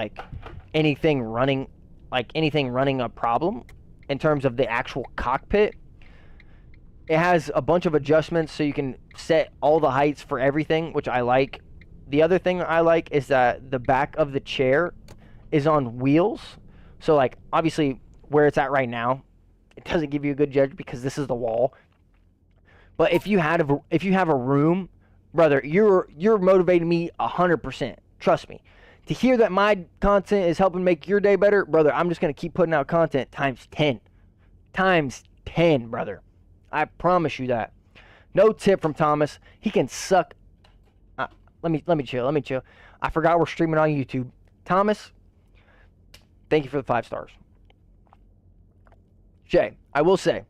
anything running a problem in terms of the actual cockpit. It has a bunch of adjustments so you can set all the heights for everything, which I like. The other thing I like is that the back of the chair is on wheels. So obviously where it's at right now, it doesn't give you a good judge because this is the wall. But if you have a room, brother, you're motivating me 100%. Trust me. To hear that my content is helping make your day better, brother, I'm just going to keep putting out content times 10. Times 10, brother. I promise you that. No tip from Thomas. He can suck. Let me chill. I forgot we're streaming on YouTube. Thomas, thank you for the 5 stars. Shay, I will say,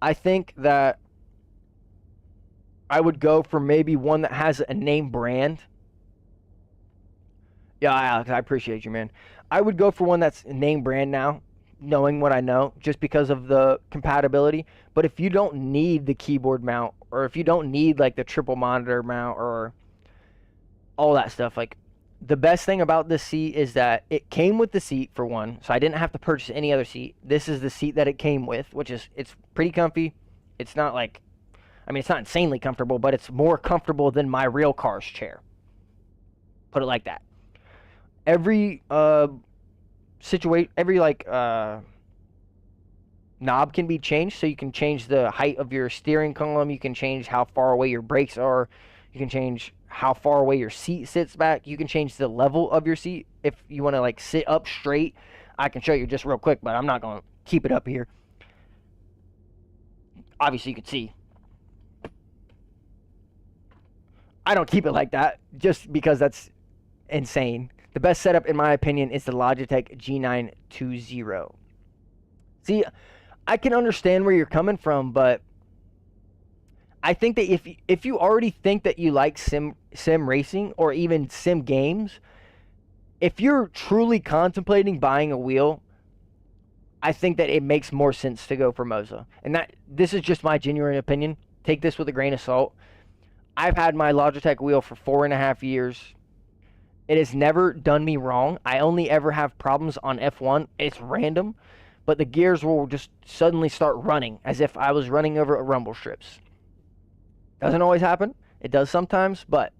I think that I would go for maybe one that has a name brand. Yeah, Alex, I appreciate you, man. I would go for one that's name brand now, knowing what I know, just because of the compatibility. But if you don't need the keyboard mount, or if you don't need the triple monitor mount or all that stuff, the best thing about this seat is that it came with the seat for one, so I didn't have to purchase any other seat. This is the seat that it came with, which is, it's pretty comfy. It's not it's not insanely comfortable, but it's more comfortable than my real car's chair. Put it like that. Every knob can be changed, so you can change the height of your steering column, you can change how far away your brakes are, You can change how far away your seat sits back. You can change the level of your seat. If you want to like sit up straight, I can show you just real quick, but I'm not going to keep it up here. Obviously, you can see. I don't keep it like that just because that's insane. The best setup, in my opinion, is the Logitech G920. See, I can understand where you're coming from, but I think that if you already think that you like sim racing or even sim games, if you're truly contemplating buying a wheel, I think that it makes more sense to go for Moza. And this is just my genuine opinion. Take this with a grain of salt. I've had my Logitech wheel for 4.5 years. It has never done me wrong. I only ever have problems on F1. It's random, but the gears will just suddenly start running as if I was running over rumble strips. Doesn't always happen. It does sometimes, but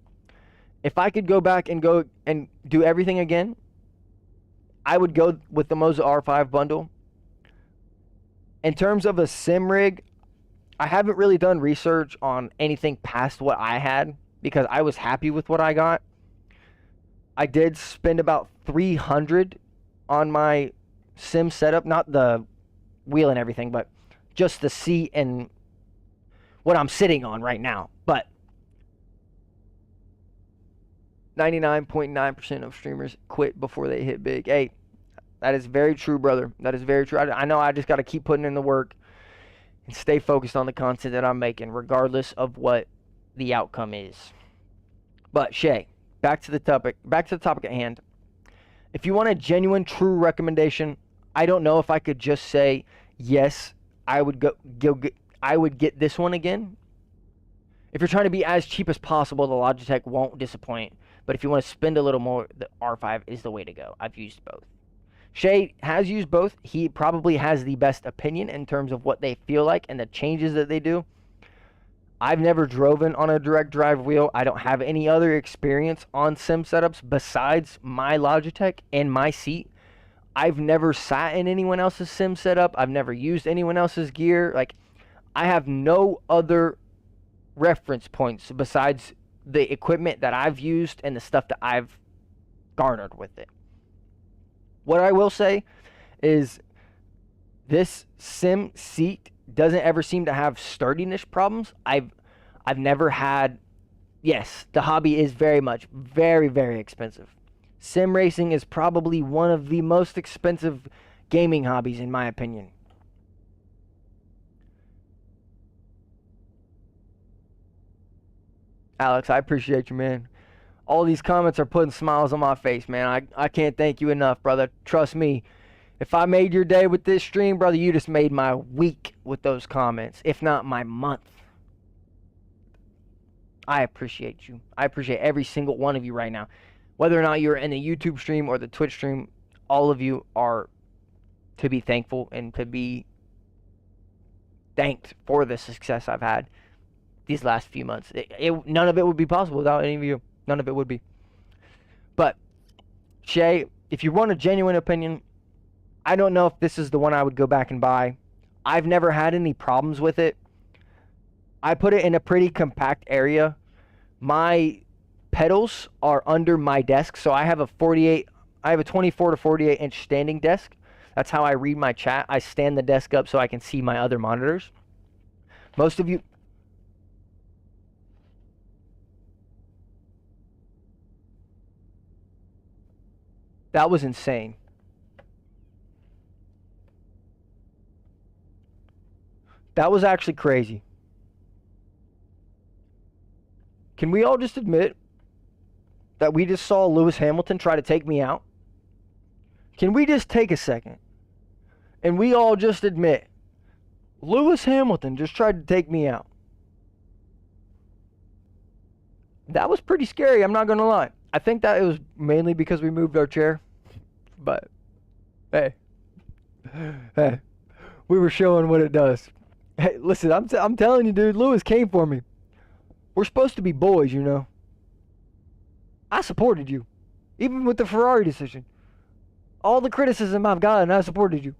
if I could go back and go and do everything again, I would go with the Moza R5 bundle. In terms of a sim rig, I haven't really done research on anything past what I had because I was happy with what I got. I did spend about $300 on my sim setup, not the wheel and everything, but just the seat and what I'm sitting on right now. But 99.9% of streamers quit before they hit big. Hey, that is very true, brother. That is very true. I know I just got to keep putting in the work and stay focused on the content that I'm making, regardless of what the outcome is. But Shay, back to the topic at hand. If you want a genuine, true recommendation, I don't know if I could just say yes. I would get this one again. If you're trying to be as cheap as possible, the Logitech won't disappoint. But if you want to spend a little more, the R5 is the way to go. I've used both. Shay has used both. He probably has the best opinion in terms of what they feel like and the changes that they do. I've never driven on a direct drive wheel. I don't have any other experience on sim setups besides my Logitech and my seat. I've never sat in anyone else's sim setup. I've never used anyone else's gear. Like, I have no other reference points besides the equipment that I've used and the stuff that I've garnered with it. What I will say is this sim seat doesn't ever seem to have sturdiness problems. I've never had. Yes, the hobby is very, very expensive. Sim racing is probably one of the most expensive gaming hobbies in my opinion. Alex, I appreciate you, man. All these comments are putting smiles on my face, man. I can't thank you enough, brother. Trust me. If I made your day with this stream, brother, you just made my week with those comments, if not my month. I appreciate you. I appreciate every single one of you right now. Whether or not you're in the YouTube stream or the Twitch stream, all of you are to be thankful and to be thanked for the success I've had these last few months. None of it would be possible without any of you. None of it would be. But, Shay, if you want a genuine opinion, I don't know if this is the one I would go back and buy. I've never had any problems with it. I put it in a pretty compact area. My pedals are under my desk, so I have a 24 to 48 inch standing desk. That's how I read my chat. I stand the desk up so I can see my other monitors. Most of you... That was insane. That was actually crazy. Can we all just admit that we just saw Lewis Hamilton try to take me out? Can we just take a second and we all just admit Lewis Hamilton just tried to take me out? That was pretty scary, I'm not going to lie. I think that it was mainly because we moved our chair. But, hey, we were showing what it does. Hey, listen, I'm telling you, dude, Lewis came for me. We're supposed to be boys, you know. I supported you. Even with the Ferrari decision. All the criticism I've gotten, I supported you.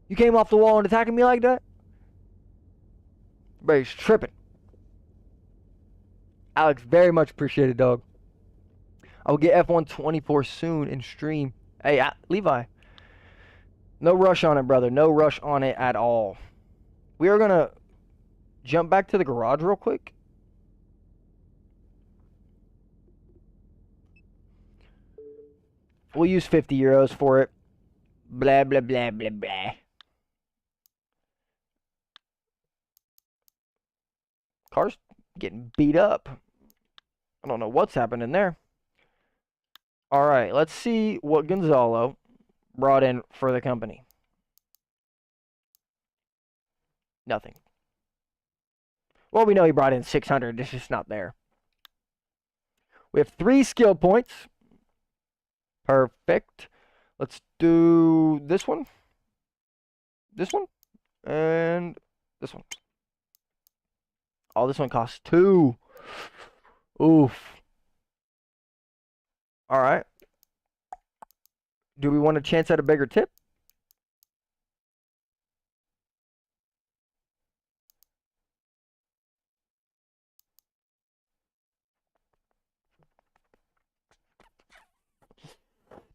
You came off the wall and attacking me like that? Everybody's tripping. Alex, very much appreciated, dog. I will get F124 soon in stream. Hey, Levi. No rush on it, brother. No rush on it at all. We are going to jump back to the garage real quick. We'll use 50 euros for it. Blah, blah, blah, blah, blah. Car's getting beat up. I don't know what's happening there. All right, let's see what Gonzalo brought in for the company. Nothing. Well, we know he brought in 600. It's just not there. We have 3 skill points. Perfect. Let's do this one, and this one. Oh, this one costs 2. Oof. All right. Do we want a chance at a bigger tip?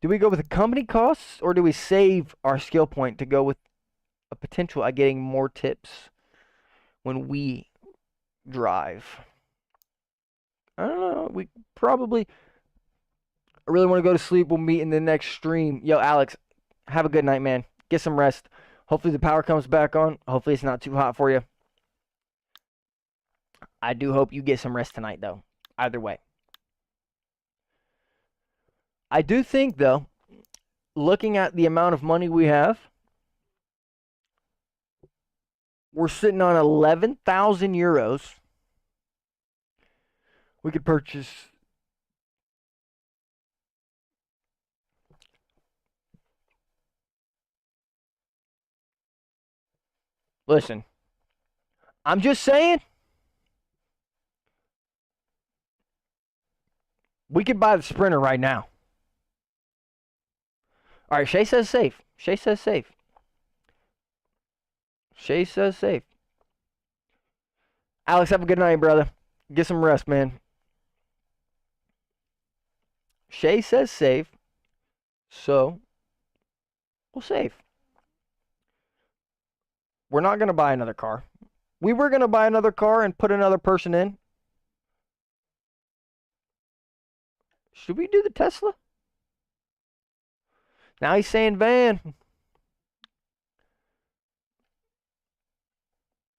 Do we go with the company costs, or do we save our skill point to go with a potential at getting more tips when we drive? I don't know. We probably... I really want to go to sleep. We'll meet in the next stream. Yo, Alex, have a good night, man. Get some rest. Hopefully the power comes back on. Hopefully it's not too hot for you. I do hope you get some rest tonight, though. Either way. I do think, though, looking at the amount of money we have, we're sitting on 11,000 euros. We could purchase... Listen, I'm just saying, we could buy the Sprinter right now. All right, Shay says safe. Shay says safe. Shay says safe. Alex, have a good night, brother. Get some rest, man. Shay says safe, so we'll save. We're not going to buy another car. We were going to buy another car and put another person in. Should we do the Tesla? Now he's saying van.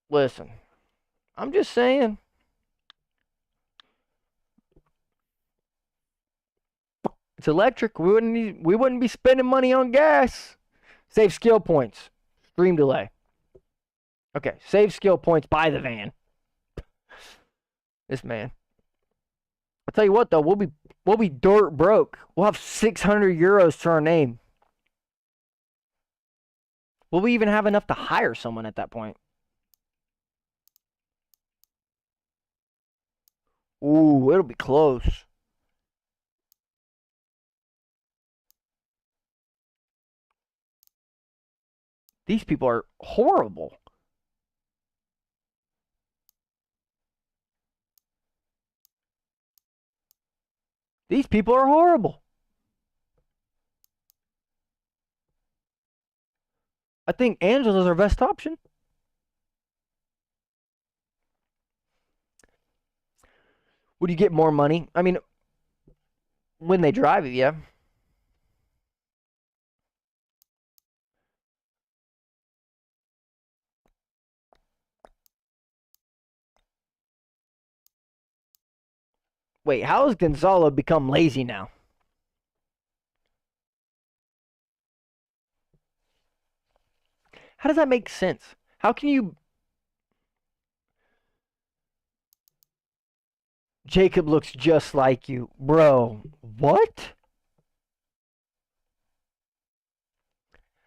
Listen, I'm just saying. It's electric. We wouldn't be spending money on gas. Save skill points. Stream delay. Okay, save skill points, buy the van. This man. I'll tell you what though, we'll be dirt broke. We'll have 600 euros to our name. Will we even have enough to hire someone at that point? Ooh, it'll be close. These people are horrible. These people are horrible. I think Angela's our best option. Would you get more money? I mean, when they drive it, yeah. Wait, how has Gonzalo become lazy now? How does that make sense? How can you... Jacob looks just like you. Bro, what?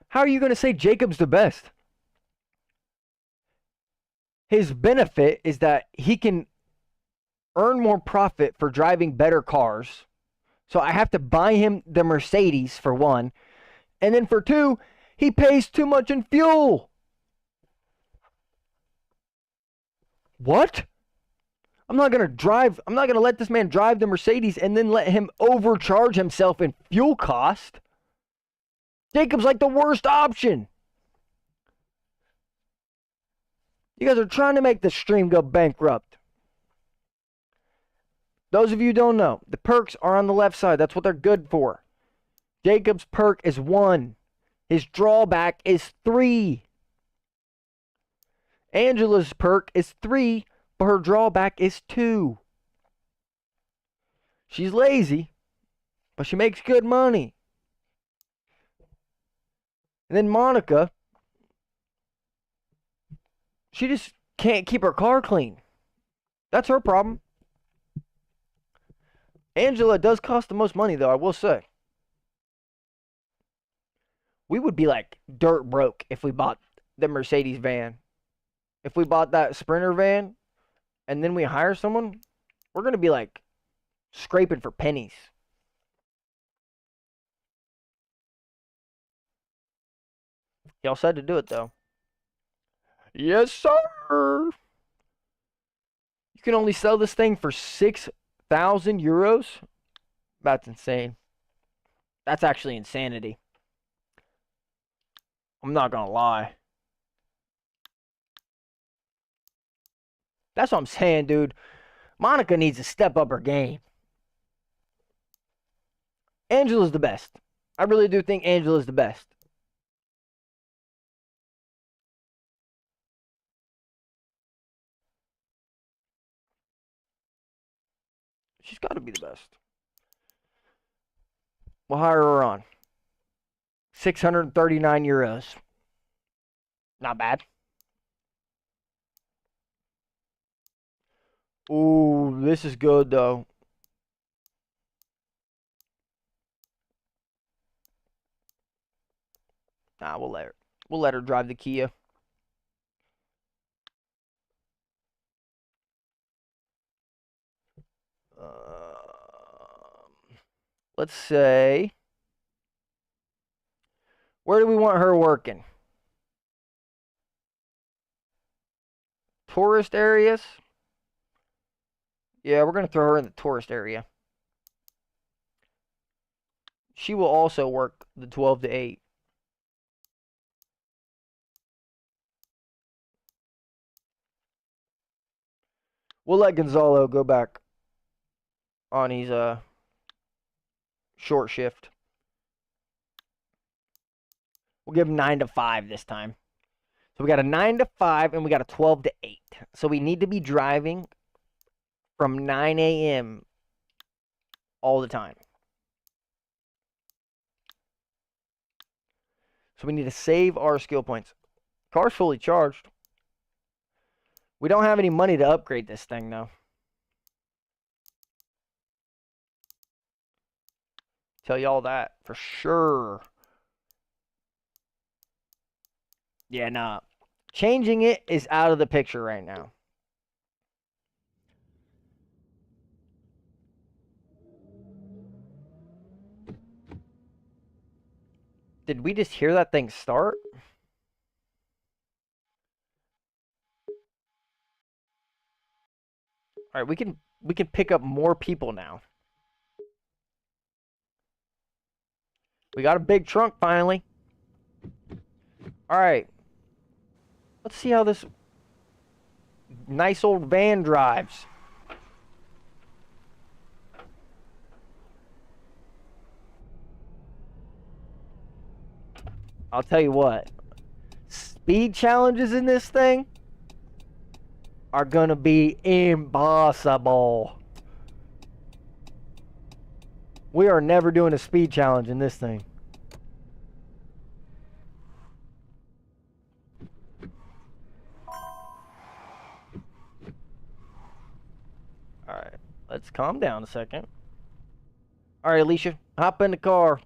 How are you going to say Jacob's the best? His benefit is that he can earn more profit for driving better cars. So I have to buy him the Mercedes for one. And then for two, he pays too much in fuel. What? I'm not going to let this man drive the Mercedes and then let him overcharge himself in fuel cost. Jacob's like the worst option. You guys are trying to make the stream go bankrupt. Those of you who don't know, the perks are on the left side. That's what they're good for. Jacob's perk is 1. His drawback is 3. Angela's perk is 3, but her drawback is 2. She's lazy, but she makes good money. And then Monica, she just can't keep her car clean. That's her problem. Angela does cost the most money, though, I will say. We would be like dirt broke if we bought the Mercedes van. If we bought that Sprinter van and then we hire someone, we're going to be like scraping for pennies. Y'all said to do it, though. Yes, sir. You can only sell this thing for 6,000 euros? That's insane. That's actually insanity. I'm not gonna lie. That's what I'm saying, dude. Monica needs to step up her game. Angela's the best. I really do think Angela's the best. She's got to be the best. We'll hire her on. 639 euros. Not bad. Ooh, this is good, though. Nah, we'll let her drive the Kia. Let's say, where do we want her working? Tourist areas? Yeah, we're going to throw her in the tourist area. She will also work the 12 to 8. We'll let Gonzalo go back on his short shift. We'll give him 9 to 5 this time. So we got a 9 to 5 and we got a 12 to 8. So we need to be driving from 9 a.m. all the time. So we need to save our skill points. Car's fully charged. We don't have any money to upgrade this thing, though. Tell y'all that for sure. Yeah, nah. Changing it is out of the picture right now. Did we just hear that thing start? All right, we can pick up more people now. We got a big trunk finally. All right. Let's see how this nice old van drives. I'll tell you what. Speed challenges in this thing are gonna be impossible. We are never doing a speed challenge in this thing. Alright, let's calm down a second. Alright, Alicia, hop in the car.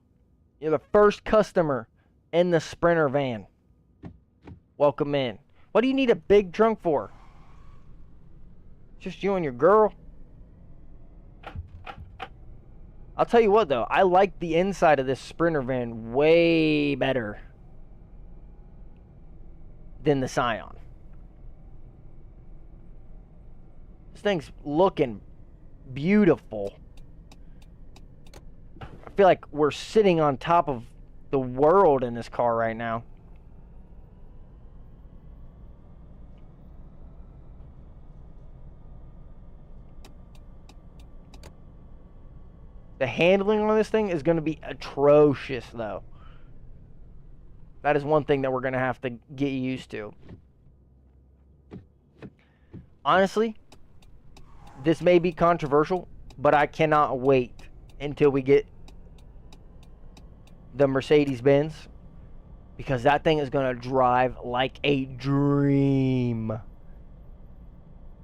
You're the first customer in the Sprinter van. Welcome in. What do you need a big trunk for? Just you and your girl? I'll tell you what, though. I like the inside of this Sprinter van way better than the Scion. This thing's looking beautiful. I feel like we're sitting on top of the world in this car right now. The handling on this thing is going to be atrocious, though. That is one thing that we're going to have to get used to. Honestly, this may be controversial, but I cannot wait until we get the Mercedes-Benz, because that thing is going to drive like a dream.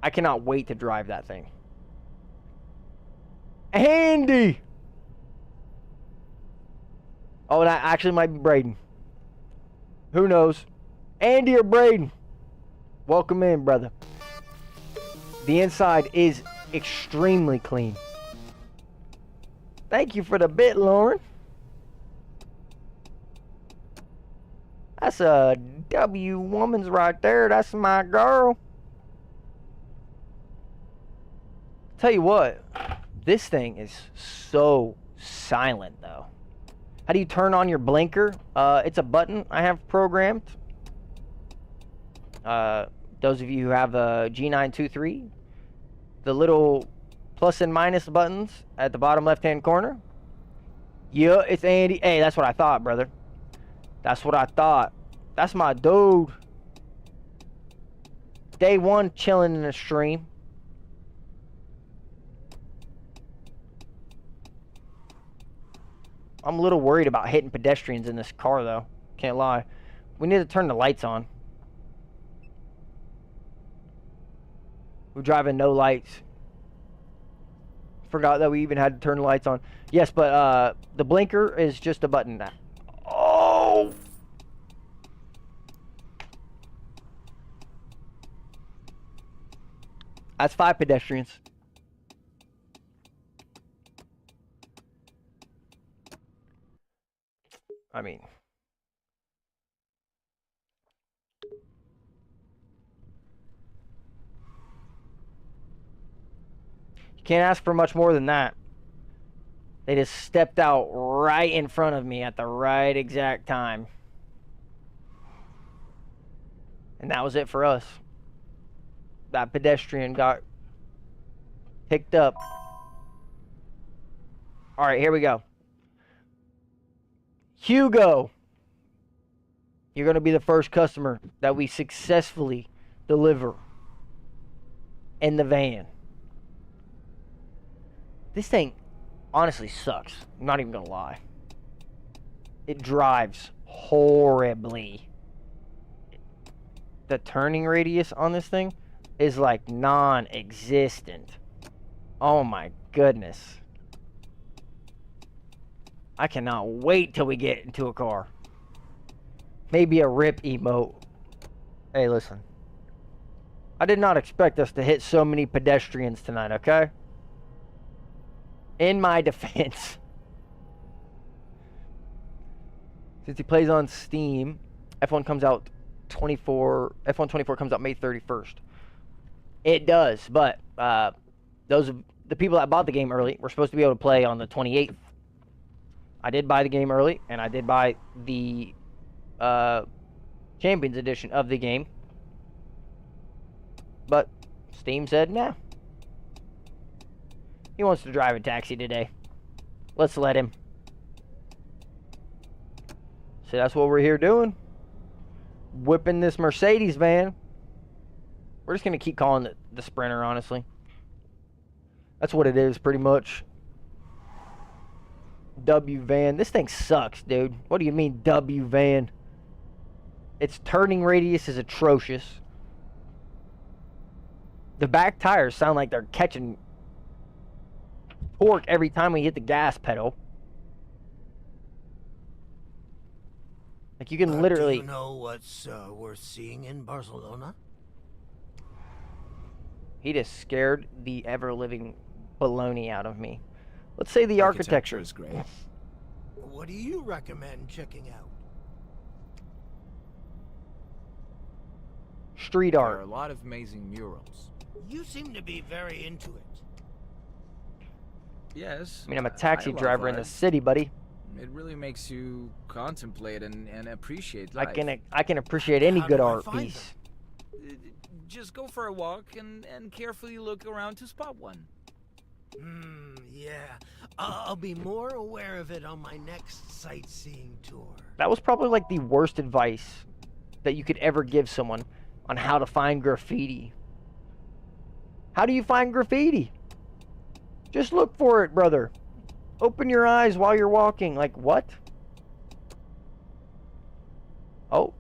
I cannot wait to drive that thing. Andy! Oh, that actually might be Braden. Who knows? Andy or Braden? Welcome in, brother. The inside is extremely clean. Thank you for the bit, Lauren. That's a W woman's right there. That's my girl. Tell you what, this thing is so silent, though. How do you turn on your blinker? It's a button I have programmed. Those of you who have a G923, the little plus and minus buttons at the bottom left-hand corner. Yeah, it's Andy. Hey, that's what I thought, brother. That's what I thought. That's my dude. Day one chilling in the stream. I'm a little worried about hitting pedestrians in this car, though. Can't lie. We need to turn the lights on. We're driving no lights. Forgot that we even had to turn the lights on. Yes, but the blinker is just a button. Oh! That's 5 pedestrians. I mean, you can't ask for much more than that. They just stepped out right in front of me at the right exact time. And that was it for us. That pedestrian got picked up. All right, here we go. Hugo, you're going to be the first customer that we successfully deliver in the van. This thing honestly sucks. I'm not even going to lie. It drives horribly. The turning radius on this thing is like non-existent. Oh my goodness. I cannot wait till we get into a car. Maybe a rip emote. Hey, listen. I did not expect us to hit so many pedestrians tonight, okay? In my defense. Since he plays on Steam, F1 comes out F1 24 comes out May 31st. It does, but those of the people that bought the game early were supposed to be able to play on the 28th. I did buy the game early, and I did buy the Champions Edition of the game. But Steam said, nah. He wants to drive a taxi today. Let's let him. So that's what we're here doing. Whipping this Mercedes van. We're just going to keep calling it the Sprinter, honestly. That's what it is, pretty much. W van. This thing sucks, dude. What do you mean, W van? Its turning radius is atrocious. The back tires sound like they're catching torque every time we hit the gas pedal. Like you can literally... Do you know what's worth seeing in Barcelona? He just scared the ever-living baloney out of me. Let's say the architecture is great. What do you recommend checking out? Street There are art. a lot of amazing murals. You seem to be very into it. Yes. I mean, I'm a I taxi love driver in the art. city, buddy. It really makes you contemplate and appreciate life. I can appreciate any How good do I art find piece. Just go for a walk and carefully look around to spot one. Yeah. I'll be more aware of it on my next sightseeing tour. That was probably like the worst advice that you could ever give someone on how to find graffiti. How do you find graffiti? Just look for it, brother. Open your eyes while you're walking. Like, what? Oh,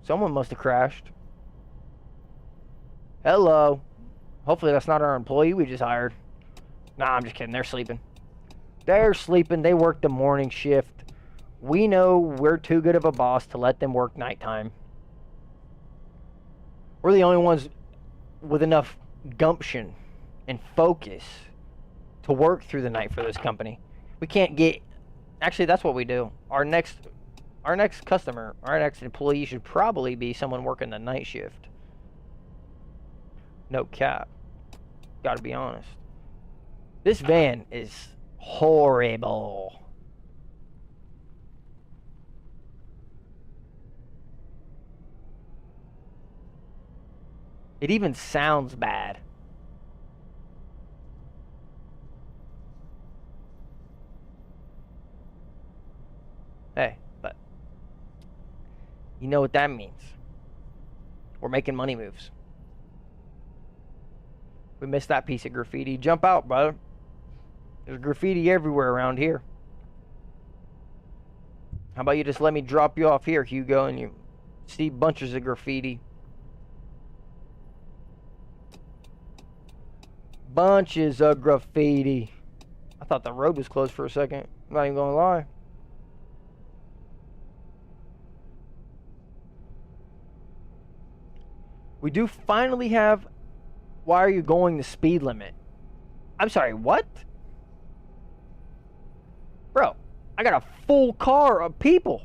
someone must have crashed. Hello. Hopefully that's not our employee we just hired. Nah, I'm just kidding. They're sleeping. They're sleeping. They work the morning shift. We know we're too good of a boss to let them work nighttime. We're the only ones with enough gumption and focus to work through the night for this company. We can't get... Actually, that's what we do. Our next customer, our next employee should probably be someone working the night shift. No cap. Gotta be honest. This van is horrible. It even sounds bad. Hey, but you know what that means. We're making money moves. We missed that piece of graffiti. Jump out, brother. There's graffiti everywhere around here. How about you just let me drop you off here, Hugo, and you see bunches of graffiti. Bunches of graffiti. I thought the road was closed for a second. I'm not even gonna lie. We do finally have... Why are you going the speed limit? I'm sorry, what? Bro, I got a full car of people.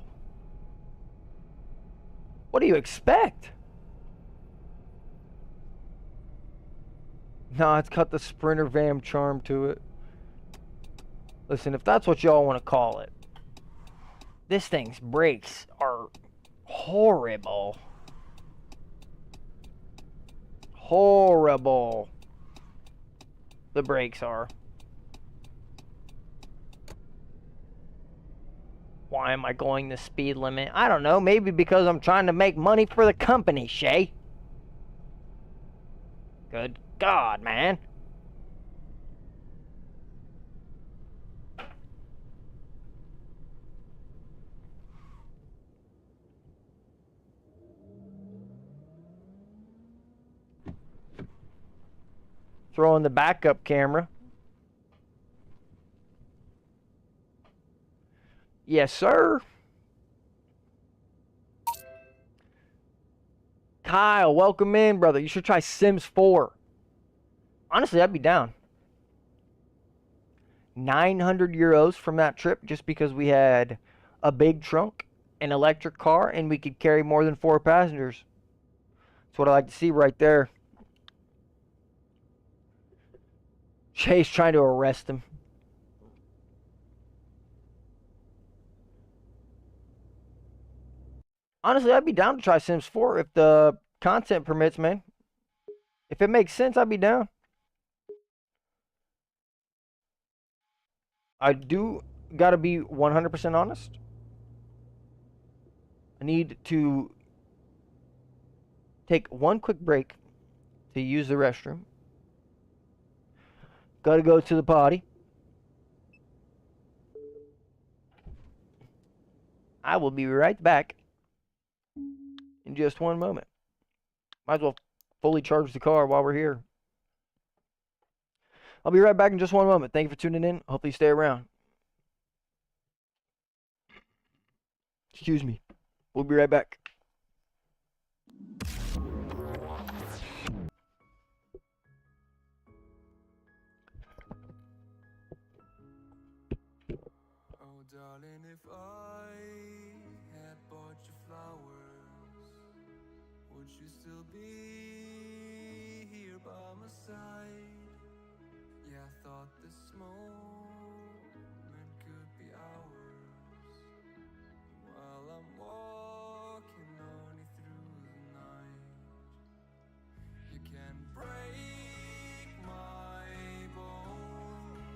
What do you expect? Nah, it's got the Sprinter van charm to it. Listen, if that's what y'all want to call it, this thing's brakes are horrible. Horrible. The brakes are. Why am I going the speed limit? I don't know. Maybe because I'm trying to make money for the company, Shay. Good God, man. Throw in the backup camera. Yes, sir. Kyle, welcome in, brother. You should try Sims 4. Honestly, I'd be down. 900 euros from that trip just because we had a big trunk, an electric car, and we could carry more than 4 passengers. That's what I like to see right there. Shay's trying to arrest him. Honestly, I'd be down to try Sims 4 if the content permits, man. If it makes sense, I'd be down. I do gotta be 100% honest. I need to take one quick break to use the restroom. Gotta go to the potty. I will be right back in just one moment. Might as well fully charge the car while we're here. I'll be right back in just one moment. Thank you for tuning in. Hopefully you stay around. Excuse me. We'll be right back. Oh, darling, if I had bought you flowers, would you still be here by my side. Yeah, I thought this moment could be ours. While I'm walking only through the night, you can break my bones,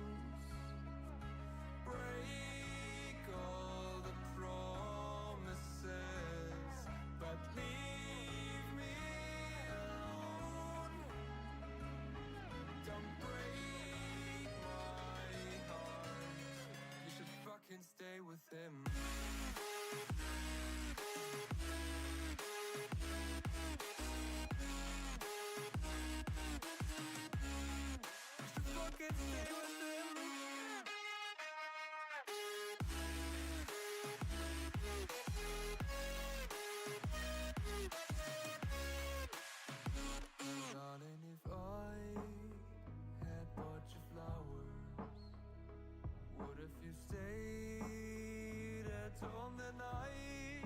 break all the promises, but leave me alone. Don't break my heart. You should fucking stay with him. Fucking stay with him. Darling, if I had bought you flowers, what if you stayed at home that night?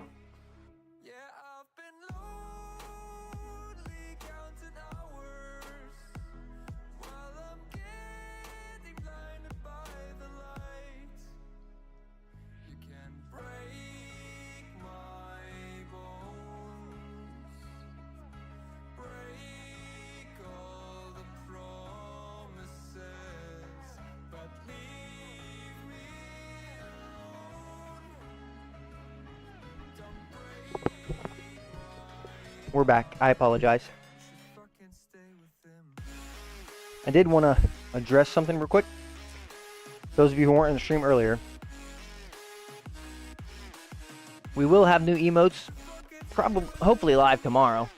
Yeah, I've been lonely counting hours while I'm getting blinded by the light. You can break my bones, break all the promises, but leave me alone. Don't break We're back. I apologize. fucking stay with him. I did want to address something real quick. Those of you who weren't in the stream earlier, we will have new emotes, probably, hopefully live tomorrow.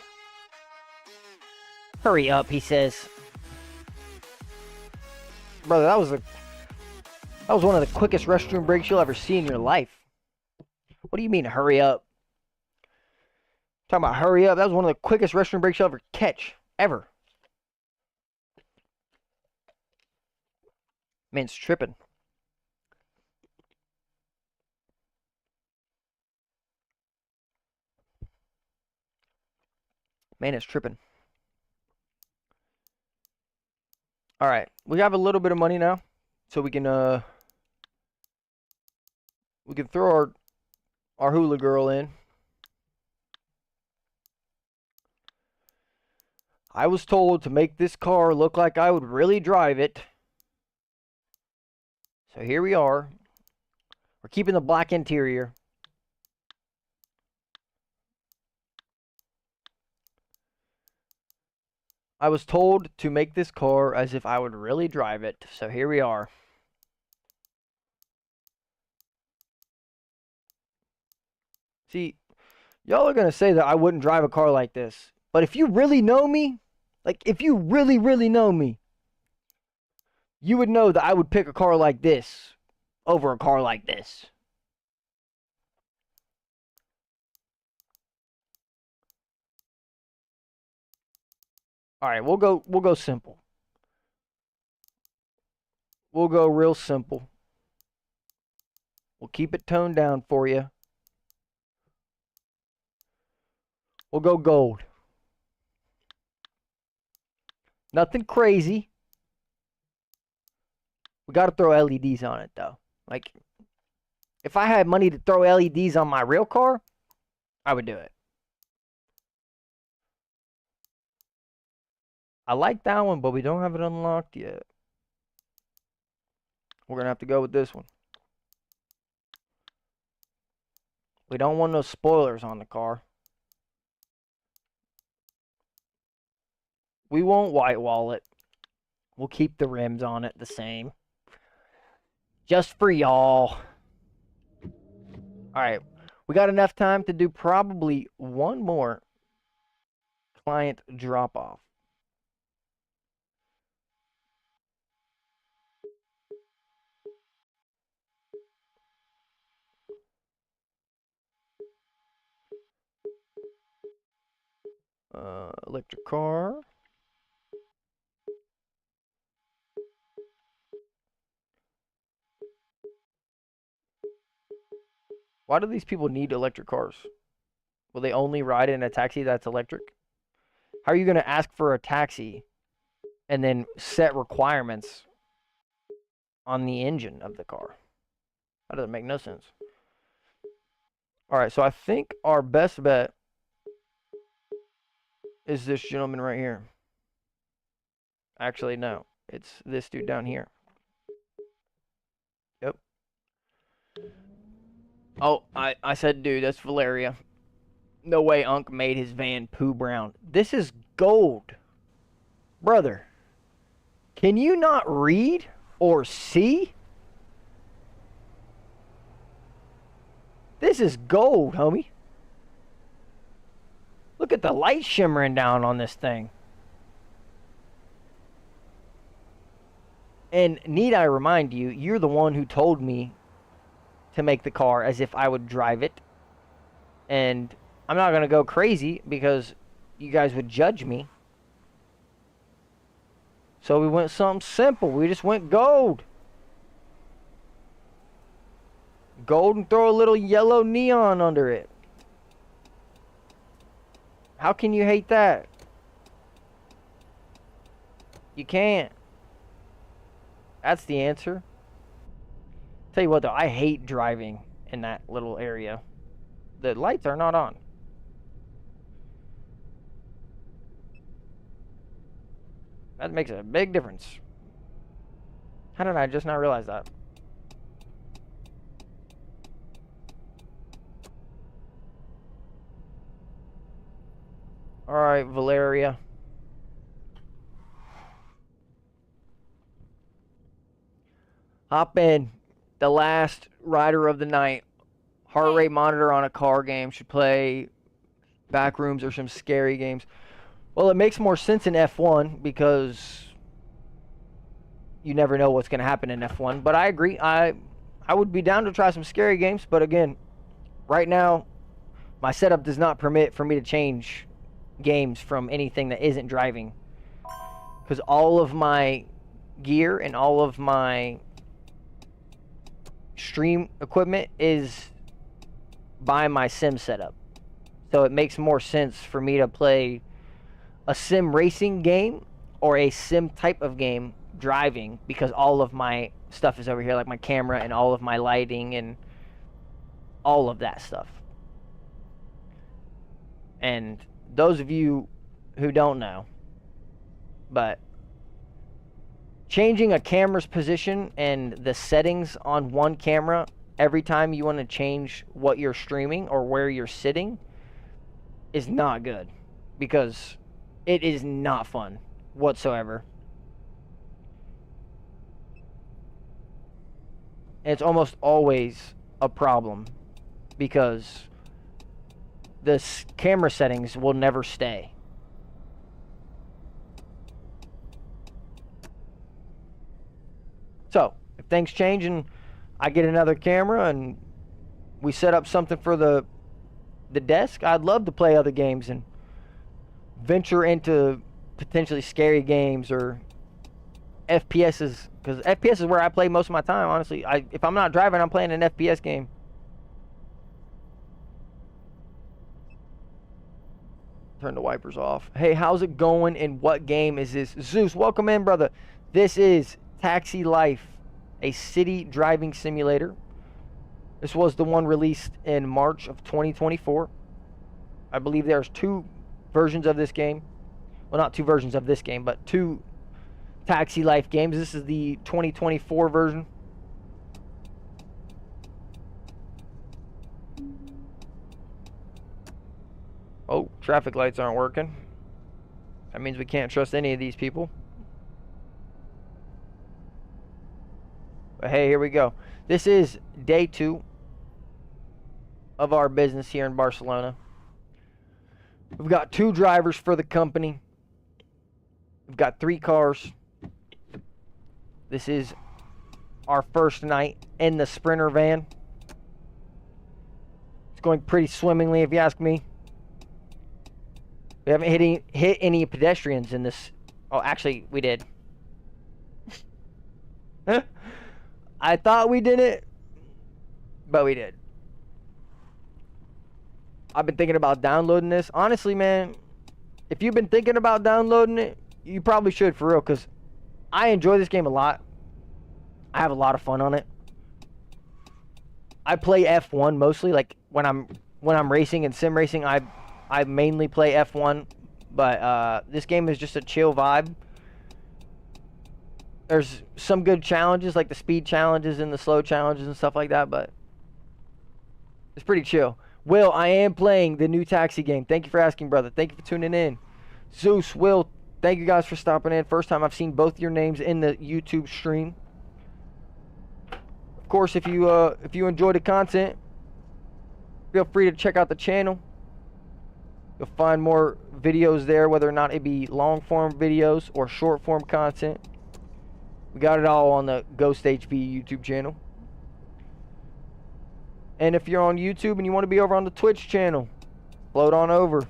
Hurry up, he says. Brother, that was one of the quickest restroom breaks you'll ever see in your life. What do you mean, hurry up? Talking about hurry up, that was one of the quickest restroom breaks you'll ever catch, ever. Man's tripping. Man is tripping. Alright, we have a little bit of money now. So we can throw our hula girl in. I was told to make this car look like I would really drive it. So here we are. We're keeping the black interior. I was told to make this car as if I would really drive it. So here we are. See, y'all are going to say that I wouldn't drive a car like this. But if you really know me, like if you really, really know me, you would know that I would pick a car like this over a car like this. All right, we'll go simple. We'll go real simple. We'll keep it toned down for you. We'll go gold. Nothing crazy. We got to throw LEDs on it, though. Like, if I had money to throw LEDs on my real car, I would do it. I like that one, but we don't have it unlocked yet. We're going to have to go with this one. We don't want no spoilers on the car. We won't white wall it. We'll keep the rims on it the same. Just for y'all. Alright. We got enough time to do probably one more client drop-off. Electric car. Why do these people need electric cars? Will they only ride in a taxi that's electric? How are you going to ask for a taxi and then set requirements on the engine of the car. That doesn't make no sense. All right, so I think our best bet is this gentleman right here. Actually, no. It's this dude down here. Yep. Oh, I said dude, that's Valeria. No way Unc made his van poo brown. This is gold. Brother, can you not read or see? This is gold, homie. Look at the light shimmering down on this thing. And need I remind you, you're the one who told me to make the car as if I would drive it. And I'm not going to go crazy because you guys would judge me. So we went something simple. We just went gold. Gold and throw a little yellow neon under it. How can you hate that? You can't. That's the answer. Tell you what though, I hate driving in that little area. The lights are not on. That makes a big difference. How did I just not realize that? All right, Valeria. Hop in. The last rider of the night. Heart rate monitor on a car game. Should play Backrooms or some scary games. Well, it makes more sense in F1 because you never know what's going to happen in F1. But I agree. I would be down to try some scary games. But again, right now, my setup does not permit for me to change games from anything that isn't driving. Because all of my gear and all of my stream equipment is by my sim setup. So it makes more sense for me to play a sim racing game or a sim type of game driving because all of my stuff is over here, like my camera and all of my lighting and all of that stuff. And those of you who don't know, but changing a camera's position and the settings on one camera every time you want to change what you're streaming or where you're sitting is not good because it is not fun whatsoever. And it's almost always a problem because the camera settings will never stay. So, if things change and I get another camera and we set up something for the desk, I'd love to play other games and venture into potentially scary games or FPSs, because FPS is where I play most of my time, honestly. If I'm not driving, I'm playing an FPS game. Turn the wipers off. Hey, how's it going and what game is this? Zeus, welcome in, brother. This is Taxi Life, a city driving simulator. This was the one released in March of 2024. I believe there's two versions of this game. Well, not two versions of this game, but two Taxi Life games. This is the 2024 version. Oh, traffic lights aren't working. That means we can't trust any of these people. But hey, here we go. This is day 2 of our business here in Barcelona. We've got 2 drivers for the company. We've got 3 cars. This is our first night in the Sprinter van. It's going pretty swimmingly, if you ask me. We haven't hit any pedestrians in this. Oh, actually, we did. I thought we didn't, but we did. I've been thinking about downloading this. Honestly, man, if you've been thinking about downloading it, You probably should, for real, because I enjoy this game a lot. I have a lot of fun on it. I play F1 mostly, like when I'm racing and sim racing, I mainly play F1, but this game is just a chill vibe. There's some good challenges, like the speed challenges and the slow challenges and stuff like that, but it's pretty chill. Will, I am playing the new Taxi game. Thank you for asking, brother. Thank you for tuning in. Zeus, Will, thank you guys for stopping in. First time I've seen both your names in the YouTube stream. Of course, if you enjoy the content, feel free to check out the channel. You'll find more videos there, whether or not it be long form videos or short form content. We got it all on the Ghost HP YouTube channel. And if you're on YouTube and you want to be over on the Twitch channel, float on over.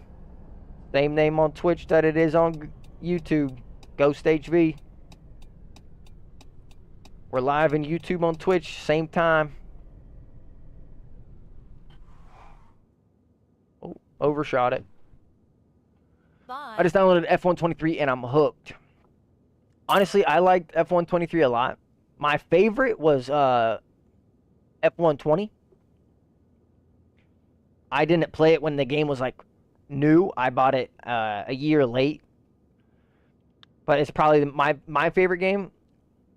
Same name on Twitch that it is on YouTube, Ghost HV. We're live in YouTube on Twitch, same time. Oh, overshot it. Bye. I just downloaded F123 and I'm hooked. Honestly, I liked F123 a lot. My favorite was F120. I didn't play it when the game was like new. I bought it a year late. But it's probably my favorite game.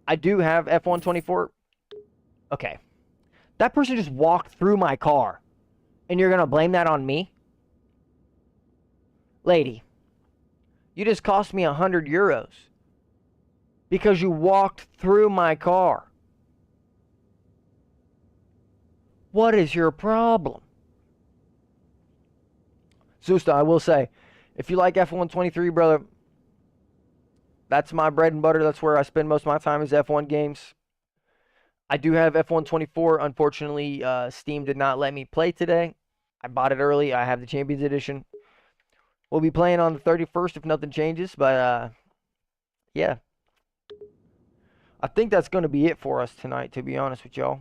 I do have F124. Okay. That person just walked through my car. And you're going to blame that on me? Lady, you just cost me 100 euros. Because you walked through my car. What is your problem? Zusta, I will say, if you like F123, brother, that's my bread and butter. That's where I spend most of my time is F1 games. I do have F124. Unfortunately, Steam did not let me play today. I bought it early. I have the Champions Edition. We'll be playing on the 31st if nothing changes. But, yeah. I think that's going to be it for us tonight, to be honest with y'all.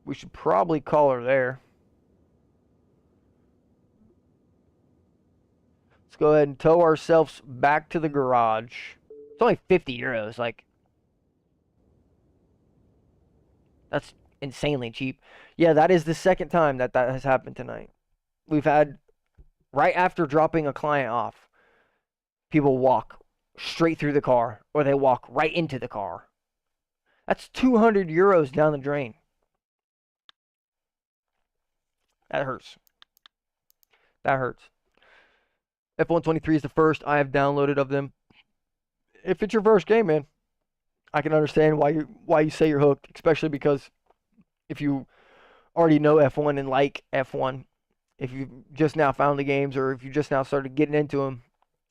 We should probably call her there. Let's go ahead and tow ourselves back to the garage. It's only 50 euros. Like, that's insanely cheap. Yeah, that is the second time that has happened tonight. We've had, right after dropping a client off, people walk straight through the car, or they walk right into the car. That's 200 euros down the drain. That hurts. That hurts. F123 is the first I have downloaded of them. If it's your first game, man, I can understand why you say you're hooked, especially because if you already know F1 and like F1, if you just now found the games or if you just now started getting into them,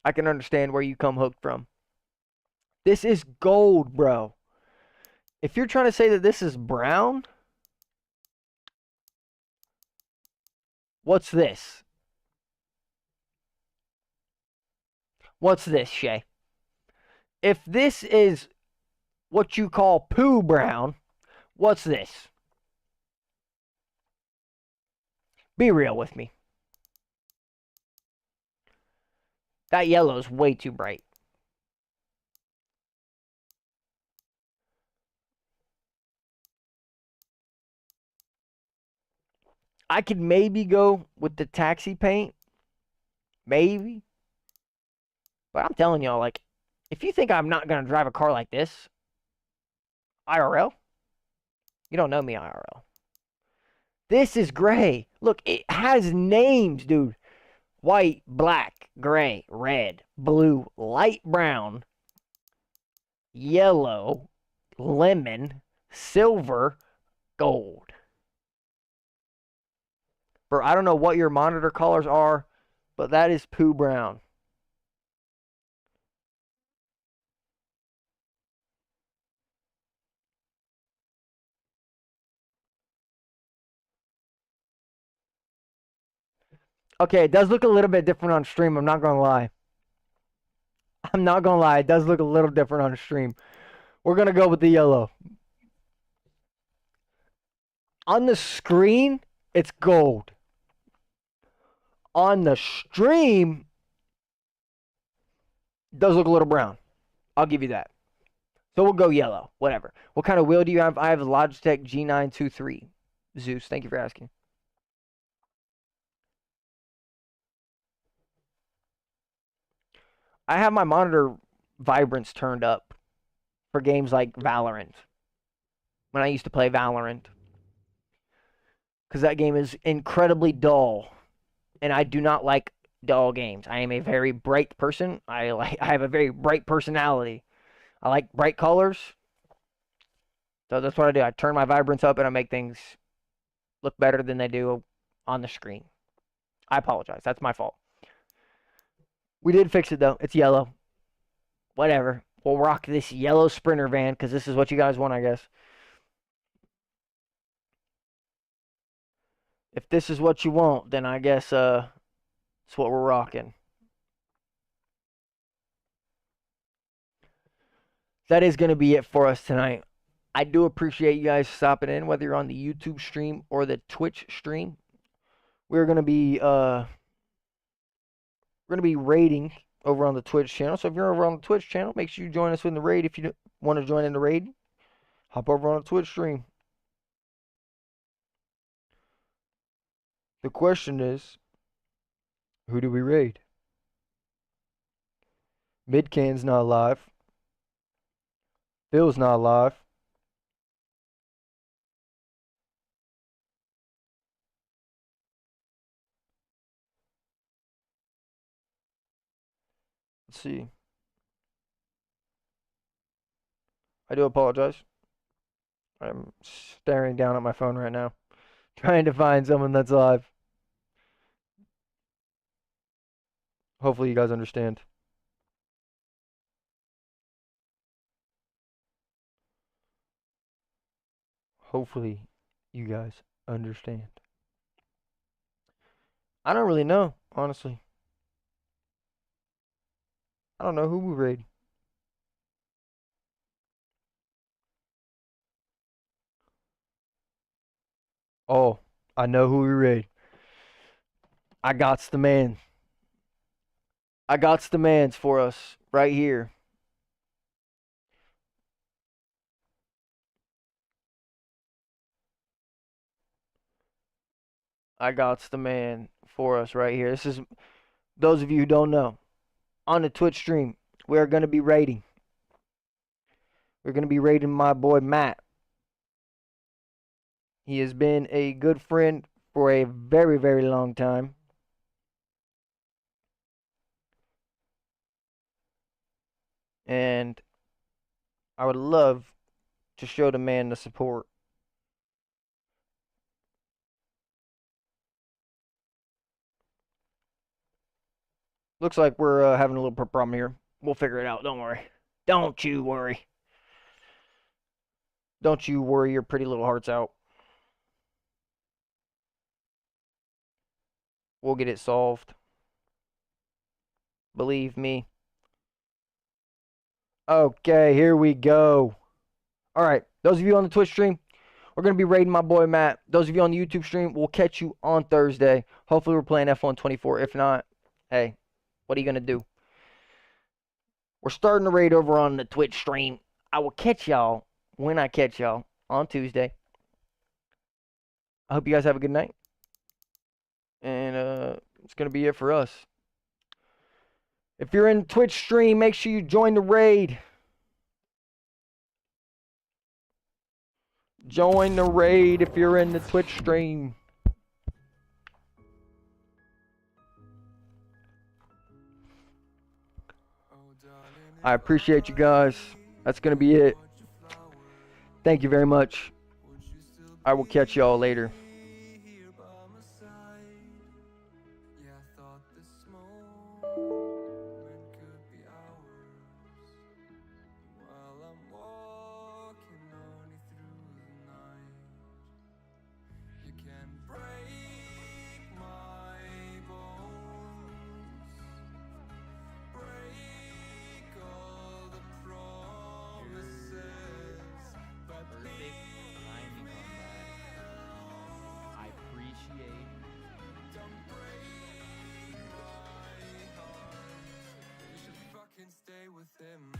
I can understand where you come hooked from. This is gold, bro. If you're trying to say that this is brown, what's this? What's this, Shay? If this is what you call poo brown, what's this? Be real with me. That yellow's way too bright. I could maybe go with the taxi paint. Maybe. But I'm telling y'all, like, if you think I'm not going to drive a car like this, IRL, you don't know me IRL. This is gray. Look, it has names, dude. White, black, gray, red, blue, light brown, yellow, lemon, silver, gold. Bro, I don't know what your monitor colors are, but that is poo brown. Okay, it does look a little bit different on stream. I'm not going to lie. I'm not going to lie. It does look a little different on stream. We're going to go with the yellow. On the screen, it's gold. On the stream, Does look a little brown. I'll give you that. So we'll go yellow. Whatever. What kind of wheel do you have? I have a Logitech G923. Zeus, thank you for asking. I have my monitor vibrance turned up for games like Valorant. When I used to play Valorant. Because that game is incredibly dull. And I do not like dull games. I am a very bright person. I have a very bright personality. I like bright colors. So that's what I do. I turn my vibrance up and I make things look better than they do on the screen. I apologize. That's my fault. We did fix it though. It's yellow. Whatever. We'll rock this yellow Sprinter van because this is what you guys want, I guess. If this is what you want, then I guess it's what we're rocking. That is going to be it for us tonight. I do appreciate you guys stopping in, whether you're on the YouTube stream or the Twitch stream. We're going to be raiding over on the Twitch channel. So if you're over on the Twitch channel, make sure you join us in the raid. If you want to join in the raid, hop over on the Twitch stream. The question is, who do we raid? Midcan's not live. Phil's not live. Let's see. I do apologize. I'm staring down at my phone right now, trying to find someone that's live. Hopefully you guys understand. Hopefully you guys understand. I don't really know, honestly. I don't know who we raid. Oh, I know who we raid. I gots the man. I gots the mans for us right here. I gots the man for us right here. This is, those of you who don't know, on the Twitch stream, we are going to be raiding. We're going to be raiding my boy Matt. He has been a good friend for a very, very long time. And I would love to show the man the support. Looks like we're having a little problem here. We'll figure it out. Don't worry. Don't you worry. Don't you worry your pretty little hearts out. We'll get it solved. Believe me. Okay, here we go. Alright, those of you on the Twitch stream, we're going to be raiding my boy Matt. Those of you on the YouTube stream, we'll catch you on Thursday. Hopefully we're playing F124. If not, hey, what are you going to do? We're starting the raid over on the Twitch stream. I will catch y'all when I catch y'all on Tuesday. I hope you guys have a good night. And it's going to be it for us. If you're in Twitch stream, make sure you join the raid. Join the raid if you're in the Twitch stream. I appreciate you guys. That's going to be it. Thank you very much. I will catch y'all later. with it.